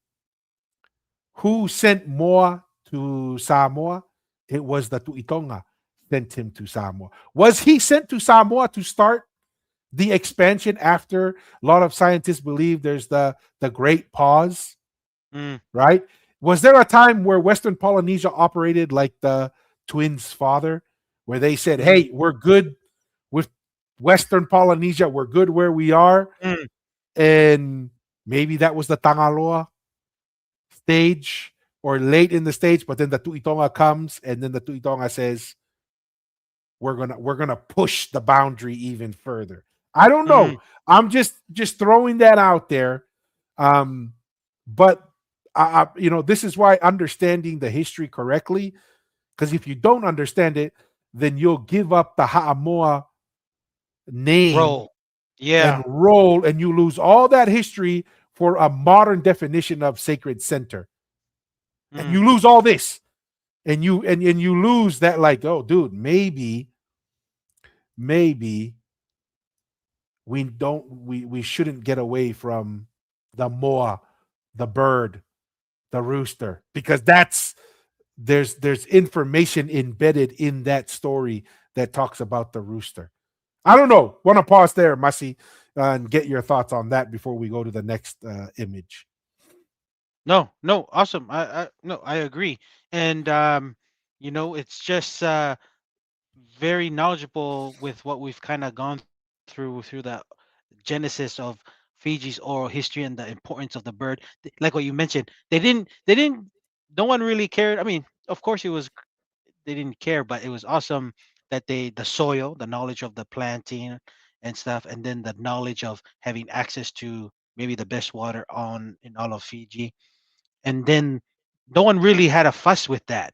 who sent Moa to Samoa? It was the Tuitonga sent him to Samoa. Was he sent to Samoa to start the expansion after a lot of scientists believe there's the great pause, mm, right? Was there a time where Western Polynesia operated like the twins' father, where they said, mm, hey, we're good with Western Polynesia, we're good where we are? mm, And maybe that was the Tangaloa stage or late in the stage, but then the Tuitonga comes and then the Tuitonga says, we're gonna push the boundary even further. I don't mm. know. I'm just throwing that out there. Um, but this is why understanding the history correctly, because if you don't understand it, then you'll give up the Ha'amoa name Roll. Yeah. and role, and you lose all that history for a modern definition of sacred center. And Mm, you lose all this. And you lose that, like, oh dude, maybe we shouldn't get away from the moa, the bird, the rooster, because there's information embedded in that story that talks about the rooster. I don't know. Want to pause there, Masi, and get your thoughts on that before we go to the next image. No, no, awesome. No, I agree. And it's just very knowledgeable with what we've kind of gone through the genesis of Fiji's oral history and the importance of the bird. Like what you mentioned, they didn't no one really cared. I mean, of course it was they didn't care, but it was awesome that the soil, the knowledge of the planting and stuff, and then the knowledge of having access to maybe the best water on in all of Fiji. And then no one really had a fuss with that.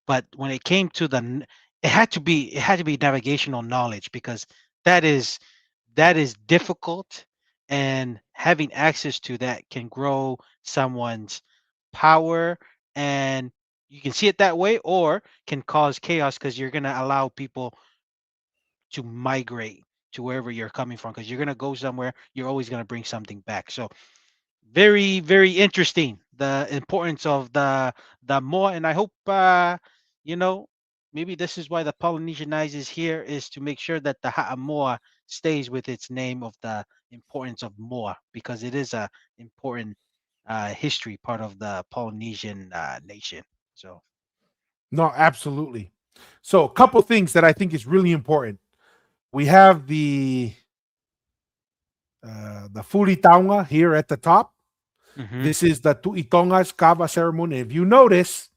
But when it came to it had to be navigational knowledge, because that is that is difficult, and having access to that can grow someone's power, and you can see it that way, or can cause chaos because you're going to allow people to migrate to wherever you're coming from, because you're going to go somewhere, you're always going to bring something back. So very, very interesting, the importance of the moa. And I hope you know maybe this is why the Polynesian Eyes is here, is to make sure that the ha'amoa stays with its name of the importance of moa, because it is a important history part of the Polynesian nation. So No, absolutely. So, a couple things that I think is really important. We have the Furitaunga here at the top. mhm. This is the Tuitonga's kava ceremony. If you notice,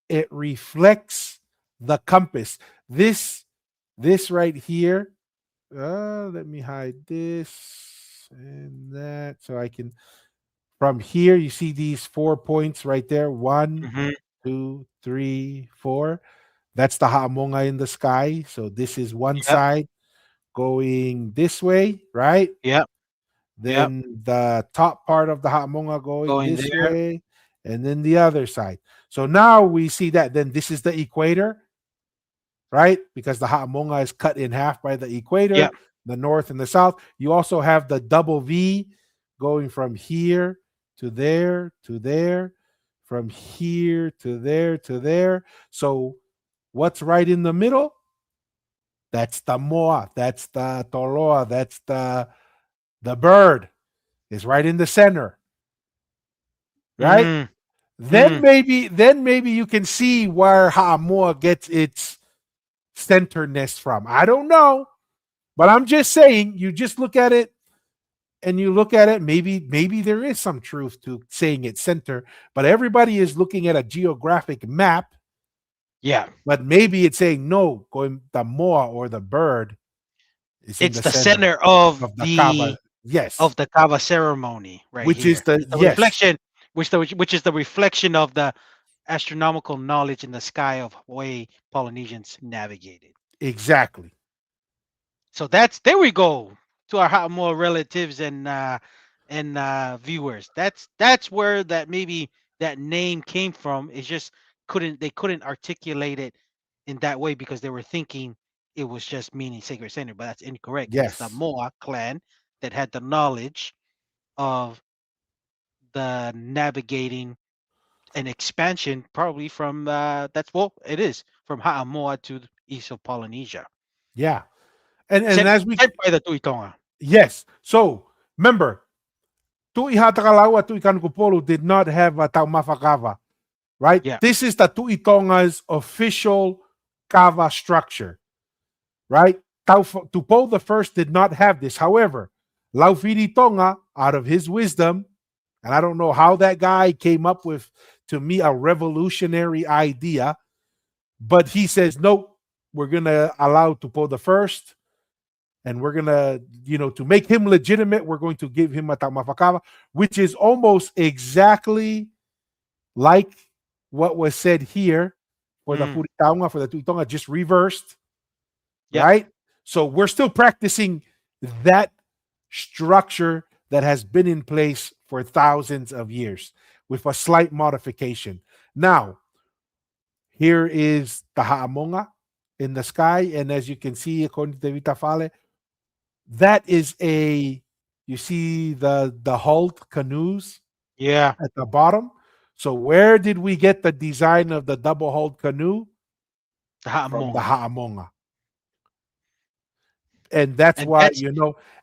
it reflects the compass. This right here. Let me hide this and that so I can. From here, you see these 4 points right there. One, Mhm. 2, 3, 4. That's the Haamonga in the sky. So this is one Yep. side going this way, right? Yep. Yep. Then the top part of the Haamonga going Going this there. way, and then the other side. So now we see that. Then this is the equator, right? Because the Haamonga is cut in half by the equator, Yep. the north and the south. You also have the double V going from here to there to there, from here to there to there. So what's right in the middle? That's the moa. That's the toloa. That's the bird is right in the center, right? Mm. Then Mm. maybe you can see where Haamoa gets its centerness from. I don't know, but I'm just saying. You just look at it and you look at it. Maybe there is some truth to saying it's center, but everybody is looking at a geographic map. Yeah. But maybe it's saying no, going the moa or the bird is in It's the the center center of of the kava. the Yes, of the kava ceremony right which is here. the It's the yes, reflection, which is the reflection of the astronomical knowledge in the sky of way Polynesians navigated. exactly. So that's there we go to our more relatives and viewers. That's where that maybe that name came from. It's just couldn't articulate it in that way because they were thinking it was just meaning sacred center, but that's incorrect. It's the Yes, Moa clan that had the knowledge of the navigating and expansion, probably from that's well, it is from Ha'amoa to the east of Polynesia, yeah, and as we sent by the Tuitonga. yes. So remember, Tui Hatakalaua, Tui Kanukupolu did not have a Taumafakava, right? Yeah. This is the Tui Tonga's official kava structure, right? Tupou the first did not have this. However, Laufiri Tonga, out of his wisdom, and I don't know how that guy came up with, to me, a revolutionary idea, but he says, nope, we're going to allow Tupou the first, and we're going to, to make him legitimate, we're going to give him a Taumafakava, which is almost exactly like what was said here for the Mm. Furitaunga, for the Tuitonga, just reversed, Yep. right? So we're still practicing that structure that has been in place for thousands of years with a slight modification. Now, here is the Haamonga in the sky. And as you can see, according to Vita Fale, that is you see the hulled canoes Yeah. at the bottom. So where did we get the design of the double hulled canoe? The From the Ha'amonga. Haamonga. And that's And why, that's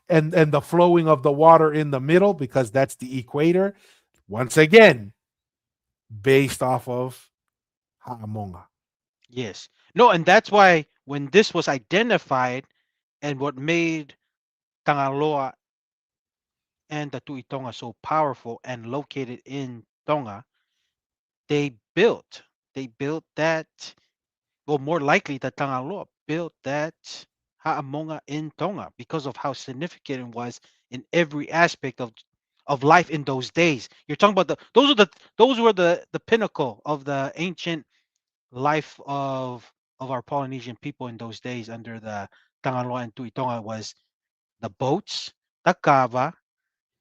and the flowing of the water in the middle, because that's the equator. Once again, based off of Ha'amonga. yes. No, and that's why when this was identified and what made Tangaloa and the Tuitonga so powerful and located in Tonga, they built they built that, well, more likely that Tangaloa built that Ha'amonga in Tonga because of how significant it was in every aspect of life in those days. You're talking about those were the pinnacle of the ancient life of our Polynesian people in those days under the Tangaloa and Tuitonga was the boats, the kava,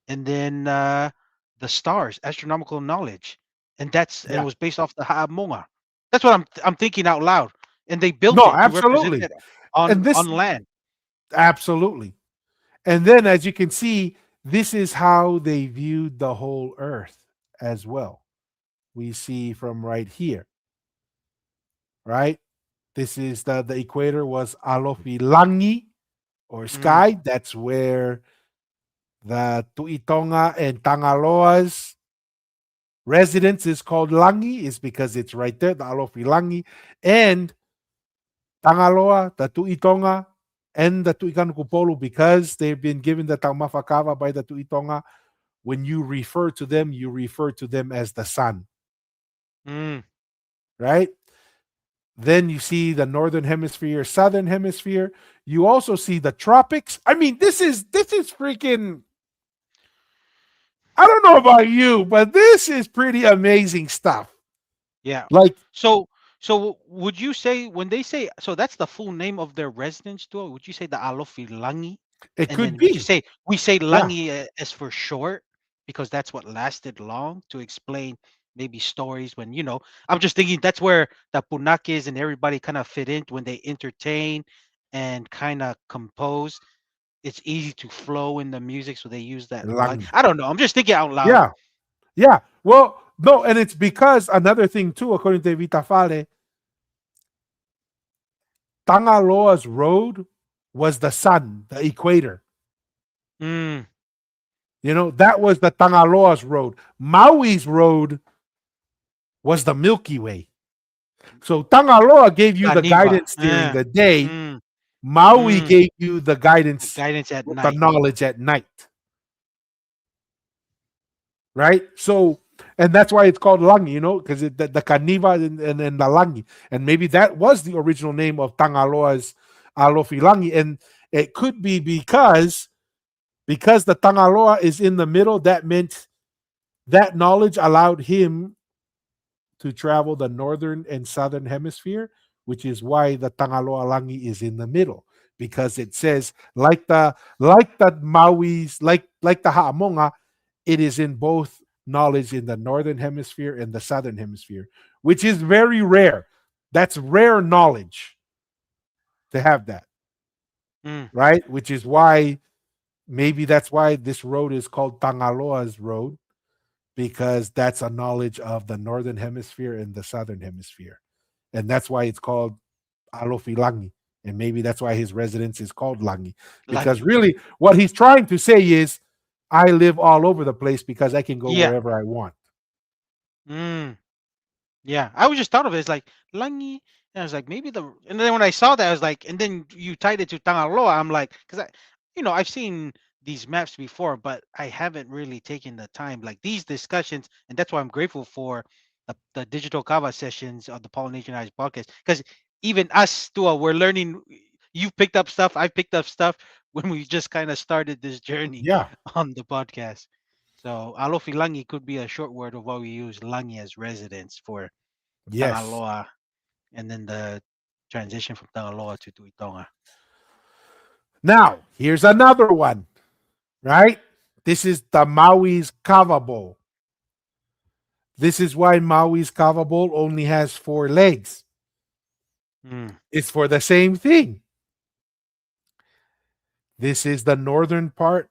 and then the stars, astronomical knowledge, and it Yeah. was based off the Ha'amonga. That's what I'm thinking out loud. And they built No, it to represent absolutely. it And this, on land. absolutely. And then, as you can see, this is how they viewed the whole earth as well. We see from right here, right? This is the equator was Alofilangi or Mm, sky. That's where the Tuitonga and Tangaloa's residence is called Langi, is because it's right there, the Alofilangi. And Tangaloa, the Tuitonga, and the Tuikanukupolu, because they've been given the Taumafakava by the Tuitonga, when you refer to them as the sun, mm, right? Then you see the northern hemisphere, southern hemisphere. You also see the tropics. I mean, this is freaking. I don't know about you, but this is pretty amazing stuff. yeah. Like So would you say when they say, so that's the full name of their residence store? Would you say the Alofilangi? it And could then would you be, say we say yeah, Langi as for short because that's what lasted long to explain maybe stories when I'm just thinking that's where the Punakes and everybody kind of fit in when they entertain and kind of compose. It's easy to flow in the music, so they use that lang. Langi. I don't know. I'm just thinking out loud. Yeah, yeah. Well, no, and it's because another thing too, according to Vitafale, Tangaloa's road was the sun, the equator. Mm, That was the Tangaloa's road. Maui's road was the Milky Way. So Tangaloa gave you the Ganiva. guidance during the day. Mm, Maui mm. gave you the The guidance, guidance at the night. knowledge at night. Right? So, and that's why it's called Langi, because the Kaniva and the Langi. And maybe that was the original name of Tangaloa's Alofi Langi. And it could be because the Tangaloa is in the middle, that meant that knowledge allowed him to travel the northern and southern hemisphere, which is why the Tangaloa Langi is in the middle, because it says like the Maui's, like the Ha'amonga, it is in both knowledge in the northern hemisphere and the southern hemisphere, which is very rare. That's rare knowledge to have that, Mm, right? Which is why maybe that's why this road is called Tangaloa's road, because that's a knowledge of the northern hemisphere and the southern hemisphere. And that's why it's called Alofi Langi. And maybe that's why his residence is called Langi. Because Langi. really, what he's trying to say is, I live all over the place because I can go Yeah. wherever I want. Mm. Yeah, I was just thought of it as like Langi, and I was like maybe and then when I saw that I was like, and then you tied it to Tangaloa, I'm like, because I've seen these maps before, but I haven't really taken the time like these discussions, and that's why I'm grateful for the digital kava sessions of the Polynesian Eyes podcast, because even us, Tua, we're learning. You've picked up stuff, I've picked up stuff when we just kind of started this journey Yeah. on the podcast. So Alofi Langi could be a short word of what we use Langi as residence for Yes. Tangaloa, and then the transition from Tangaloa to Tuitonga. Now, here's another one, right? This is the Maui's Kava Bowl. This is why Maui's Kava Bowl only has 4 legs. Mm, It's for the same thing. This is the northern part,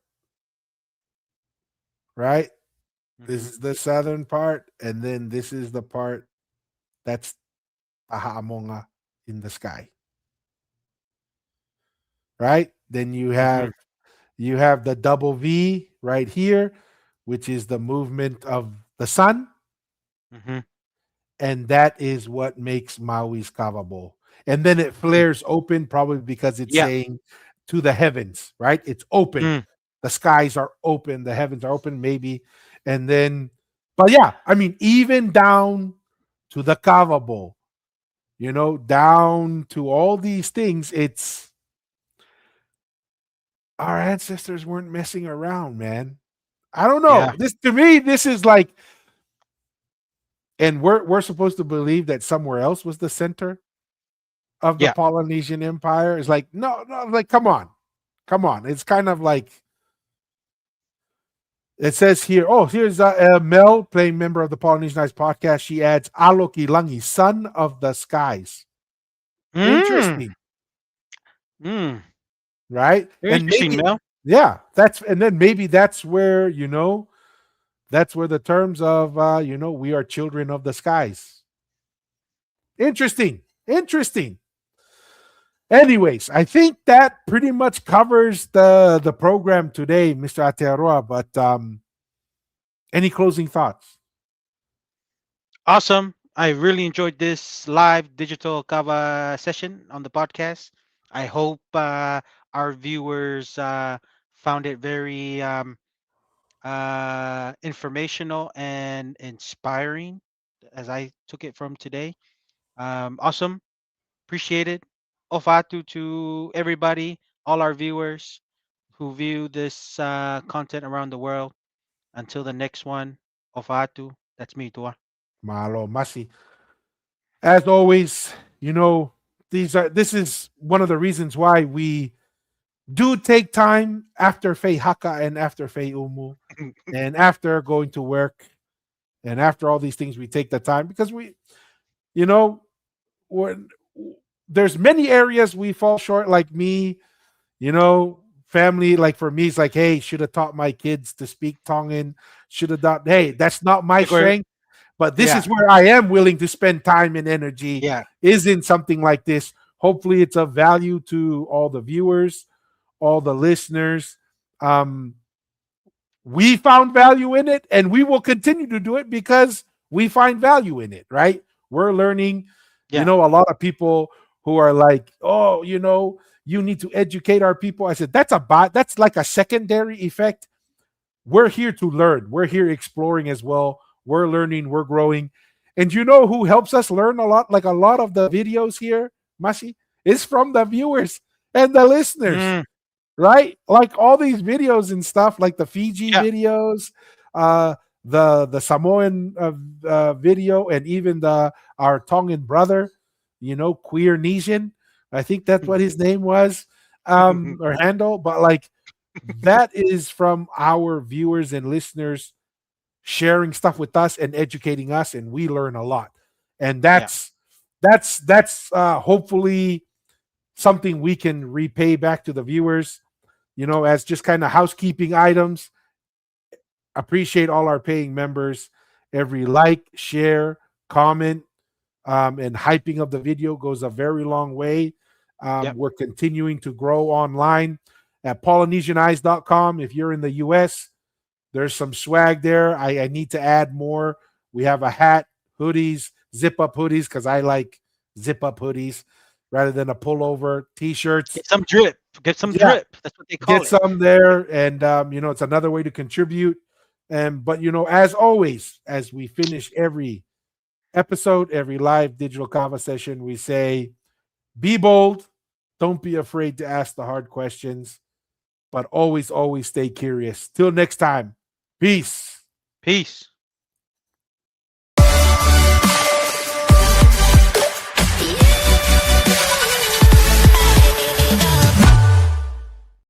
right? This mhm. is the southern part, and then this is the part that's the Ha'amonga in the sky. right? Then Mm-hmm. you have the double V right here, which is the movement of the sun, Mm-hmm. and that is what makes Maui's kava bowl. And then it flares open, probably because it's Yeah. saying to the heavens, right? It's open. Mm. The skies are open, the heavens are open, maybe. And then, but yeah, I mean, even down to the kava bowl, down to all these things, it's our ancestors weren't messing around, man. I don't Yeah. know. This to me, this is like, and we're supposed to believe that somewhere else was the center of the Yeah. Polynesian Empire. It's like, no, no, like, come on. Come on. It's kind of like it says here. Oh, here's Mel playing member of the Polynesian Ice podcast. She adds Aloki Langi, son of the skies. Mm. Interesting, Mm. right? Very And interesting, maybe, Mel. yeah, and then maybe that's where, that's where the terms of, we are children of the skies. Interesting. Interesting. Anyways, I think that pretty much covers the program today, Mr. Aotearoa. But any closing thoughts? Awesome. I really enjoyed this live digital kava session on the podcast. I hope our viewers found it very informational and inspiring as I took it from today. Awesome. Appreciate it. Ofatu to everybody, all our viewers who view this content around the world. Until the next one, Ofatu. That's me, Tua. Malo Masi. As always, this is one of the reasons why we do take time after Fei Haka and after Fei Umu and after going to work and after all these things, we take the time because you know, we're, there's many areas we fall short, like me, family. Like for me, it's like, hey, should have taught my kids to speak Tongan. Should have done. Hey, that's not my Like we're, strength, but this yeah, is where I am willing to spend time and energy. yeah, Is in something like this. Hopefully, it's of value to all the viewers, all the listeners. Um, we found value in it, and we will continue to do it because we find value in it. Right? We're learning. yeah. A lot of people who are like, oh, you need to educate our people. I said that's like a secondary effect. We're here to learn. We're here exploring as well. We're learning, we're growing. And you know who helps us learn a lot? Like a lot of the videos here, Masi, is from the viewers and the listeners, Mm, right? Like all these videos and stuff, like the Fiji yeah. videos, uh, the Samoan video, and even the our Tongan brother, Queer Nesian. I think that's what his name was, or handle. But like that is from our viewers and listeners sharing stuff with us and educating us, and we learn a lot. And Yeah. that's hopefully something we can repay back to the viewers, as just kind of housekeeping items. Appreciate all our paying members. Every like, share, comment, and hyping of the video goes a very long way. Yep. We're continuing to grow online at polynesianeyes.com. If you're in the US, there's some swag there. I need to add more. We have a hat, hoodies, zip up hoodies, because I like zip up hoodies rather than a pullover, t-shirts. Get some drip. Get some Yeah, drip. That's what they call get it. some there. And, it's another way to contribute. But, as always, as we finish every episode, every live digital kava session, we say, be bold. Don't be afraid to ask the hard questions, but always, always stay curious. Till next time, peace. Peace.